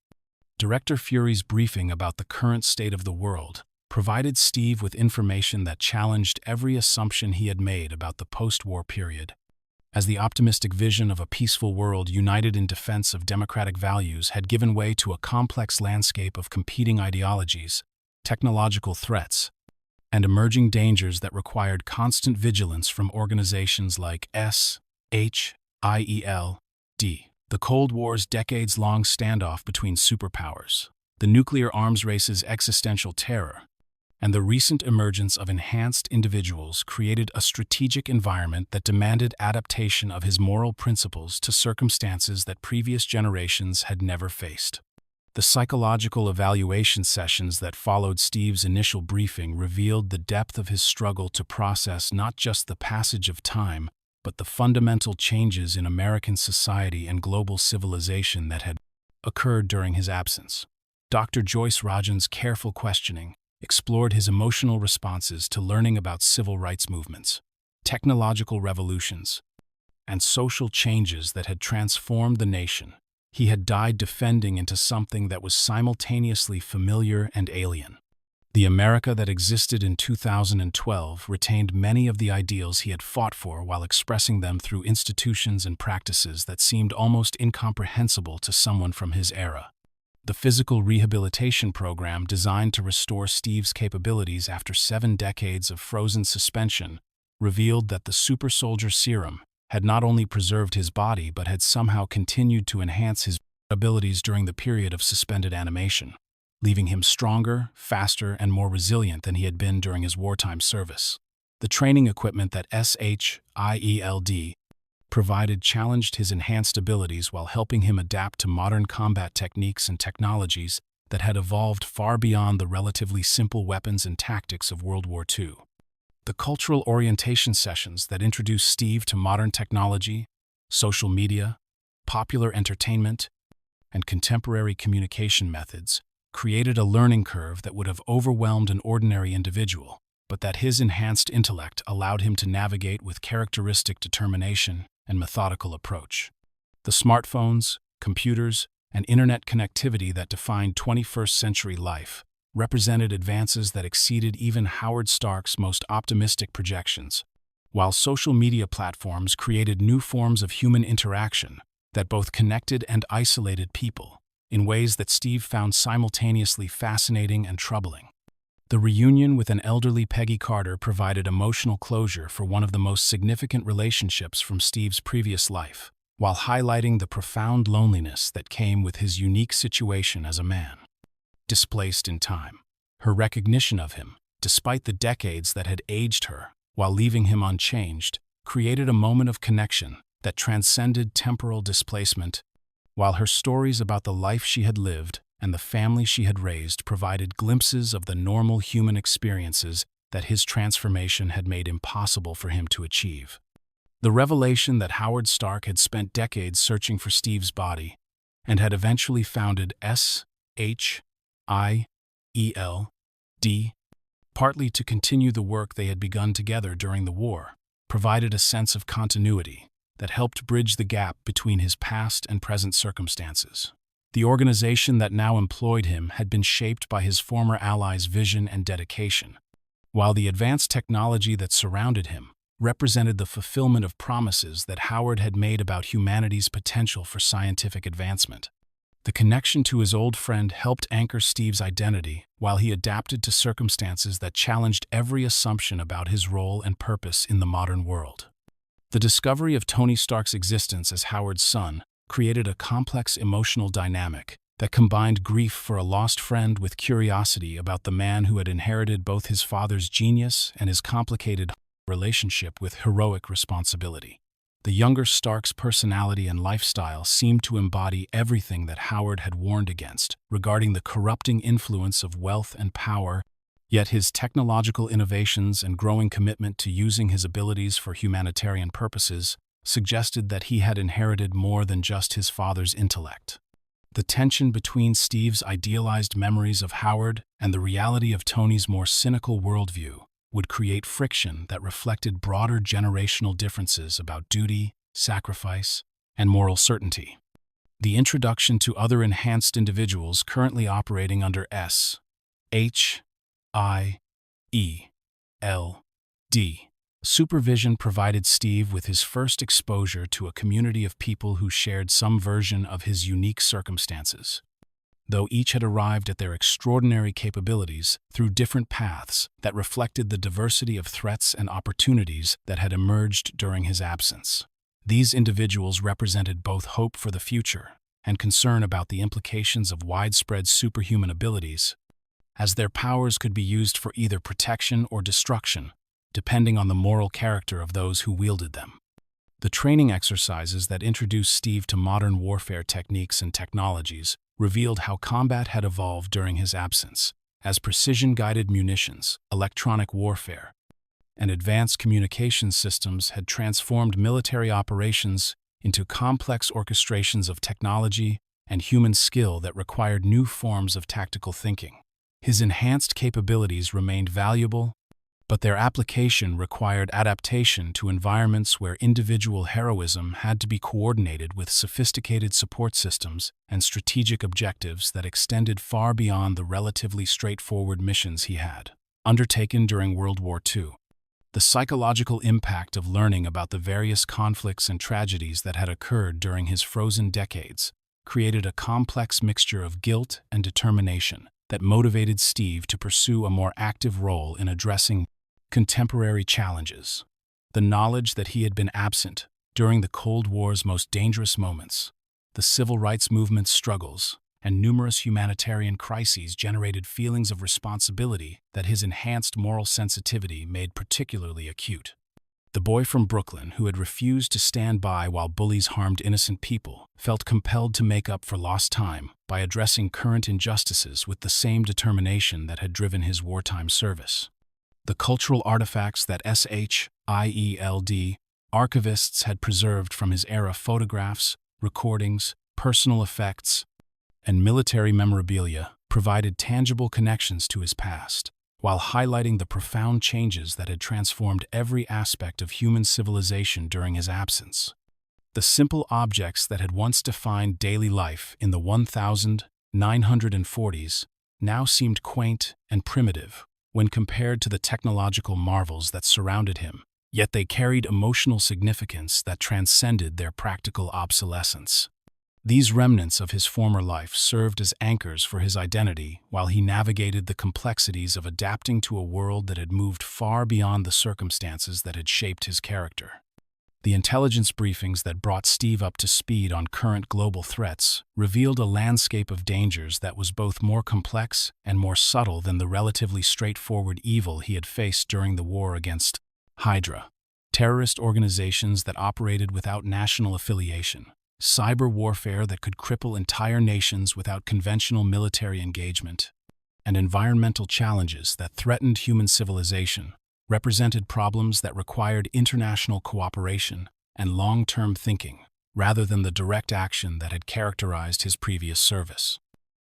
S1: Director Fury's briefing about the current state of the world provided Steve with information that challenged every assumption he had made about the post-war period. As the optimistic vision of a peaceful world united in defense of democratic values had given way to a complex landscape of competing ideologies, technological threats, and emerging dangers that required constant vigilance from organizations like S.H.I.E.L.D. The Cold War's decades-long standoff between superpowers, the nuclear arms race's existential terror, and the recent emergence of enhanced individuals created a strategic environment that demanded adaptation of his moral principles to circumstances that previous generations had never faced. The psychological evaluation sessions that followed Steve's initial briefing revealed the depth of his struggle to process not just the passage of time, but the fundamental changes in American society and global civilization that had occurred during his absence. Dr. Joyce Rajan's careful questioning explored his emotional responses to learning about civil rights movements, technological revolutions, and social changes that had transformed the nation. He had died defending into something that was simultaneously familiar and alien. The America that existed in 2012 retained many of the ideals he had fought for while expressing them through institutions and practices that seemed almost incomprehensible to someone from his era. The physical rehabilitation program designed to restore Steve's capabilities after 7 decades of frozen suspension revealed that the super soldier serum had not only preserved his body but had somehow continued to enhance his abilities during the period of suspended animation, leaving him stronger, faster, and more resilient than he had been during his wartime service. The training equipment that S.H.I.E.L.D. provided challenged his enhanced abilities while helping him adapt to modern combat techniques and technologies that had evolved far beyond the relatively simple weapons and tactics of World War II. The cultural orientation sessions that introduced Steve to modern technology, social media, popular entertainment, and contemporary communication methods created a learning curve that would have overwhelmed an ordinary individual, but that his enhanced intellect allowed him to navigate with characteristic determination and methodical approach. The smartphones, computers, and internet connectivity that defined 21st century life represented advances that exceeded even Howard Stark's most optimistic projections, while social media platforms created new forms of human interaction that both connected and isolated people in ways that Steve found simultaneously fascinating and troubling. The reunion with an elderly Peggy Carter provided emotional closure for one of the most significant relationships from Steve's previous life, while highlighting the profound loneliness that came with his unique situation as a man. Displaced in time, her recognition of him, despite the decades that had aged her, while leaving him unchanged, created a moment of connection that transcended temporal displacement, while her stories about the life she had lived and the family she had raised provided glimpses of the normal human experiences that his transformation had made impossible for him to achieve. The revelation that Howard Stark had spent decades searching for Steve's body and had eventually founded S.H.I.E.L.D., partly to continue the work they had begun together during the war, provided a sense of continuity that helped bridge the gap between his past and present circumstances. The organization that now employed him had been shaped by his former allies' vision and dedication, while the advanced technology that surrounded him represented the fulfillment of promises that Howard had made about humanity's potential for scientific advancement. The connection to his old friend helped anchor Steve's identity while he adapted to circumstances that challenged every assumption about his role and purpose in the modern world. The discovery of Tony Stark's existence as Howard's son created a complex emotional dynamic that combined grief for a lost friend with curiosity about the man who had inherited both his father's genius and his complicated relationship with heroic responsibility. The younger Stark's personality and lifestyle seemed to embody everything that Howard had warned against regarding the corrupting influence of wealth and power, yet his technological innovations and growing commitment to using his abilities for humanitarian purposes suggested that he had inherited more than just his father's intellect. The tension between Steve's idealized memories of Howard and the reality of Tony's more cynical worldview would create friction that reflected broader generational differences about duty, sacrifice, and moral certainty. The introduction to other enhanced individuals currently operating under S.H.I.E.L.D. supervision provided Steve with his first exposure to a community of people who shared some version of his unique circumstances. Though each had arrived at their extraordinary capabilities through different paths that reflected the diversity of threats and opportunities that had emerged during his absence. These individuals represented both hope for the future and concern about the implications of widespread superhuman abilities, as their powers could be used for either protection or destruction, depending on the moral character of those who wielded them. The training exercises that introduced Steve to modern warfare techniques and technologies revealed how combat had evolved during his absence, as precision-guided munitions, electronic warfare, and advanced communication systems had transformed military operations into complex orchestrations of technology and human skill that required new forms of tactical thinking. His enhanced capabilities remained valuable, but their application required adaptation to environments where individual heroism had to be coordinated with sophisticated support systems and strategic objectives that extended far beyond the relatively straightforward missions he had undertaken during World War II. The psychological impact of learning about the various conflicts and tragedies that had occurred during his frozen decades created a complex mixture of guilt and determination that motivated Steve to pursue a more active role in addressing contemporary challenges. The knowledge that he had been absent during the Cold War's most dangerous moments, the civil rights movement's struggles, and numerous humanitarian crises generated feelings of responsibility that his enhanced moral sensitivity made particularly acute. The boy from Brooklyn who had refused to stand by while bullies harmed innocent people felt compelled to make up for lost time by addressing current injustices with the same determination that had driven his wartime service. The cultural artifacts that S.H.I.E.L.D. archivists had preserved from his era, photographs, recordings, personal effects, and military memorabilia, provided tangible connections to his past, while highlighting the profound changes that had transformed every aspect of human civilization during his absence. The simple objects that had once defined daily life in the 1940s now seemed quaint and primitive when compared to the technological marvels that surrounded him, yet they carried emotional significance that transcended their practical obsolescence. These remnants of his former life served as anchors for his identity while he navigated the complexities of adapting to a world that had moved far beyond the circumstances that had shaped his character. The intelligence briefings that brought Steve up to speed on current global threats revealed a landscape of dangers that was both more complex and more subtle than the relatively straightforward evil he had faced during the war against HYDRA, terrorist organizations that operated without national affiliation, cyber warfare that could cripple entire nations without conventional military engagement, and environmental challenges that threatened human civilization, represented problems that required international cooperation and long-term thinking, rather than the direct action that had characterized his previous service.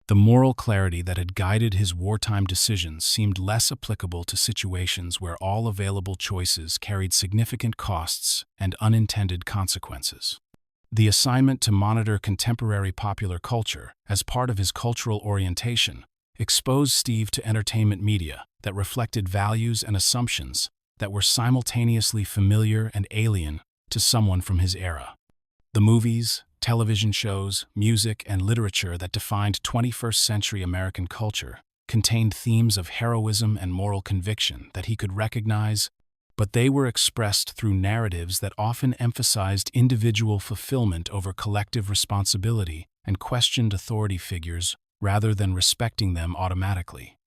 S1: The moral clarity that had guided his wartime decisions seemed less applicable to situations where all available choices carried significant costs and unintended consequences. The assignment to monitor contemporary popular culture as part of his cultural orientation exposed Steve to entertainment media that reflected values and assumptions that were simultaneously familiar and alien to someone from his era. The movies, television shows, music, and literature that defined 21st century American culture contained themes of heroism and moral conviction that he could recognize, but they were expressed through narratives that often emphasized individual fulfillment over collective responsibility and questioned authority figures rather than respecting them automatically.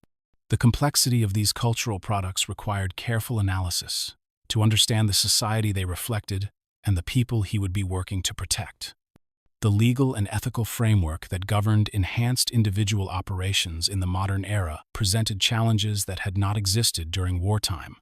S1: The complexity of these cultural products required careful analysis to understand the society they reflected and the people he would be working to protect. The legal and ethical framework that governed enhanced individual operations in the modern era presented challenges that had not existed during wartime,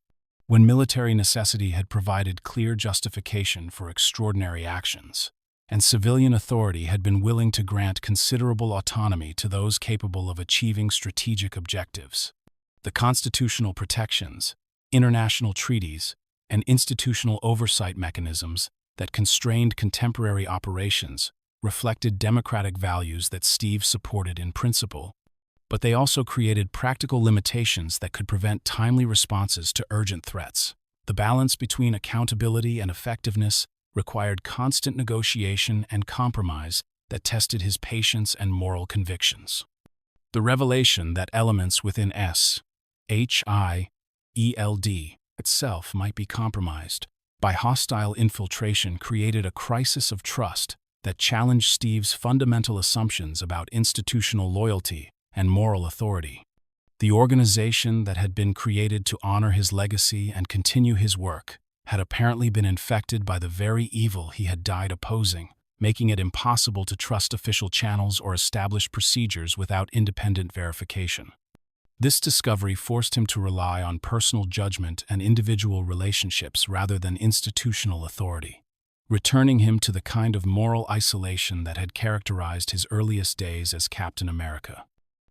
S1: when military necessity had provided clear justification for extraordinary actions, and civilian authority had been willing to grant considerable autonomy to those capable of achieving strategic objectives. The constitutional protections, international treaties, and institutional oversight mechanisms that constrained contemporary operations reflected democratic values that Steve supported in principle, but they also created practical limitations that could prevent timely responses to urgent threats. The balance between accountability and effectiveness required constant negotiation and compromise that tested his patience and moral convictions. The revelation that elements within S.H.I.E.L.D itself might be compromised by hostile infiltration created a crisis of trust that challenged Steve's fundamental assumptions about institutional loyalty and moral authority. The organization that had been created to honor his legacy and continue his work had apparently been infected by the very evil he had died opposing, making it impossible to trust official channels or establish procedures without independent verification. This discovery forced him to rely on personal judgment and individual relationships rather than institutional authority, returning him to the kind of moral isolation that had characterized his earliest days as Captain America.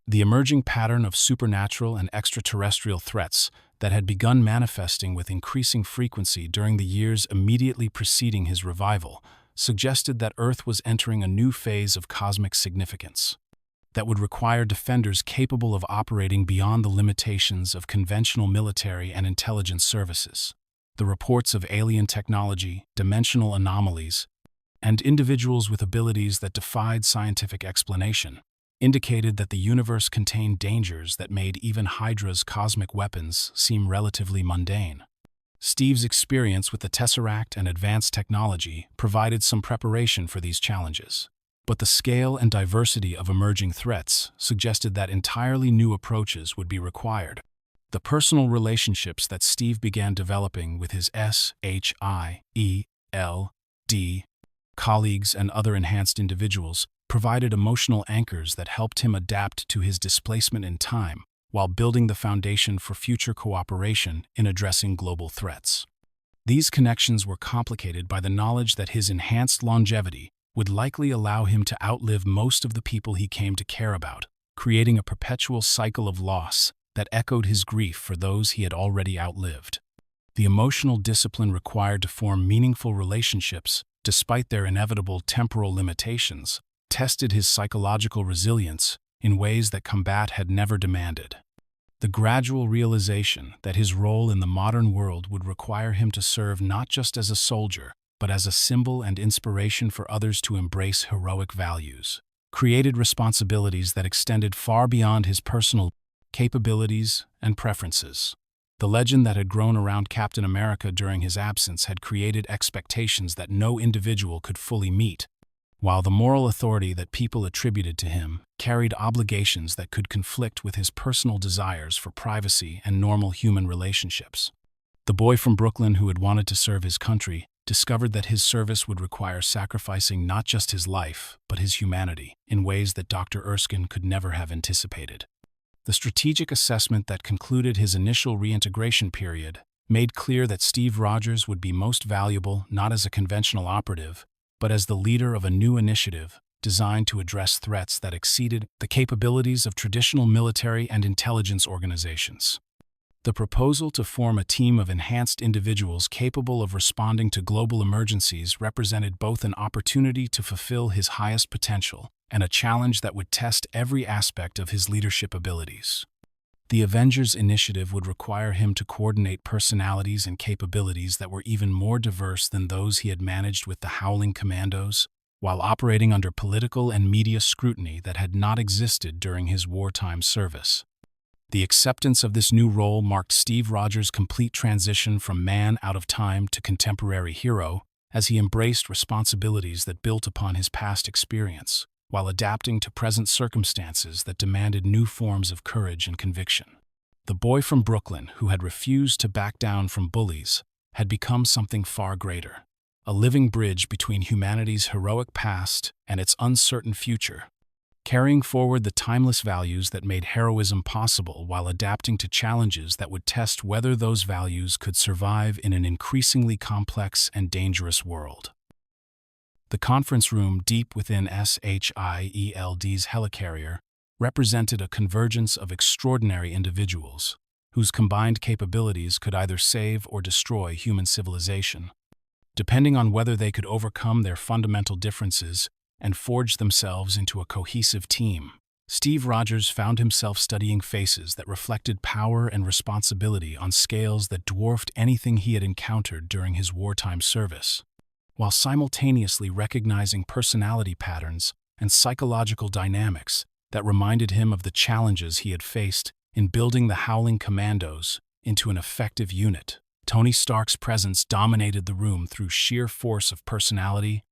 S1: The emerging pattern of supernatural and extraterrestrial threats that had begun manifesting with increasing frequency during the years immediately preceding his revival suggested that Earth was entering a new phase of cosmic significance that would require defenders capable of operating beyond the limitations of conventional military and intelligence services. The reports of alien technology, dimensional anomalies, and individuals with abilities that defied scientific explanation indicated that the universe contained dangers that made even HYDRA's cosmic weapons seem relatively mundane. Steve's experience with the Tesseract and advanced technology provided some preparation for these challenges, but the scale and diversity of emerging threats suggested that entirely new approaches would be required. The personal relationships that Steve began developing with his S.H.I.E.L.D colleagues and other enhanced individuals provided emotional anchors that helped him adapt to his displacement in time while building the foundation for future cooperation in addressing global threats. These connections were complicated by the knowledge that his enhanced longevity would likely allow him to outlive most of the people he came to care about, creating a perpetual cycle of loss that echoed his grief for those he had already outlived. The emotional discipline required to form meaningful relationships, despite their inevitable temporal limitations, tested his psychological resilience in ways that combat had never demanded. The gradual realization that his role in the modern world would require him to serve not just as a soldier, but as a symbol and inspiration for others to embrace heroic values, created responsibilities that extended far beyond his personal capabilities and preferences. The legend that had grown around Captain America during his absence had created expectations that no individual could fully meet, while the moral authority that people attributed to him carried obligations that could conflict with his personal desires for privacy and normal human relationships. The boy from Brooklyn who had wanted to serve his country discovered that his service would require sacrificing not just his life, but his humanity, in ways that Dr. Erskine could never have anticipated. The strategic assessment that concluded his initial reintegration period made clear that Steve Rogers would be most valuable not as a conventional operative, but as the leader of a new initiative designed to address threats that exceeded the capabilities of traditional military and intelligence organizations. The proposal to form a team of enhanced individuals capable of responding to global emergencies represented both an opportunity to fulfill his highest potential and a challenge that would test every aspect of his leadership abilities. The Avengers initiative would require him to coordinate personalities and capabilities that were even more diverse than those he had managed with the Howling Commandos, while operating under political and media scrutiny that had not existed during his wartime service. The acceptance of this new role marked Steve Rogers' complete transition from man out of time to contemporary hero, as he embraced responsibilities that built upon his past experience, while adapting to present circumstances that demanded new forms of courage and conviction. The boy from Brooklyn who had refused to back down from bullies had become something far greater, a living bridge between humanity's heroic past and its uncertain future, carrying forward the timeless values that made heroism possible while adapting to challenges that would test whether those values could survive in an increasingly complex and dangerous world. The conference room deep within S.H.I.E.L.D's helicarrier represented a convergence of extraordinary individuals, whose combined capabilities could either save or destroy human civilization. Depending on whether they could overcome their fundamental differences and forge themselves into a cohesive team, Steve Rogers found himself studying faces that reflected power and responsibility on scales that dwarfed anything he had encountered during his wartime service, while simultaneously recognizing personality patterns and psychological dynamics that reminded him of the challenges he had faced in building the Howling Commandos into an effective unit. Tony Stark's presence dominated the room through sheer force of personality,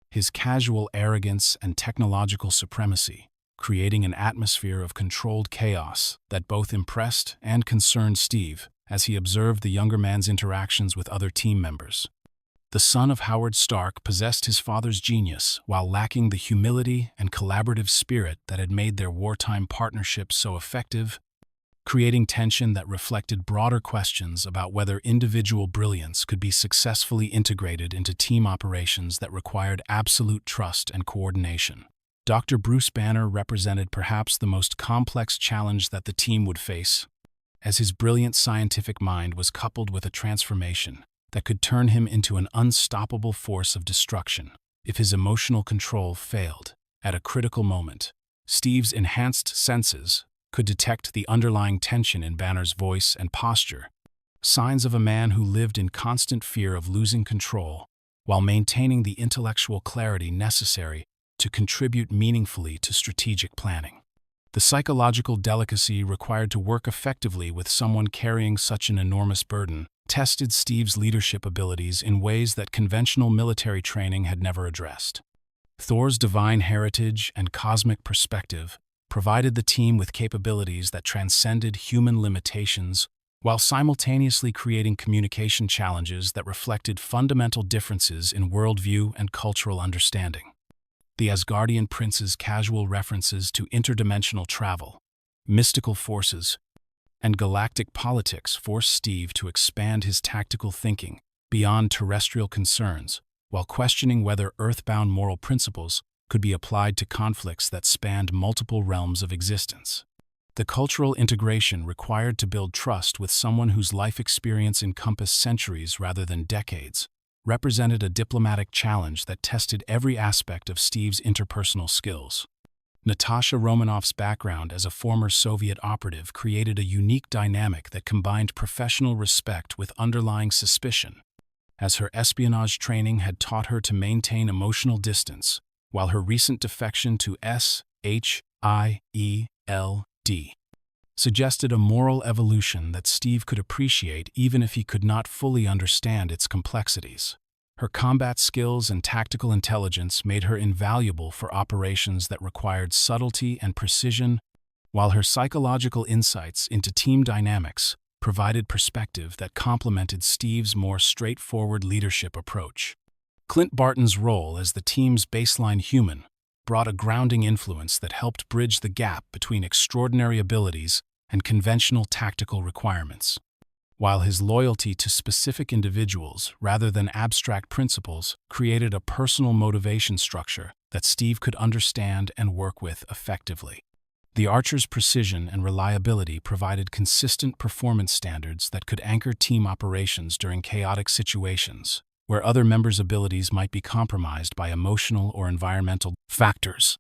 S1: his casual arrogance and technological supremacy, creating an atmosphere of controlled chaos that both impressed and concerned Steve as he observed the younger man's interactions with other team members. The son of Howard Stark possessed his father's genius while lacking the humility and collaborative spirit that had made their wartime partnership so effective, creating tension that reflected broader questions about whether individual brilliance could be successfully integrated into team operations that required absolute trust and coordination. Dr. Bruce Banner represented perhaps the most complex challenge that the team would face, as his brilliant scientific mind was coupled with a transformation that could turn him into an unstoppable force of destruction if his emotional control failed. At a critical moment, Steve's enhanced senses could detect the underlying tension in Banner's voice and posture, signs of a man who lived in constant fear of losing control while maintaining the intellectual clarity necessary to contribute meaningfully to strategic planning. The psychological delicacy required to work effectively with someone carrying such an enormous burden tested Steve's leadership abilities in ways that conventional military training had never addressed. Thor's divine heritage and cosmic perspective provided the team with capabilities that transcended human limitations while simultaneously creating communication challenges that reflected fundamental differences in worldview and cultural understanding. The Asgardian prince's casual references to interdimensional travel, mystical forces, and galactic politics forced Steve to expand his tactical thinking beyond terrestrial concerns, while questioning whether earthbound moral principles could be applied to conflicts that spanned multiple realms of existence. The cultural integration required to build trust with someone whose life experience encompassed centuries rather than decades represented a diplomatic challenge that tested every aspect of Steve's interpersonal skills. Natasha Romanoff's background as a former Soviet operative created a unique dynamic that combined professional respect with underlying suspicion, as her espionage training had taught her to maintain emotional distance, while her recent defection to S.H.I.E.L.D. suggested a moral evolution that Steve could appreciate even if he could not fully understand its complexities. Her combat skills and tactical intelligence made her invaluable for operations that required subtlety and precision, while her psychological insights into team dynamics provided perspective that complemented Steve's more straightforward leadership approach. Clint Barton's role as the team's baseline human brought a grounding influence that helped bridge the gap between extraordinary abilities and conventional tactical requirements, while his loyalty to specific individuals rather than abstract principles created a personal motivation structure that Steve could understand and work with effectively. The Archer's precision and reliability provided consistent performance standards that could anchor team operations during chaotic situations, where other members' abilities might be compromised by emotional or environmental factors.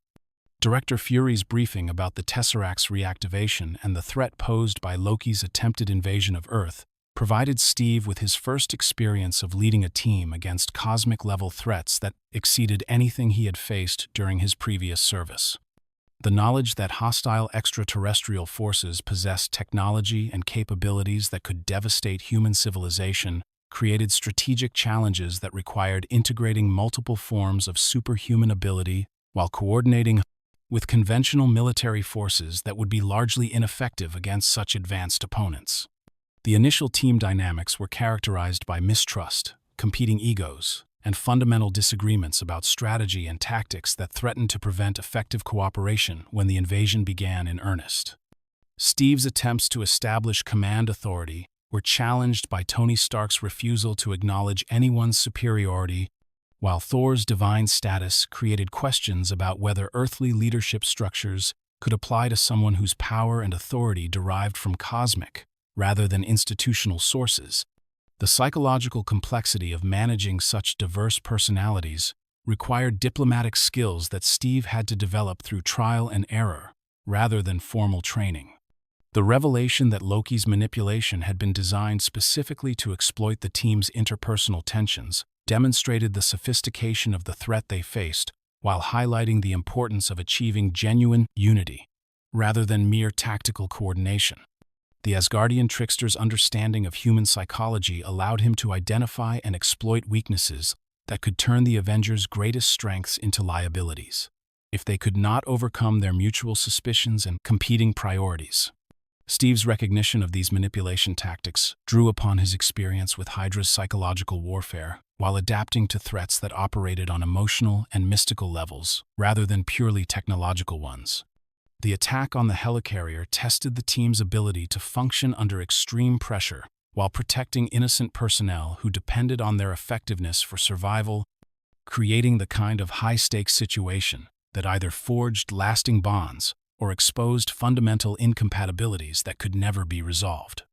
S1: Director Fury's briefing about the Tesseract's reactivation and the threat posed by Loki's attempted invasion of Earth provided Steve with his first experience of leading a team against cosmic-level threats that exceeded anything he had faced during his previous service. The knowledge that hostile extraterrestrial forces possessed technology and capabilities that could devastate human civilization created strategic challenges that required integrating multiple forms of superhuman ability while coordinating with conventional military forces that would be largely ineffective against such advanced opponents. The initial team dynamics were characterized by mistrust, competing egos, and fundamental disagreements about strategy and tactics that threatened to prevent effective cooperation when the invasion began in earnest. Steve's attempts to establish command authority were challenged by Tony Stark's refusal to acknowledge anyone's superiority, while Thor's divine status created questions about whether earthly leadership structures could apply to someone whose power and authority derived from cosmic rather than institutional sources. The psychological complexity of managing such diverse personalities required diplomatic skills that Steve had to develop through trial and error, rather than formal training. The revelation that Loki's manipulation had been designed specifically to exploit the team's interpersonal tensions demonstrated the sophistication of the threat they faced, while highlighting the importance of achieving genuine unity, rather than mere tactical coordination. The Asgardian trickster's understanding of human psychology allowed him to identify and exploit weaknesses that could turn the Avengers' greatest strengths into liabilities, if they could not overcome their mutual suspicions and competing priorities. Steve's recognition of these manipulation tactics drew upon his experience with HYDRA's psychological warfare while adapting to threats that operated on emotional and mystical levels rather than purely technological ones. The attack on the helicarrier tested the team's ability to function under extreme pressure while protecting innocent personnel who depended on their effectiveness for survival, creating the kind of high-stakes situation that either forged lasting bonds or exposed fundamental incompatibilities that could never be resolved.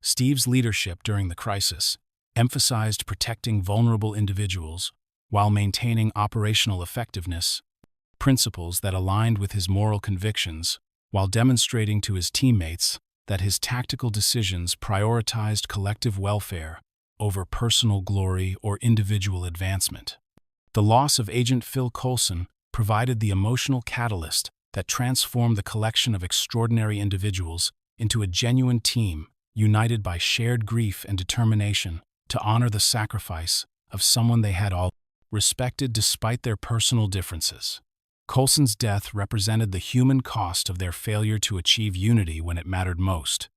S1: Steve's leadership during the crisis emphasized protecting vulnerable individuals while maintaining operational effectiveness, principles that aligned with his moral convictions, while demonstrating to his teammates that his tactical decisions prioritized collective welfare over personal glory or individual advancement. The loss of Agent Phil Coulson provided the emotional catalyst that transformed the collection of extraordinary individuals into a genuine team united by shared grief and determination to honor the sacrifice of someone they had all respected despite their personal differences. Coulson's death represented the human cost of their failure to achieve unity when it mattered most,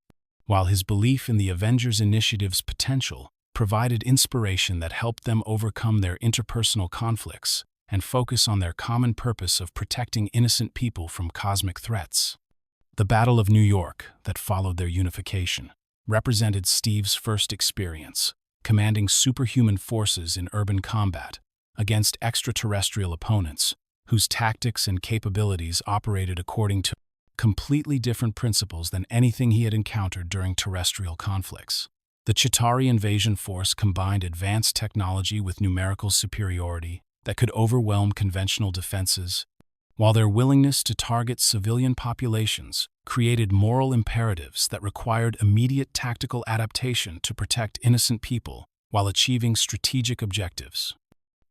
S1: while his belief in the Avengers Initiative's potential provided inspiration that helped them overcome their interpersonal conflicts and focus on their common purpose of protecting innocent people from cosmic threats. The Battle of New York, that followed their unification, represented Steve's first experience, commanding superhuman forces in urban combat against extraterrestrial opponents whose tactics and capabilities operated according to completely different principles than anything he had encountered during terrestrial conflicts. The Chitauri invasion force combined advanced technology with numerical superiority that could overwhelm conventional defenses, while their willingness to target civilian populations created moral imperatives that required immediate tactical adaptation to protect innocent people while achieving strategic objectives.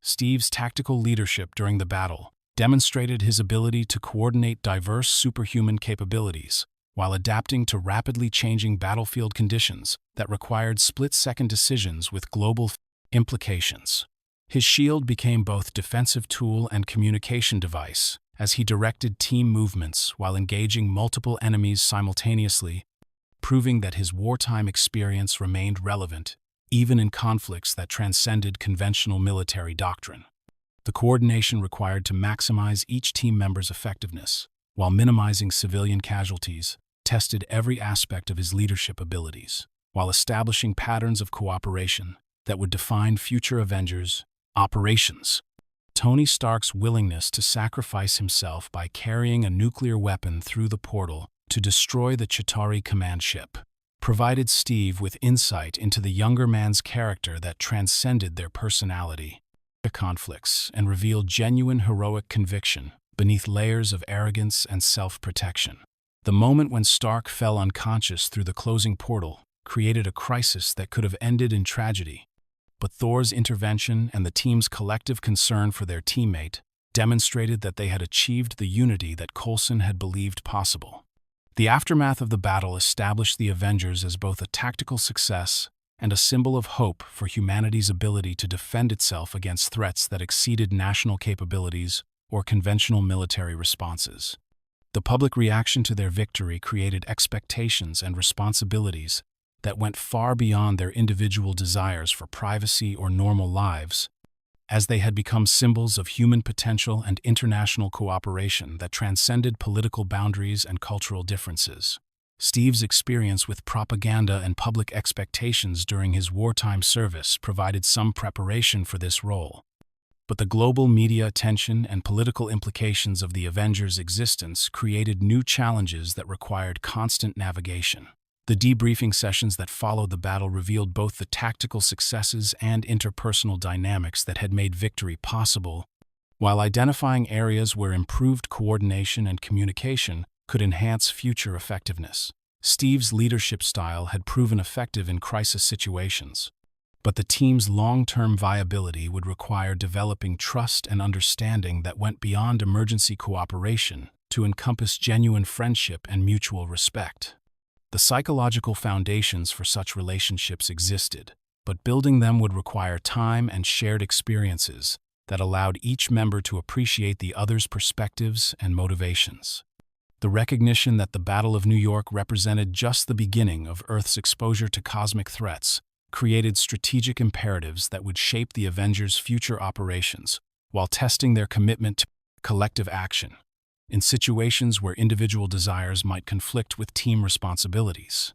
S1: Steve's tactical leadership during the battle demonstrated his ability to coordinate diverse superhuman capabilities while adapting to rapidly changing battlefield conditions that required split-second decisions with global implications. His shield became both defensive tool and communication device as he directed team movements while engaging multiple enemies simultaneously, proving that his wartime experience remained relevant even in conflicts that transcended conventional military doctrine. The coordination required to maximize each team member's effectiveness while minimizing civilian casualties tested every aspect of his leadership abilities, while establishing patterns of cooperation that would define future Avengers operations. Tony Stark's willingness to sacrifice himself by carrying a nuclear weapon through the portal to destroy the Chitauri command ship provided Steve with insight into the younger man's character that transcended their personality conflicts and revealed genuine heroic conviction beneath layers of arrogance and self-protection. The moment when Stark fell unconscious through the closing portal created a crisis that could have ended in tragedy, but Thor's intervention and the team's collective concern for their teammate demonstrated that they had achieved the unity that Coulson had believed possible. The aftermath of the battle established the Avengers as both a tactical success and a symbol of hope for humanity's ability to defend itself against threats that exceeded national capabilities or conventional military responses. The public reaction to their victory created expectations and responsibilities that went far beyond their individual desires for privacy or normal lives, as they had become symbols of human potential and international cooperation that transcended political boundaries and cultural differences. Steve's experience with propaganda and public expectations during his wartime service provided some preparation for this role. But the global media attention and political implications of the Avengers' existence created new challenges that required constant navigation. The debriefing sessions that followed the battle revealed both the tactical successes and interpersonal dynamics that had made victory possible, while identifying areas where improved coordination and communication could enhance future effectiveness. Steve's leadership style had proven effective in crisis situations, but the team's long-term viability would require developing trust and understanding that went beyond emergency cooperation to encompass genuine friendship and mutual respect. The psychological foundations for such relationships existed, but building them would require time and shared experiences that allowed each member to appreciate the other's perspectives and motivations. The recognition that the Battle of New York represented just the beginning of Earth's exposure to cosmic threats created strategic imperatives that would shape the Avengers' future operations while testing their commitment to collective action in situations where individual desires might conflict with team responsibilities.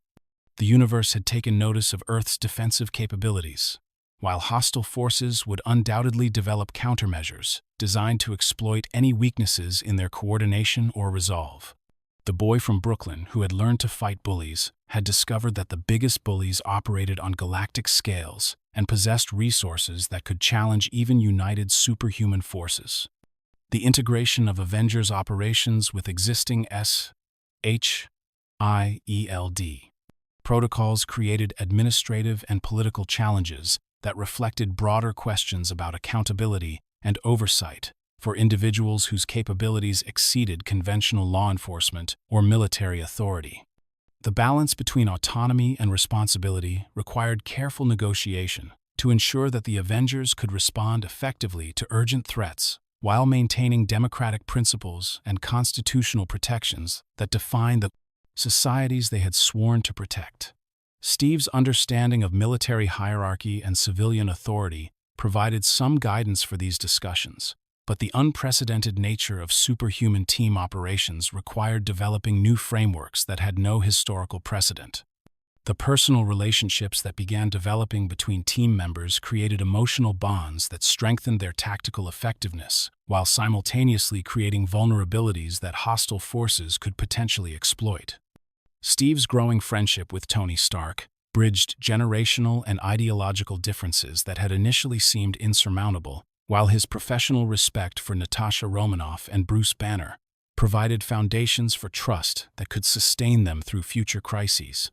S1: The universe had taken notice of Earth's defensive capabilities, while hostile forces would undoubtedly develop countermeasures designed to exploit any weaknesses in their coordination or resolve. The boy from Brooklyn, who had learned to fight bullies, had discovered that the biggest bullies operated on galactic scales and possessed resources that could challenge even united superhuman forces. The integration of Avengers operations with existing S.H.I.E.L.D. protocols created administrative and political challenges that reflected broader questions about accountability and oversight for individuals whose capabilities exceeded conventional law enforcement or military authority. The balance between autonomy and responsibility required careful negotiation to ensure that the Avengers could respond effectively to urgent threats while maintaining democratic principles and constitutional protections that define the societies they had sworn to protect. Steve's understanding of military hierarchy and civilian authority provided some guidance for these discussions, but the unprecedented nature of superhuman team operations required developing new frameworks that had no historical precedent. The personal relationships that began developing between team members created emotional bonds that strengthened their tactical effectiveness, while simultaneously creating vulnerabilities that hostile forces could potentially exploit. Steve's growing friendship with Tony Stark bridged generational and ideological differences that had initially seemed insurmountable, while his professional respect for Natasha Romanoff and Bruce Banner provided foundations for trust that could sustain them through future crises.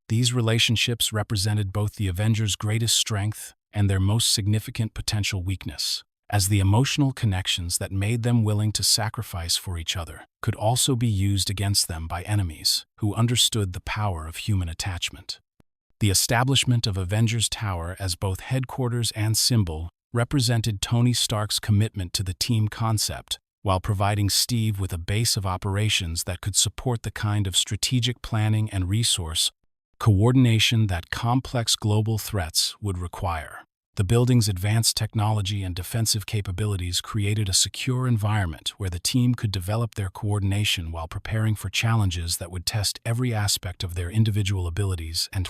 S1: These relationships represented both the Avengers' greatest strength and their most significant potential weakness, as the emotional connections that made them willing to sacrifice for each other could also be used against them by enemies who understood the power of human attachment. The establishment of Avengers Tower as both headquarters and symbol represented Tony Stark's commitment to the team concept, while providing Steve with a base of operations that could support the kind of strategic planning and resource coordination that complex global threats would require. The building's advanced technology and defensive capabilities created a secure environment where the team could develop their coordination while preparing for challenges that would test every aspect of their individual abilities and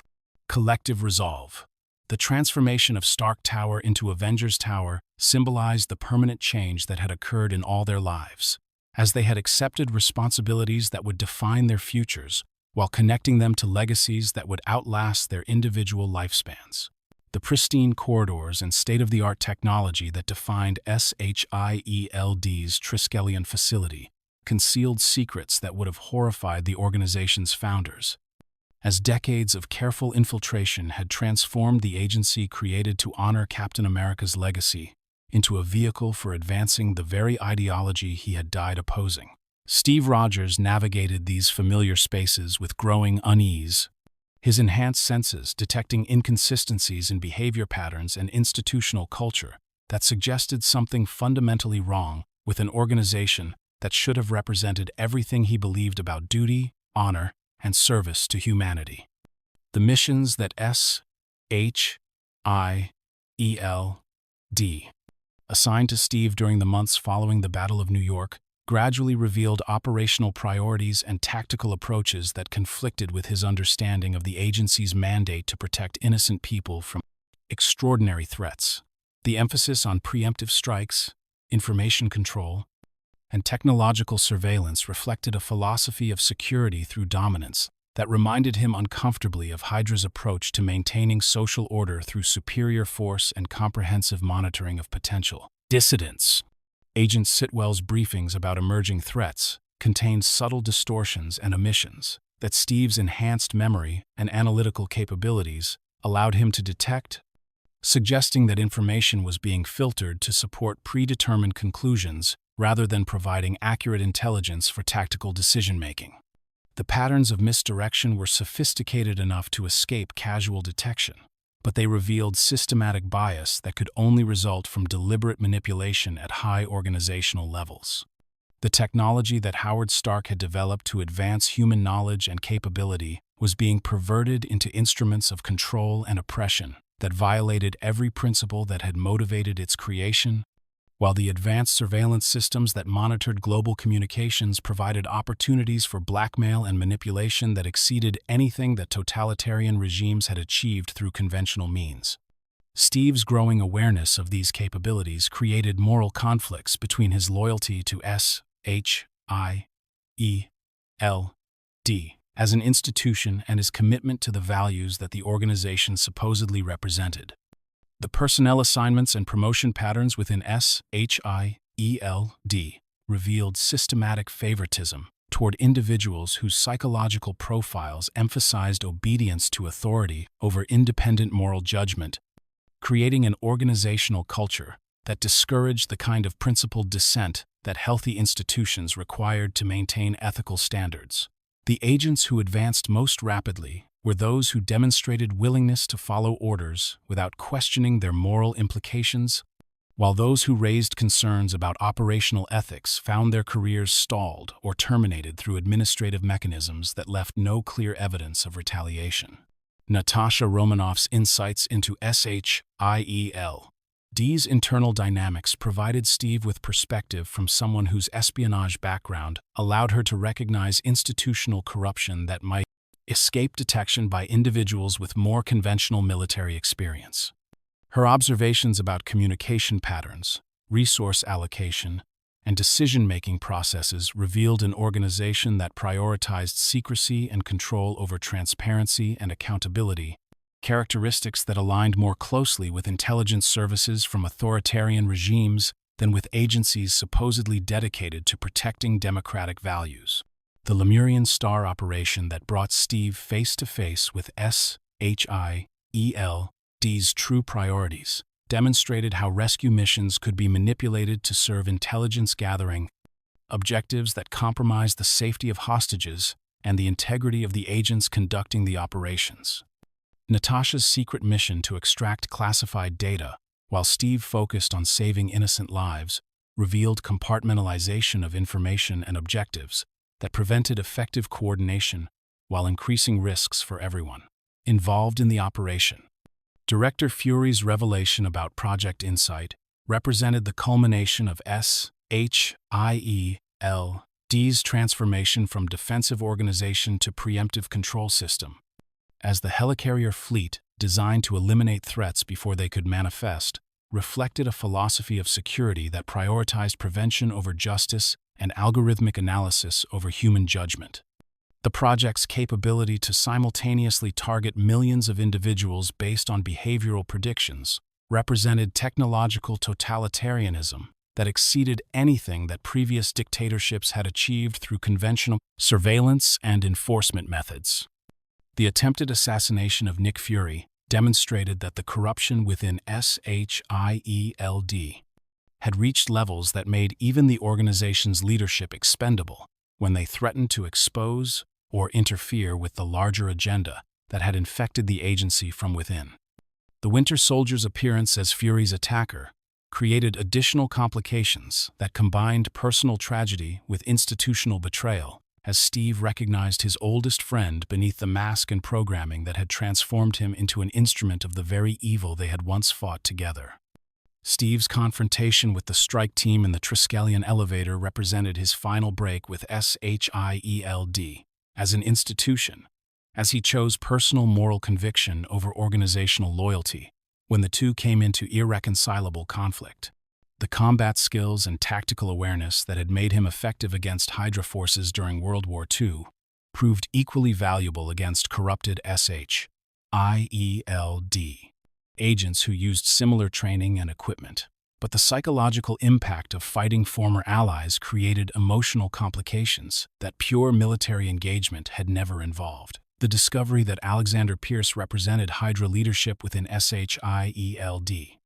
S1: collective resolve. The transformation of Stark Tower into Avengers Tower symbolized the permanent change that had occurred in all their lives, as they had accepted responsibilities that would define their futures, while connecting them to legacies that would outlast their individual lifespans. The pristine corridors and state-of-the-art technology that defined S.H.I.E.L.D's Triskelion facility concealed secrets that would have horrified the organization's founders, as decades of careful infiltration had transformed the agency created to honor Captain America's legacy into a vehicle for advancing the very ideology he had died opposing. Steve Rogers navigated these familiar spaces with growing unease, his enhanced senses detecting inconsistencies in behavior patterns and institutional culture that suggested something fundamentally wrong with an organization that should have represented everything he believed about duty, honor, and service to humanity. The missions that S.H.I.E.L.D. assigned to Steve during the months following the Battle of New York gradually revealed operational priorities and tactical approaches that conflicted with his understanding of the agency's mandate to protect innocent people from extraordinary threats. The emphasis on preemptive strikes, information control, and technological surveillance reflected a philosophy of security through dominance that reminded him uncomfortably of HYDRA's approach to maintaining social order through superior force and comprehensive monitoring of potential dissidents. Agent Sitwell's briefings about emerging threats contained subtle distortions and omissions that Steve's enhanced memory and analytical capabilities allowed him to detect, suggesting that information was being filtered to support predetermined conclusions rather than providing accurate intelligence for tactical decision-making. The patterns of misdirection were sophisticated enough to escape casual detection, but they revealed systematic bias that could only result from deliberate manipulation at high organizational levels. The technology that Howard Stark had developed to advance human knowledge and capability was being perverted into instruments of control and oppression that violated every principle that had motivated its creation, while the advanced surveillance systems that monitored global communications provided opportunities for blackmail and manipulation that exceeded anything that totalitarian regimes had achieved through conventional means. Steve's growing awareness of these capabilities created moral conflicts between his loyalty to S.H.I.E.L.D. as an institution and his commitment to the values that the organization supposedly represented. The personnel assignments and promotion patterns within S.H.I.E.L.D. revealed systematic favoritism toward individuals whose psychological profiles emphasized obedience to authority over independent moral judgment, creating an organizational culture that discouraged the kind of principled dissent that healthy institutions required to maintain ethical standards. The agents who advanced most rapidly were those who demonstrated willingness to follow orders without questioning their moral implications, while those who raised concerns about operational ethics found their careers stalled or terminated through administrative mechanisms that left no clear evidence of retaliation. Natasha Romanoff's insights into S.H.I.E.L.D.'s internal dynamics provided Steve with perspective from someone whose espionage background allowed her to recognize institutional corruption that might escape detection by individuals with more conventional military experience. Her observations about communication patterns, resource allocation, and decision-making processes revealed an organization that prioritized secrecy and control over transparency and accountability, characteristics that aligned more closely with intelligence services from authoritarian regimes than with agencies supposedly dedicated to protecting democratic values. The Lemurian star operation that brought Steve face-to-face with S.H.I.E.L.D.'s true priorities demonstrated how rescue missions could be manipulated to serve intelligence-gathering objectives that compromised the safety of hostages and the integrity of the agents conducting the operations. Natasha's secret mission to extract classified data, while Steve focused on saving innocent lives, revealed compartmentalization of information and objectives that prevented effective coordination while increasing risks for everyone involved in the operation. Director Fury's revelation about Project Insight represented the culmination of S.H.I.E.L.D.'s transformation from defensive organization to preemptive control system. As the helicarrier fleet, designed to eliminate threats before they could manifest, reflected a philosophy of security that prioritized prevention over justice and algorithmic analysis over human judgment. The project's capability to simultaneously target millions of individuals based on behavioral predictions represented technological totalitarianism that exceeded anything that previous dictatorships had achieved through conventional surveillance and enforcement methods. The attempted assassination of Nick Fury demonstrated that the corruption within S.H.I.E.L.D. had reached levels that made even the organization's leadership expendable when they threatened to expose or interfere with the larger agenda that had infected the agency from within. The Winter Soldier's appearance as Fury's attacker created additional complications that combined personal tragedy with institutional betrayal, as Steve recognized his oldest friend beneath the mask and programming that had transformed him into an instrument of the very evil they had once fought together. Steve's confrontation with the strike team in the Triskelion elevator represented his final break with S.H.I.E.L.D. as an institution, as he chose personal moral conviction over organizational loyalty when the two came into irreconcilable conflict. The combat skills and tactical awareness that had made him effective against HYDRA forces during World War II proved equally valuable against corrupted S.H.I.E.L.D. agents who used similar training and equipment. But the psychological impact of fighting former allies created emotional complications that pure military engagement had never involved. The discovery that Alexander Pierce represented HYDRA leadership within S.H.I.E.L.D.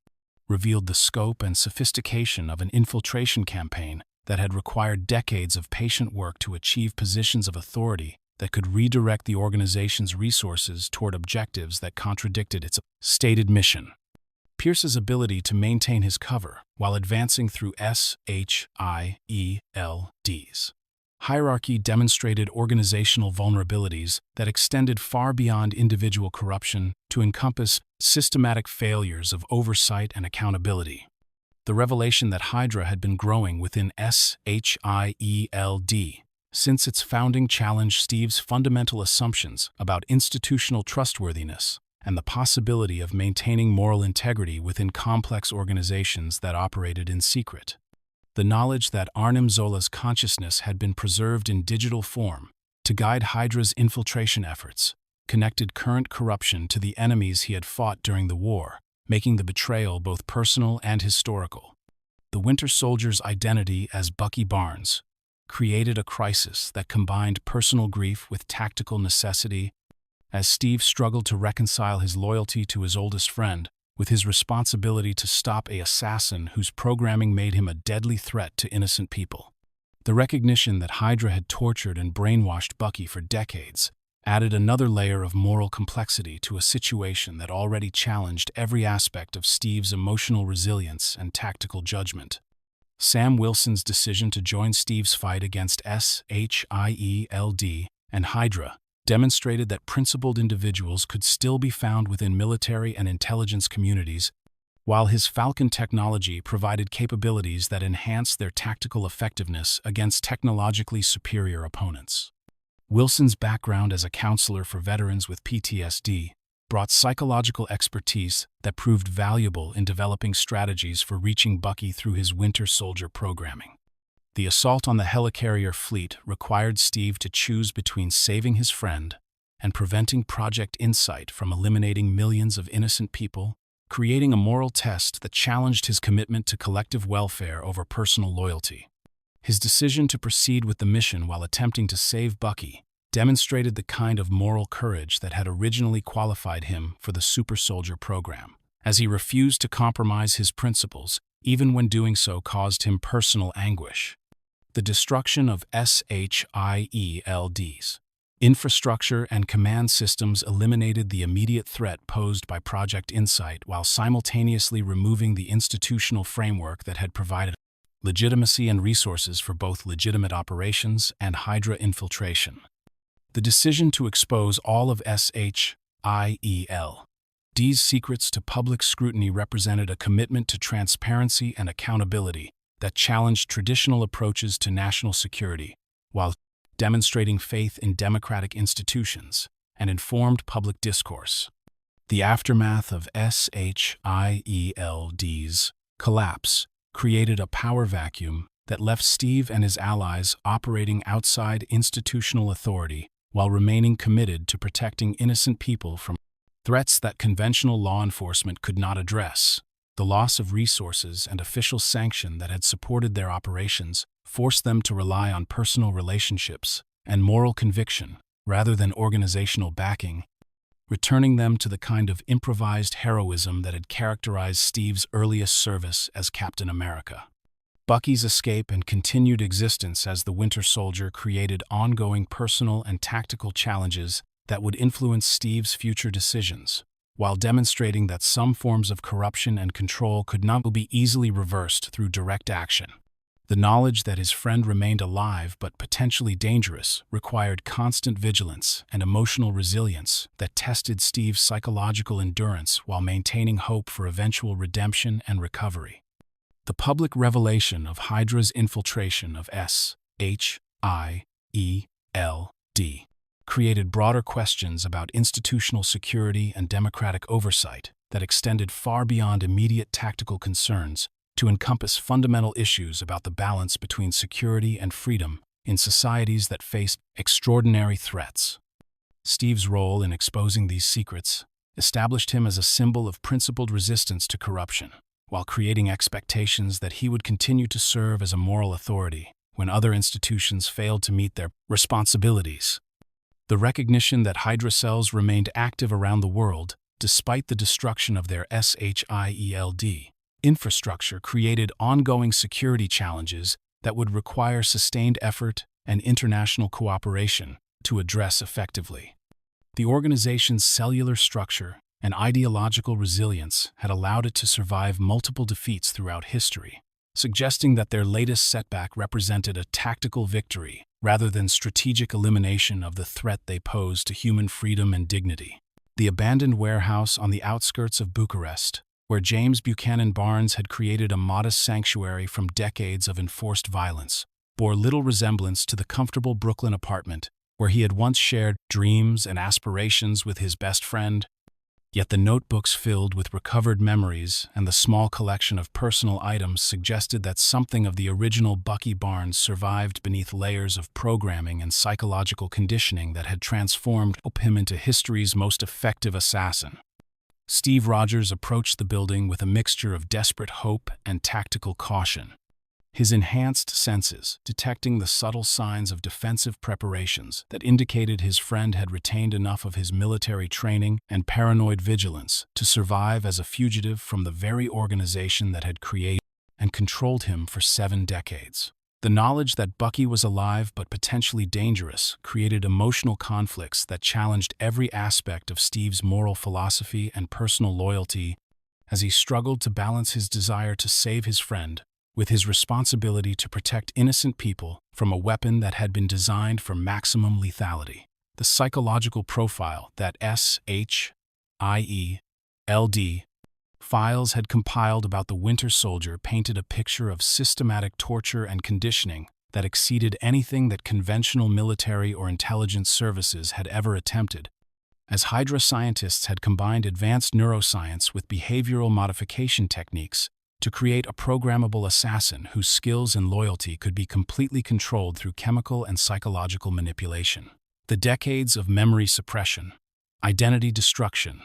S1: revealed the scope and sophistication of an infiltration campaign that had required decades of patient work to achieve positions of authority that could redirect the organization's resources toward objectives that contradicted its stated mission. Pierce's ability to maintain his cover while advancing through S.H.I.E.L.D's hierarchy demonstrated organizational vulnerabilities that extended far beyond individual corruption to encompass systematic failures of oversight and accountability. The revelation that HYDRA had been growing within S.H.I.E.L.D. since its founding challenged Steve's fundamental assumptions about institutional trustworthiness and the possibility of maintaining moral integrity within complex organizations that operated in secret. The knowledge that Arnim Zola's consciousness had been preserved in digital form to guide HYDRA's infiltration efforts connected current corruption to the enemies he had fought during the war, making the betrayal both personal and historical. The Winter Soldier's identity as Bucky Barnes created a crisis that combined personal grief with tactical necessity as Steve struggled to reconcile his loyalty to his oldest friend with his responsibility to stop an assassin whose programming made him a deadly threat to innocent people. The recognition that HYDRA had tortured and brainwashed Bucky for decades added another layer of moral complexity to a situation that already challenged every aspect of Steve's emotional resilience and tactical judgment. Sam Wilson's decision to join Steve's fight against S.H.I.E.L.D. and HYDRA demonstrated that principled individuals could still be found within military and intelligence communities, while his Falcon technology provided capabilities that enhanced their tactical effectiveness against technologically superior opponents. Wilson's background as a counselor for veterans with PTSD brought psychological expertise that proved valuable in developing strategies for reaching Bucky through his Winter Soldier programming. The assault on the helicarrier fleet required Steve to choose between saving his friend and preventing Project Insight from eliminating millions of innocent people, creating a moral test that challenged his commitment to collective welfare over personal loyalty. His decision to proceed with the mission while attempting to save Bucky demonstrated the kind of moral courage that had originally qualified him for the Super Soldier program, as he refused to compromise his principles, even when doing so caused him personal anguish. The destruction of S.H.I.E.L.D's infrastructure and command systems eliminated the immediate threat posed by Project Insight while simultaneously removing the institutional framework that had provided legitimacy and resources for both legitimate operations and HYDRA infiltration. The decision to expose all of S.H.I.E.L.D's secrets to public scrutiny represented a commitment to transparency and accountability that challenged traditional approaches to national security, while demonstrating faith in democratic institutions and informed public discourse. The aftermath of S.H.I.E.L.D's collapse created a power vacuum that left Steve and his allies operating outside institutional authority while remaining committed to protecting innocent people from threats that conventional law enforcement could not address. The loss of resources and official sanction that had supported their operations forced them to rely on personal relationships and moral conviction rather than organizational backing, returning them to the kind of improvised heroism that had characterized Steve's earliest service as Captain America. Bucky's escape and continued existence as the Winter Soldier created ongoing personal and tactical challenges that would influence Steve's future decisions, while demonstrating that some forms of corruption and control could not be easily reversed through direct action. The knowledge that his friend remained alive but potentially dangerous required constant vigilance and emotional resilience that tested Steve's psychological endurance while maintaining hope for eventual redemption and recovery. The public revelation of HYDRA's infiltration of S.H.I.E.L.D. created broader questions about institutional security and democratic oversight that extended far beyond immediate tactical concerns to encompass fundamental issues about the balance between security and freedom in societies that face extraordinary threats. Steve's role in exposing these secrets established him as a symbol of principled resistance to corruption, while creating expectations that he would continue to serve as a moral authority when other institutions failed to meet their responsibilities. The recognition that HYDRA cells remained active around the world, despite the destruction of their S.H.I.E.L.D. infrastructure, created ongoing security challenges that would require sustained effort and international cooperation to address effectively. The organization's cellular structure and ideological resilience had allowed it to survive multiple defeats throughout history, suggesting that their latest setback represented a tactical victory rather than strategic elimination of the threat they posed to human freedom and dignity. The abandoned warehouse on the outskirts of Bucharest, where James Buchanan Barnes had created a modest sanctuary from decades of enforced violence, bore little resemblance to the comfortable Brooklyn apartment where he had once shared dreams and aspirations with his best friend. Yet the notebooks filled with recovered memories and the small collection of personal items suggested that something of the original Bucky Barnes survived beneath layers of programming and psychological conditioning that had transformed him into history's most effective assassin. Steve Rogers approached the building with a mixture of desperate hope and tactical caution, his enhanced senses detecting the subtle signs of defensive preparations that indicated his friend had retained enough of his military training and paranoid vigilance to survive as a fugitive from the very organization that had created and controlled him for 7 decades. The knowledge that Bucky was alive but potentially dangerous created emotional conflicts that challenged every aspect of Steve's moral philosophy and personal loyalty as he struggled to balance his desire to save his friend with his responsibility to protect innocent people from a weapon that had been designed for maximum lethality. The psychological profile that S.H.I.E.L.D. files had compiled about the Winter Soldier painted a picture of systematic torture and conditioning that exceeded anything that conventional military or intelligence services had ever attempted, as HYDRA scientists had combined advanced neuroscience with behavioral modification techniques to create a programmable assassin whose skills and loyalty could be completely controlled through chemical and psychological manipulation. The decades of memory suppression, identity destruction,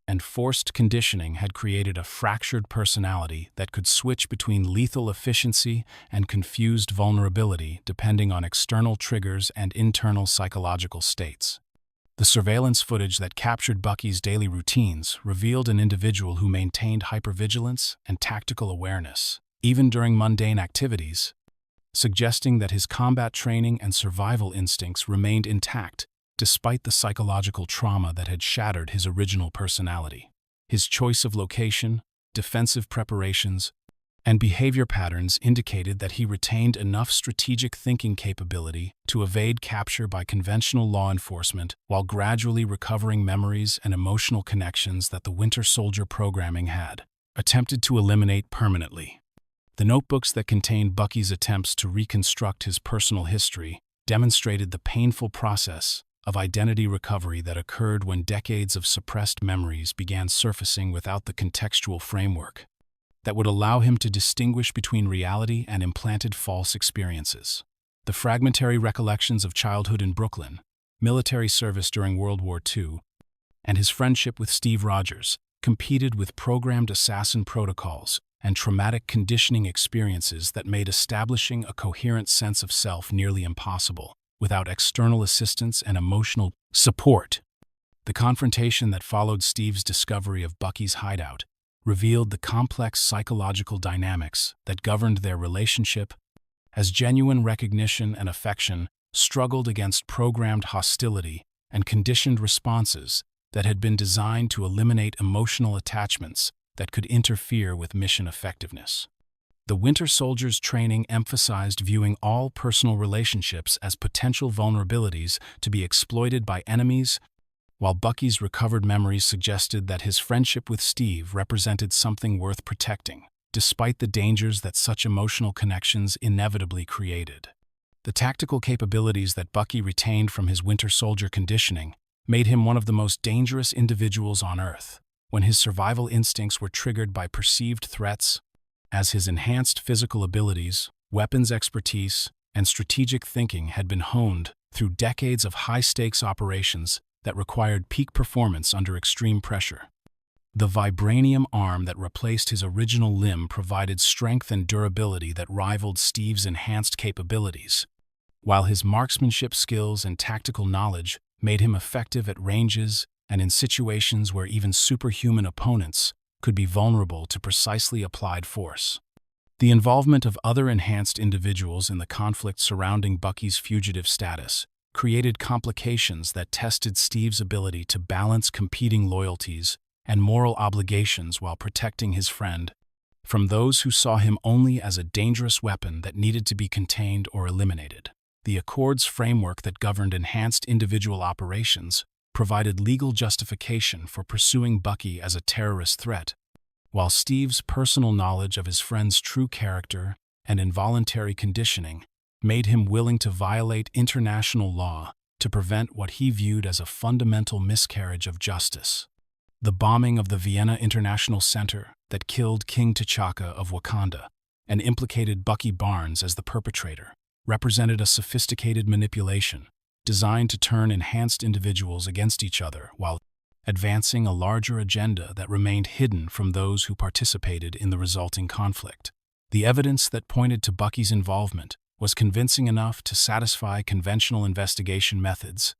S1: and forced conditioning had created a fractured personality that could switch between lethal efficiency and confused vulnerability depending on external triggers and internal psychological states. The surveillance footage that captured Bucky's daily routines revealed an individual who maintained hypervigilance and tactical awareness, even during mundane activities, suggesting that his combat training and survival instincts remained intact despite the psychological trauma that had shattered his original personality. His choice of location, defensive preparations, and behavior patterns indicated that he retained enough strategic thinking capability to evade capture by conventional law enforcement while gradually recovering memories and emotional connections that the Winter Soldier programming had attempted to eliminate permanently. The notebooks that contained Bucky's attempts to reconstruct his personal history demonstrated the painful process of identity recovery that occurred when decades of suppressed memories began surfacing without the contextual framework that would allow him to distinguish between reality and implanted false experiences. The fragmentary recollections of childhood in Brooklyn, military service during World War II, and his friendship with Steve Rogers competed with programmed assassin protocols and traumatic conditioning experiences that made establishing a coherent sense of self nearly impossible without external assistance and emotional support. The confrontation that followed Steve's discovery of Bucky's hideout revealed the complex psychological dynamics that governed their relationship, as genuine recognition and affection struggled against programmed hostility and conditioned responses that had been designed to eliminate emotional attachments that could interfere with mission effectiveness. The Winter Soldier's training emphasized viewing all personal relationships as potential vulnerabilities to be exploited by enemies, while Bucky's recovered memories suggested that his friendship with Steve represented something worth protecting, despite the dangers that such emotional connections inevitably created. The tactical capabilities that Bucky retained from his Winter Soldier conditioning made him one of the most dangerous individuals on Earth when his survival instincts were triggered by perceived threats, as his enhanced physical abilities, weapons expertise, and strategic thinking had been honed through decades of high-stakes operations that required peak performance under extreme pressure. The vibranium arm that replaced his original limb provided strength and durability that rivaled Steve's enhanced capabilities, while his marksmanship skills and tactical knowledge made him effective at ranges and in situations where even superhuman opponents could be vulnerable to precisely applied force. The involvement of other enhanced individuals in the conflict surrounding Bucky's fugitive status created complications that tested Steve's ability to balance competing loyalties and moral obligations while protecting his friend from those who saw him only as a dangerous weapon that needed to be contained or eliminated. The Accord's framework that governed enhanced individual operations provided legal justification for pursuing Bucky as a terrorist threat, while Steve's personal knowledge of his friend's true character and involuntary conditioning made him willing to violate international law to prevent what he viewed as a fundamental miscarriage of justice. The bombing of the Vienna International Center that killed King T'Chaka of Wakanda and implicated Bucky Barnes as the perpetrator represented a sophisticated manipulation designed to turn enhanced individuals against each other while advancing a larger agenda that remained hidden from those who participated in the resulting conflict. The evidence that pointed to Bucky's involvement was convincing enough to satisfy conventional investigation methods,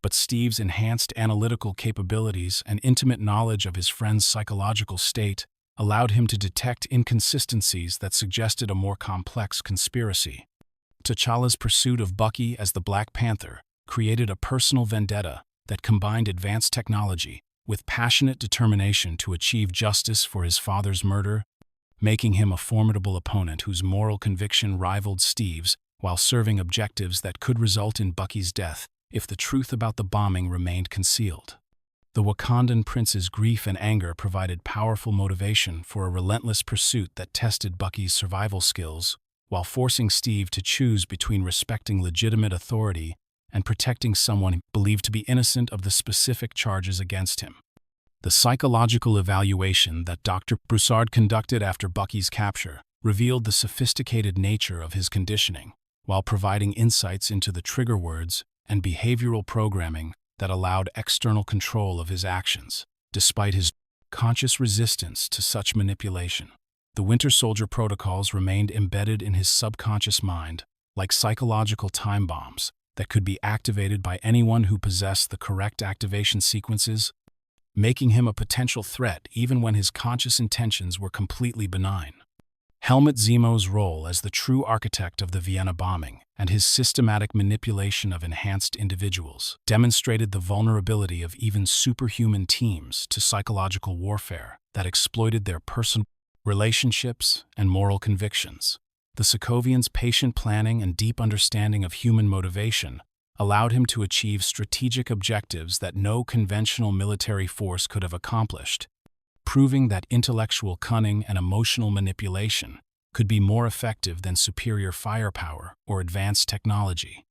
S1: but Steve's enhanced analytical capabilities and intimate knowledge of his friend's psychological state allowed him to detect inconsistencies that suggested a more complex conspiracy. T'Challa's pursuit of Bucky as the Black Panther created a personal vendetta that combined advanced technology with passionate determination to achieve justice for his father's murder, making him a formidable opponent whose moral conviction rivaled Steve's while serving objectives that could result in Bucky's death if the truth about the bombing remained concealed. The Wakandan prince's grief and anger provided powerful motivation for a relentless pursuit that tested Bucky's survival skills while forcing Steve to choose between respecting legitimate authority and protecting someone believed to be innocent of the specific charges against him. The psychological evaluation that Dr. Broussard conducted after Bucky's capture revealed the sophisticated nature of his conditioning, while providing insights into the trigger words and behavioral programming that allowed external control of his actions, despite his conscious resistance to such manipulation. The Winter Soldier protocols remained embedded in his subconscious mind, like psychological time bombs that could be activated by anyone who possessed the correct activation sequences, making him a potential threat even when his conscious intentions were completely benign. Helmut Zemo's role as the true architect of the Vienna bombing and his systematic manipulation of enhanced individuals demonstrated the vulnerability of even superhuman teams to psychological warfare that exploited their personal relationships and moral convictions. The Sokovian's patient planning and deep understanding of human motivation allowed him to achieve strategic objectives that no conventional military force could have accomplished, proving that intellectual cunning and emotional manipulation could be more effective than superior firepower or advanced technology.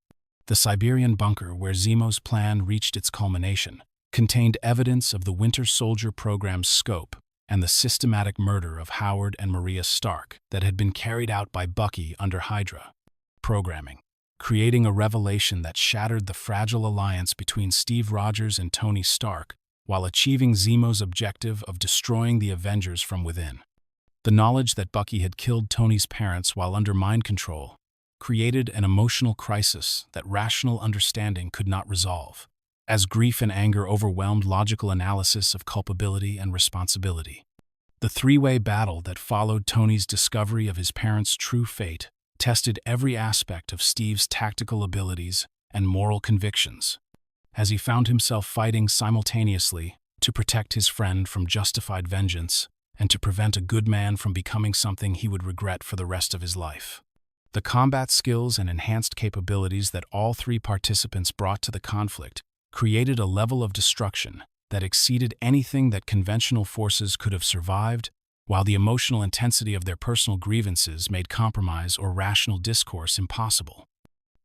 S1: The Siberian bunker where Zemo's plan reached its culmination contained evidence of the Winter Soldier program's scope and the systematic murder of Howard and Maria Stark that had been carried out by Bucky under HYDRA programming, creating a revelation that shattered the fragile alliance between Steve Rogers and Tony Stark while achieving Zemo's objective of destroying the Avengers from within. The knowledge that Bucky had killed Tony's parents while under mind control created an emotional crisis that rational understanding could not resolve, as grief and anger overwhelmed logical analysis of culpability and responsibility. The three-way battle that followed Tony's discovery of his parents' true fate tested every aspect of Steve's tactical abilities and moral convictions, as he found himself fighting simultaneously to protect his friend from justified vengeance and to prevent a good man from becoming something he would regret for the rest of his life. The combat skills and enhanced capabilities that all three participants brought to the conflict created a level of destruction that exceeded anything that conventional forces could have survived, while the emotional intensity of their personal grievances made compromise or rational discourse impossible.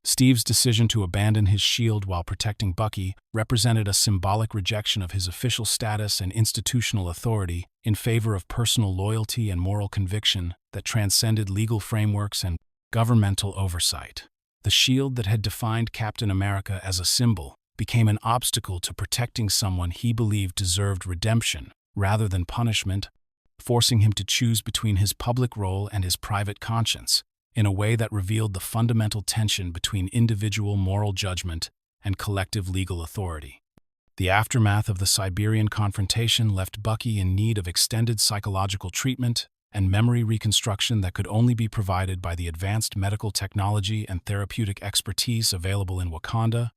S1: Steve's decision to abandon his shield while protecting Bucky represented a symbolic rejection of his official status and institutional authority in favor of personal loyalty and moral conviction that transcended legal frameworks and governmental oversight. The shield that had defined Captain America as a symbol became an obstacle to protecting someone he believed deserved redemption rather than punishment, forcing him to choose between his public role and his private conscience in a way that revealed the fundamental tension between individual moral judgment and collective legal authority. The aftermath of the Siberian confrontation left Bucky in need of extended psychological treatment and memory reconstruction that could only be provided by the advanced medical technology and therapeutic expertise available in Wakanda,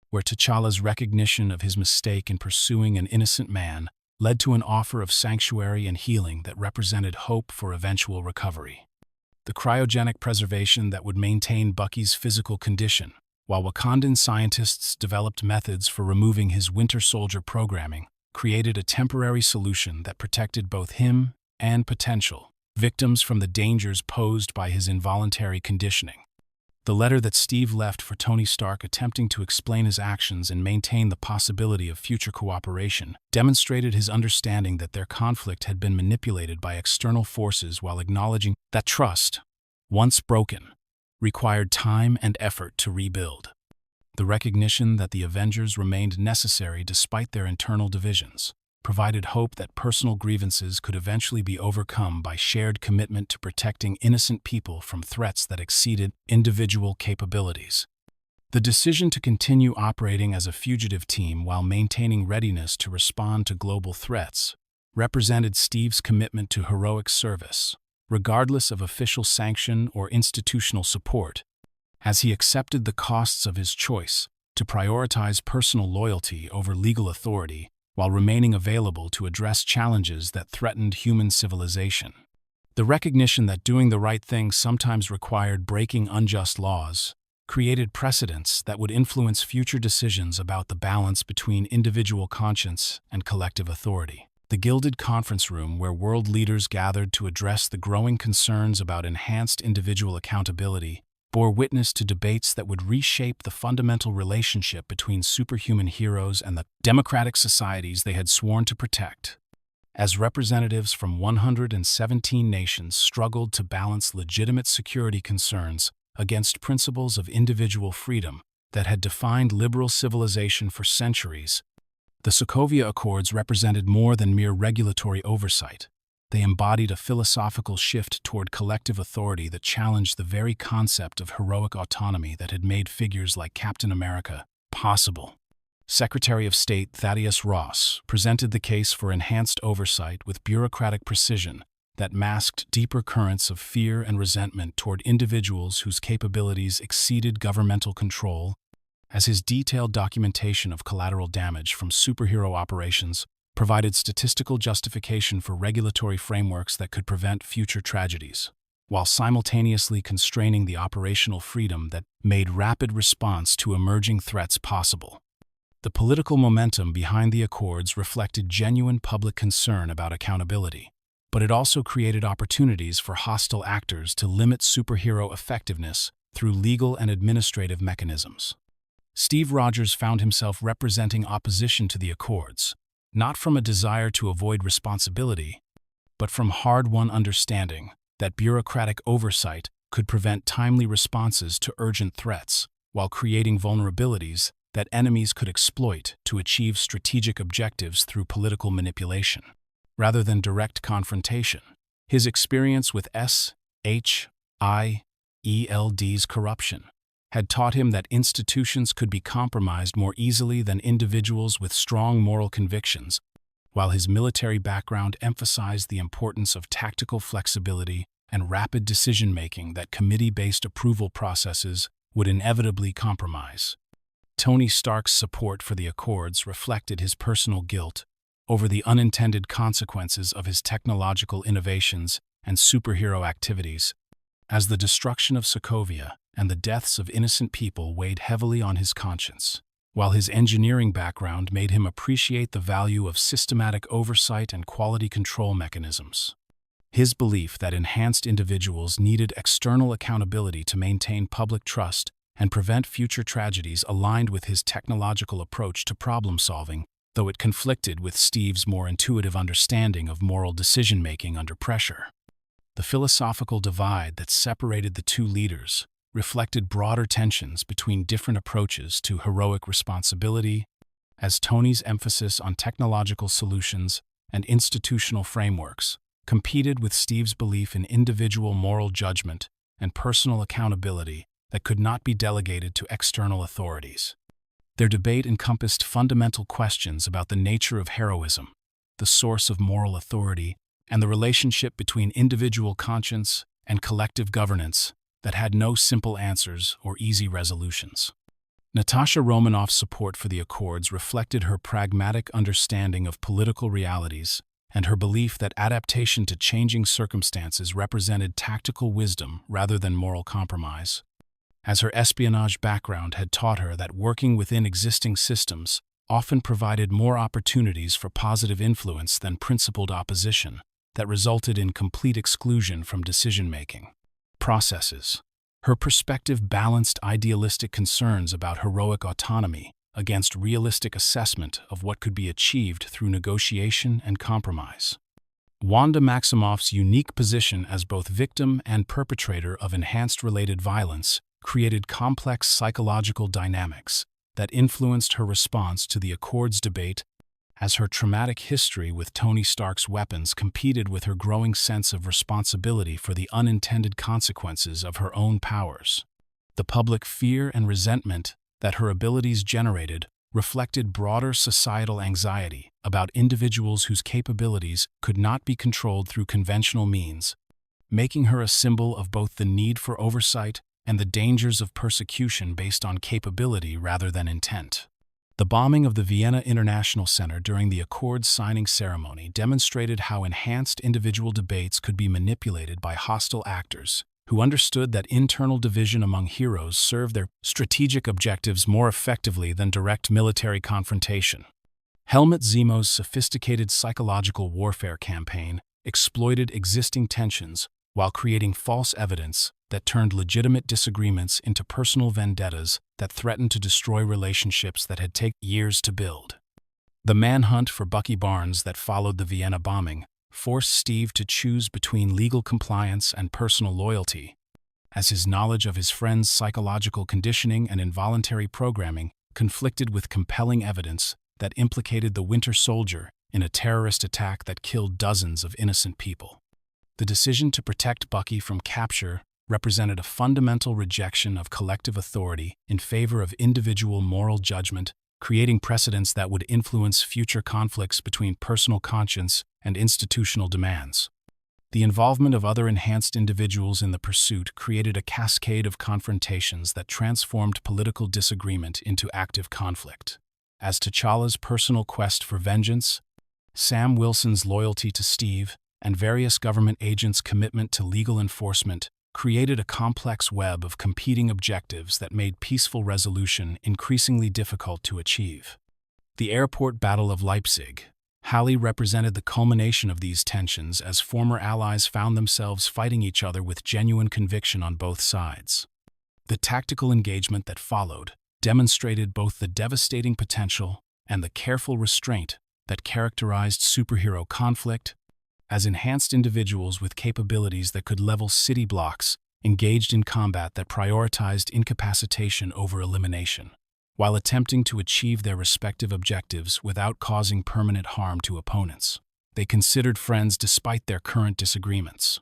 S1: where T'Challa's recognition of his mistake in pursuing an innocent man led to an offer of sanctuary and healing that represented hope for eventual recovery. The cryogenic preservation that would maintain Bucky's physical condition, while Wakandan scientists developed methods for removing his Winter Soldier programming, created a temporary solution that protected both him and potential victims from the dangers posed by his involuntary conditioning. The letter that Steve left for Tony Stark attempting to explain his actions and maintain the possibility of future cooperation demonstrated his understanding that their conflict had been manipulated by external forces while acknowledging that trust, once broken, required time and effort to rebuild. The recognition that the Avengers remained necessary despite their internal divisions provided hope that personal grievances could eventually be overcome by shared commitment to protecting innocent people from threats that exceeded individual capabilities. The decision to continue operating as a fugitive team while maintaining readiness to respond to global threats represented Steve's commitment to heroic service, regardless of official sanction or institutional support, as he accepted the costs of his choice to prioritize personal loyalty over legal authority while remaining available to address challenges that threatened human civilization. The recognition that doing the right thing sometimes required breaking unjust laws created precedents that would influence future decisions about the balance between individual conscience and collective authority. The gilded conference room where world leaders gathered to address the growing concerns about enhanced individual accountability bore witness to debates that would reshape the fundamental relationship between superhuman heroes and the democratic societies they had sworn to protect. As representatives from 117 nations struggled to balance legitimate security concerns against principles of individual freedom that had defined liberal civilization for centuries, the Sokovia Accords represented more than mere regulatory oversight. They embodied a philosophical shift toward collective authority that challenged the very concept of heroic autonomy that had made figures like Captain America possible. Secretary of State Thaddeus Ross presented the case for enhanced oversight with bureaucratic precision that masked deeper currents of fear and resentment toward individuals whose capabilities exceeded governmental control, as his detailed documentation of collateral damage from superhero operations provided statistical justification for regulatory frameworks that could prevent future tragedies, while simultaneously constraining the operational freedom that made rapid response to emerging threats possible. The political momentum behind the Accords reflected genuine public concern about accountability, but it also created opportunities for hostile actors to limit superhero effectiveness through legal and administrative mechanisms. Steve Rogers found himself representing opposition to the Accords, not from a desire to avoid responsibility, but from hard-won understanding that bureaucratic oversight could prevent timely responses to urgent threats while creating vulnerabilities that enemies could exploit to achieve strategic objectives through political manipulation. Rather than direct confrontation, his experience with S.H.I.E.L.D's corruption had taught him that institutions could be compromised more easily than individuals with strong moral convictions, while his military background emphasized the importance of tactical flexibility and rapid decision-making that committee-based approval processes would inevitably compromise. Tony Stark's support for the Accords reflected his personal guilt over the unintended consequences of his technological innovations and superhero activities, as the destruction of Sokovia and the deaths of innocent people weighed heavily on his conscience, while his engineering background made him appreciate the value of systematic oversight and quality control mechanisms. His belief that enhanced individuals needed external accountability to maintain public trust and prevent future tragedies aligned with his technological approach to problem-solving, though it conflicted with Steve's more intuitive understanding of moral decision-making under pressure. The philosophical divide that separated the two leaders reflected broader tensions between different approaches to heroic responsibility, as Tony's emphasis on technological solutions and institutional frameworks competed with Steve's belief in individual moral judgment and personal accountability that could not be delegated to external authorities. Their debate encompassed fundamental questions about the nature of heroism, the source of moral authority, and the relationship between individual conscience and collective governance that had no simple answers or easy resolutions. Natasha Romanoff's support for the Accords reflected her pragmatic understanding of political realities and her belief that adaptation to changing circumstances represented tactical wisdom rather than moral compromise, as her espionage background had taught her that working within existing systems often provided more opportunities for positive influence than principled opposition that resulted in complete exclusion from decision-making processes. Her perspective balanced idealistic concerns about heroic autonomy against realistic assessment of what could be achieved through negotiation and compromise. Wanda Maximoff's unique position as both victim and perpetrator of enhanced-related violence created complex psychological dynamics that influenced her response to the Accords debate, as her traumatic history with Tony Stark's weapons competed with her growing sense of responsibility for the unintended consequences of her own powers. The public fear and resentment that her abilities generated reflected broader societal anxiety about individuals whose capabilities could not be controlled through conventional means, making her a symbol of both the need for oversight and the dangers of persecution based on capability rather than intent. The bombing of the Vienna International Center during the Accords signing ceremony demonstrated how enhanced individual debates could be manipulated by hostile actors who understood that internal division among heroes served their strategic objectives more effectively than direct military confrontation. Helmut Zemo's sophisticated psychological warfare campaign exploited existing tensions while creating false evidence that turned legitimate disagreements into personal vendettas that threatened to destroy relationships that had taken years to build. The manhunt for Bucky Barnes that followed the Vienna bombing forced Steve to choose between legal compliance and personal loyalty, as his knowledge of his friend's psychological conditioning and involuntary programming conflicted with compelling evidence that implicated the Winter Soldier in a terrorist attack that killed dozens of innocent people. The decision to protect Bucky from capture represented a fundamental rejection of collective authority in favor of individual moral judgment, creating precedents that would influence future conflicts between personal conscience and institutional demands. The involvement of other enhanced individuals in the pursuit created a cascade of confrontations that transformed political disagreement into active conflict. As T'Challa's personal quest for vengeance, Sam Wilson's loyalty to Steve, and various government agents' commitment to legal enforcement created a complex web of competing objectives that made peaceful resolution increasingly difficult to achieve. The airport battle of Leipzig, Halle represented the culmination of these tensions as former allies found themselves fighting each other with genuine conviction on both sides. The tactical engagement that followed demonstrated both the devastating potential and the careful restraint that characterized superhero conflict, as enhanced individuals with capabilities that could level city blocks engaged in combat that prioritized incapacitation over elimination, while attempting to achieve their respective objectives without causing permanent harm to opponents. They considered friends despite their current disagreements.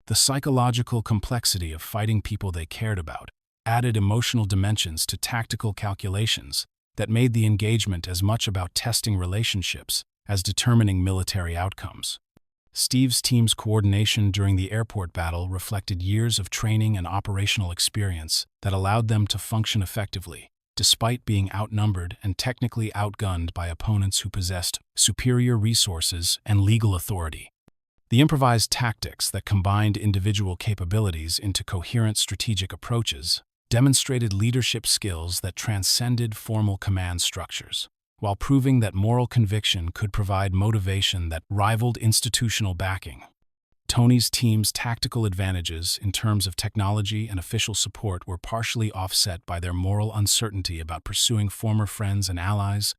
S1: The psychological complexity of fighting people they cared about added emotional dimensions to tactical calculations that made the engagement as much about testing relationships as determining military outcomes. Steve's team's coordination during the airport battle reflected years of training and operational experience that allowed them to function effectively, despite being outnumbered and technically outgunned by opponents who possessed superior resources and legal authority. The improvised tactics that combined individual capabilities into coherent strategic approaches demonstrated leadership skills that transcended formal command structures, while proving that moral conviction could provide motivation that rivaled institutional backing. Tony's team's tactical advantages in terms of technology and official support were partially offset by their moral uncertainty about pursuing former friends and allies,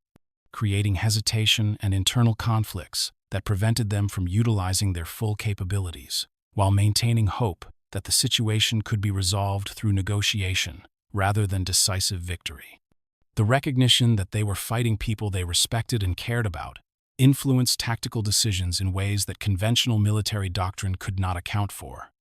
S1: creating hesitation and internal conflicts that prevented them from utilizing their full capabilities, while maintaining hope that the situation could be resolved through negotiation rather than decisive victory. The recognition that they were fighting people they respected and cared about influenced tactical decisions in ways that conventional military doctrine could not account for.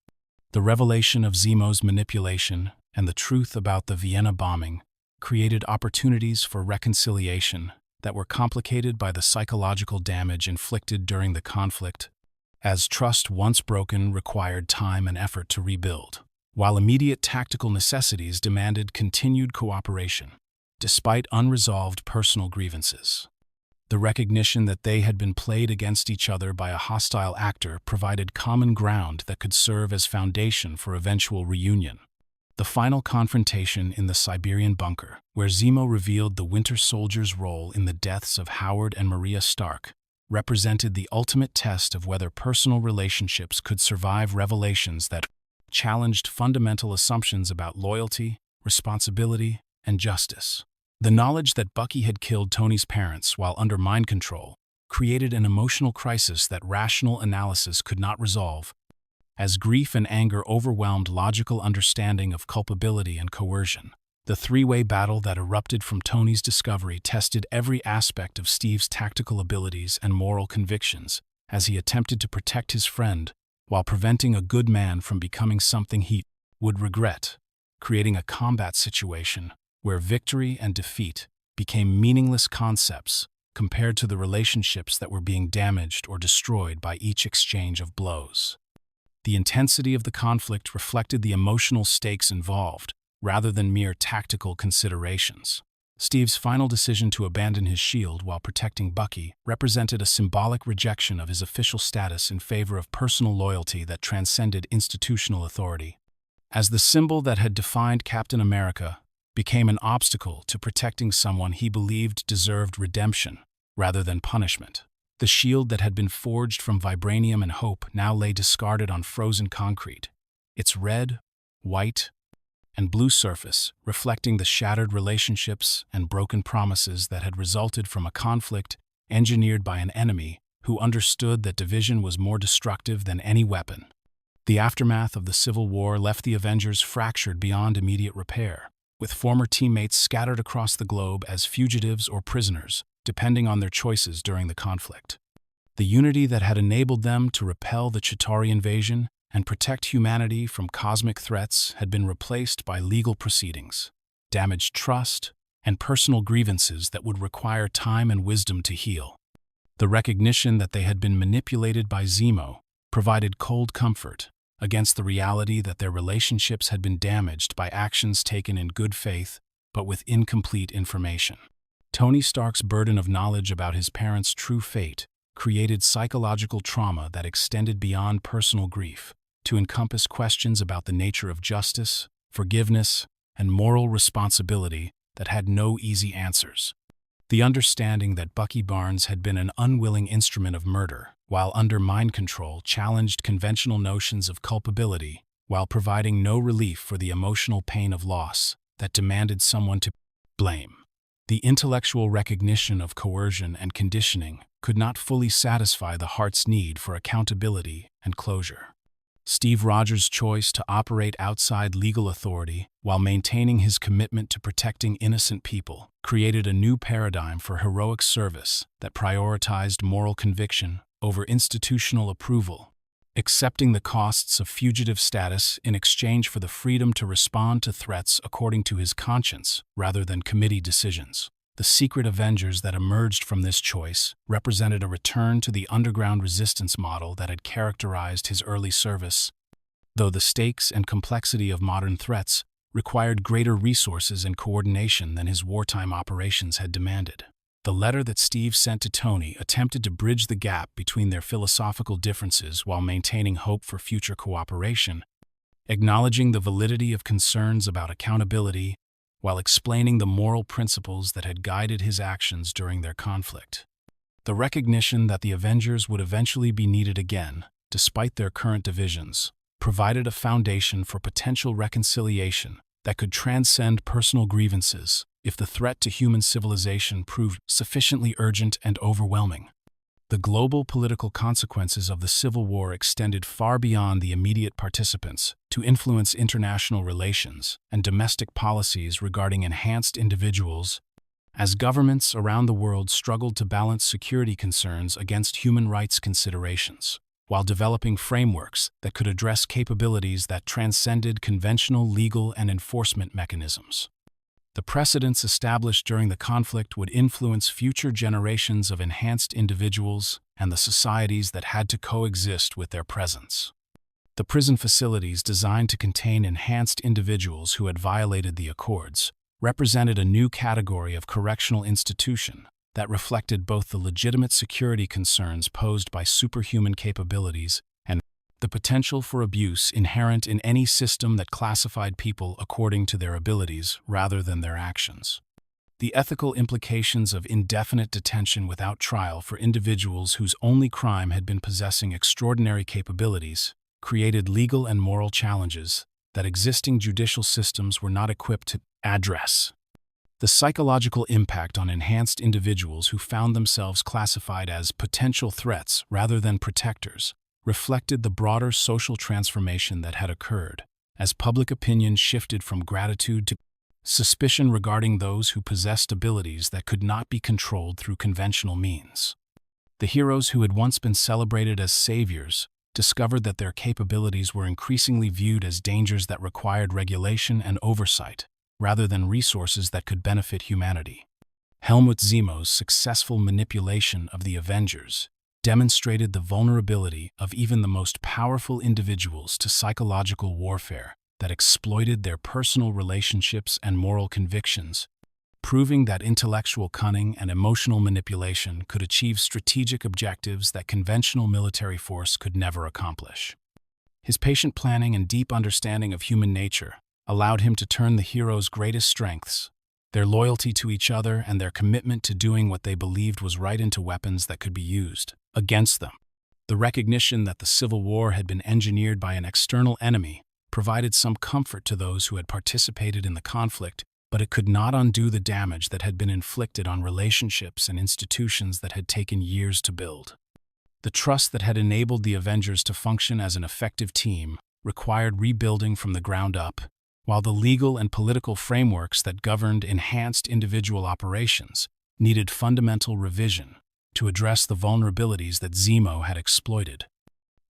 S1: The revelation of Zemo's manipulation and the truth about the Vienna bombing created opportunities for reconciliation that were complicated by the psychological damage inflicted during the conflict, as trust once broken required time and effort to rebuild, while immediate tactical necessities demanded continued cooperation, despite unresolved personal grievances. The recognition that they had been played against each other by a hostile actor provided common ground that could serve as foundation for eventual reunion. The final confrontation in the Siberian bunker, where Zemo revealed the Winter Soldier's role in the deaths of Howard and Maria Stark, represented the ultimate test of whether personal relationships could survive revelations that challenged fundamental assumptions about loyalty, responsibility, and justice. The knowledge that Bucky had killed Tony's parents while under mind control created an emotional crisis that rational analysis could not resolve, as grief and anger overwhelmed logical understanding of culpability and coercion. The three-way battle that erupted from Tony's discovery tested every aspect of Steve's tactical abilities and moral convictions as he attempted to protect his friend while preventing a good man from becoming something he would regret, creating a combat situation where victory and defeat became meaningless concepts compared to the relationships that were being damaged or destroyed by each exchange of blows. The intensity of the conflict reflected the emotional stakes involved, rather than mere tactical considerations. Steve's final decision to abandon his shield while protecting Bucky represented a symbolic rejection of his official status in favor of personal loyalty that transcended institutional authority. As the symbol that had defined Captain America became an obstacle to protecting someone he believed deserved redemption rather than punishment. The shield that had been forged from vibranium and hope now lay discarded on frozen concrete, its red, white, and blue surface reflecting the shattered relationships and broken promises that had resulted from a conflict engineered by an enemy who understood that division was more destructive than any weapon. The aftermath of the Civil War left the Avengers fractured beyond immediate repair, with former teammates scattered across the globe as fugitives or prisoners, depending on their choices during the conflict. The unity that had enabled them to repel the Chitauri invasion and protect humanity from cosmic threats had been replaced by legal proceedings, damaged trust, and personal grievances that would require time and wisdom to heal. The recognition that they had been manipulated by Zemo provided cold comfort against the reality that their relationships had been damaged by actions taken in good faith but with incomplete information. Tony Stark's burden of knowledge about his parents' true fate created psychological trauma that extended beyond personal grief to encompass questions about the nature of justice, forgiveness, and moral responsibility that had no easy answers. The understanding that Bucky Barnes had been an unwilling instrument of murder, while under mind control, challenged conventional notions of culpability, while providing no relief for the emotional pain of loss that demanded someone to blame. The intellectual recognition of coercion and conditioning could not fully satisfy the heart's need for accountability and closure. Steve Rogers' choice to operate outside legal authority while maintaining his commitment to protecting innocent people created a new paradigm for heroic service that prioritized moral conviction over institutional approval, accepting the costs of fugitive status in exchange for the freedom to respond to threats according to his conscience rather than committee decisions. The secret Avengers that emerged from this choice represented a return to the underground resistance model that had characterized his early service, though the stakes and complexity of modern threats required greater resources and coordination than his wartime operations had demanded. The letter that Steve sent to Tony attempted to bridge the gap between their philosophical differences while maintaining hope for future cooperation, acknowledging the validity of concerns about accountability while explaining the moral principles that had guided his actions during their conflict. The recognition that the Avengers would eventually be needed again, despite their current divisions, provided a foundation for potential reconciliation that could transcend personal grievances if the threat to human civilization proved sufficiently urgent and overwhelming. The global political consequences of the Civil War extended far beyond the immediate participants to influence international relations and domestic policies regarding enhanced individuals, as governments around the world struggled to balance security concerns against human rights considerations, while developing frameworks that could address capabilities that transcended conventional legal and enforcement mechanisms. The precedents established during the conflict would influence future generations of enhanced individuals and the societies that had to coexist with their presence. The prison facilities designed to contain enhanced individuals who had violated the Accords represented a new category of correctional institution that reflected both the legitimate security concerns posed by superhuman capabilities and the potential for abuse inherent in any system that classified people according to their abilities rather than their actions. The ethical implications of indefinite detention without trial for individuals whose only crime had been possessing extraordinary capabilities created legal and moral challenges that existing judicial systems were not equipped to address. The psychological impact on enhanced individuals who found themselves classified as potential threats rather than protectors reflected the broader social transformation that had occurred, as public opinion shifted from gratitude to suspicion regarding those who possessed abilities that could not be controlled through conventional means. The heroes who had once been celebrated as saviors discovered that their capabilities were increasingly viewed as dangers that required regulation and oversight, rather than resources that could benefit humanity. Helmut Zemo's successful manipulation of the Avengers demonstrated the vulnerability of even the most powerful individuals to psychological warfare that exploited their personal relationships and moral convictions, proving that intellectual cunning and emotional manipulation could achieve strategic objectives that conventional military force could never accomplish. His patient planning and deep understanding of human nature allowed him to turn the heroes' greatest strengths, their loyalty to each other and their commitment to doing what they believed was right, into weapons that could be used against them. The recognition that the Civil War had been engineered by an external enemy provided some comfort to those who had participated in the conflict, but it could not undo the damage that had been inflicted on relationships and institutions that had taken years to build. The trust that had enabled the Avengers to function as an effective team required rebuilding from the ground up, while the legal and political frameworks that governed enhanced individual operations needed fundamental revision to address the vulnerabilities that Zemo had exploited.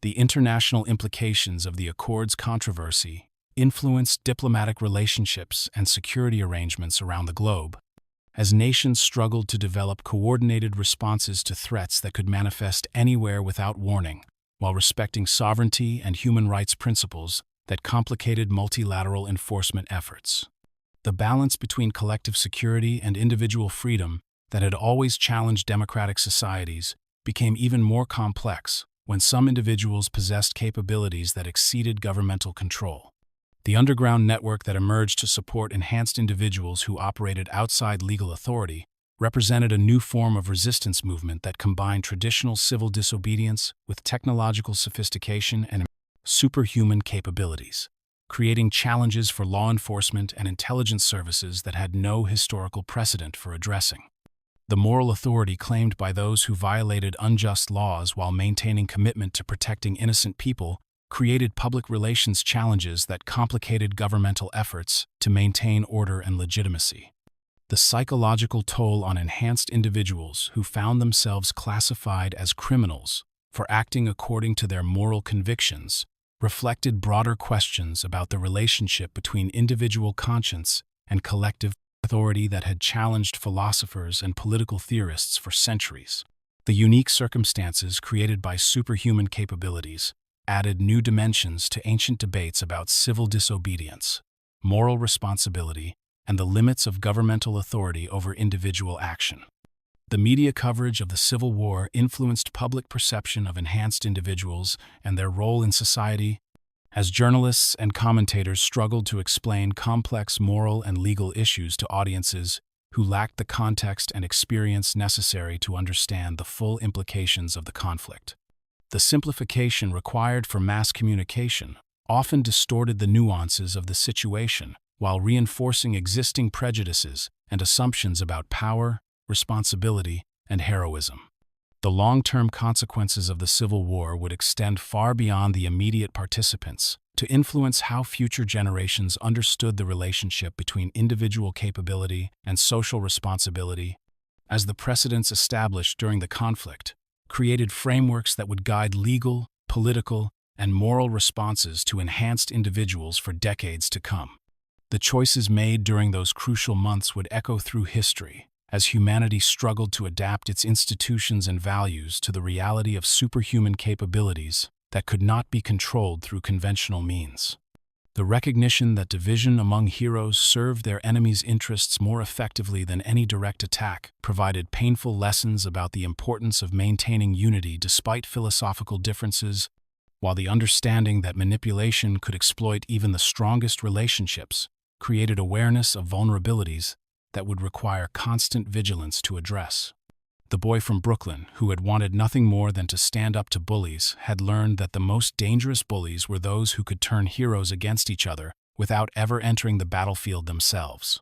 S1: The international implications of the Accords controversy influenced diplomatic relationships and security arrangements around the globe, as nations struggled to develop coordinated responses to threats that could manifest anywhere without warning, while respecting sovereignty and human rights principles that complicated multilateral enforcement efforts. The balance between collective security and individual freedom that had always challenged democratic societies became even more complex when some individuals possessed capabilities that exceeded governmental control. The underground network that emerged to support enhanced individuals who operated outside legal authority represented a new form of resistance movement that combined traditional civil disobedience with technological sophistication and superhuman capabilities, creating challenges for law enforcement and intelligence services that had no historical precedent for addressing. The moral authority claimed by those who violated unjust laws while maintaining commitment to protecting innocent people created public relations challenges that complicated governmental efforts to maintain order and legitimacy. The psychological toll on enhanced individuals who found themselves classified as criminals for acting according to their moral convictions reflected broader questions about the relationship between individual conscience and collective authority that had challenged philosophers and political theorists for centuries. The unique circumstances created by superhuman capabilities added new dimensions to ancient debates about civil disobedience, moral responsibility, and the limits of governmental authority over individual action. The media coverage of the Civil War influenced public perception of enhanced individuals and their role in society, as journalists and commentators struggled to explain complex moral and legal issues to audiences who lacked the context and experience necessary to understand the full implications of the conflict. The simplification required for mass communication often distorted the nuances of the situation while reinforcing existing prejudices and assumptions about power, responsibility, and heroism. The long-term consequences of the Civil War would extend far beyond the immediate participants to influence how future generations understood the relationship between individual capability and social responsibility, as the precedents established during the conflict created frameworks that would guide legal, political, and moral responses to enhanced individuals for decades to come. The choices made during those crucial months would echo through history, as humanity struggled to adapt its institutions and values to the reality of superhuman capabilities that could not be controlled through conventional means. The recognition that division among heroes served their enemies' interests more effectively than any direct attack provided painful lessons about the importance of maintaining unity despite philosophical differences, while the understanding that manipulation could exploit even the strongest relationships created awareness of vulnerabilities that would require constant vigilance to address. The boy from Brooklyn, who had wanted nothing more than to stand up to bullies, had learned that the most dangerous bullies were those who could turn heroes against each other without ever entering the battlefield themselves.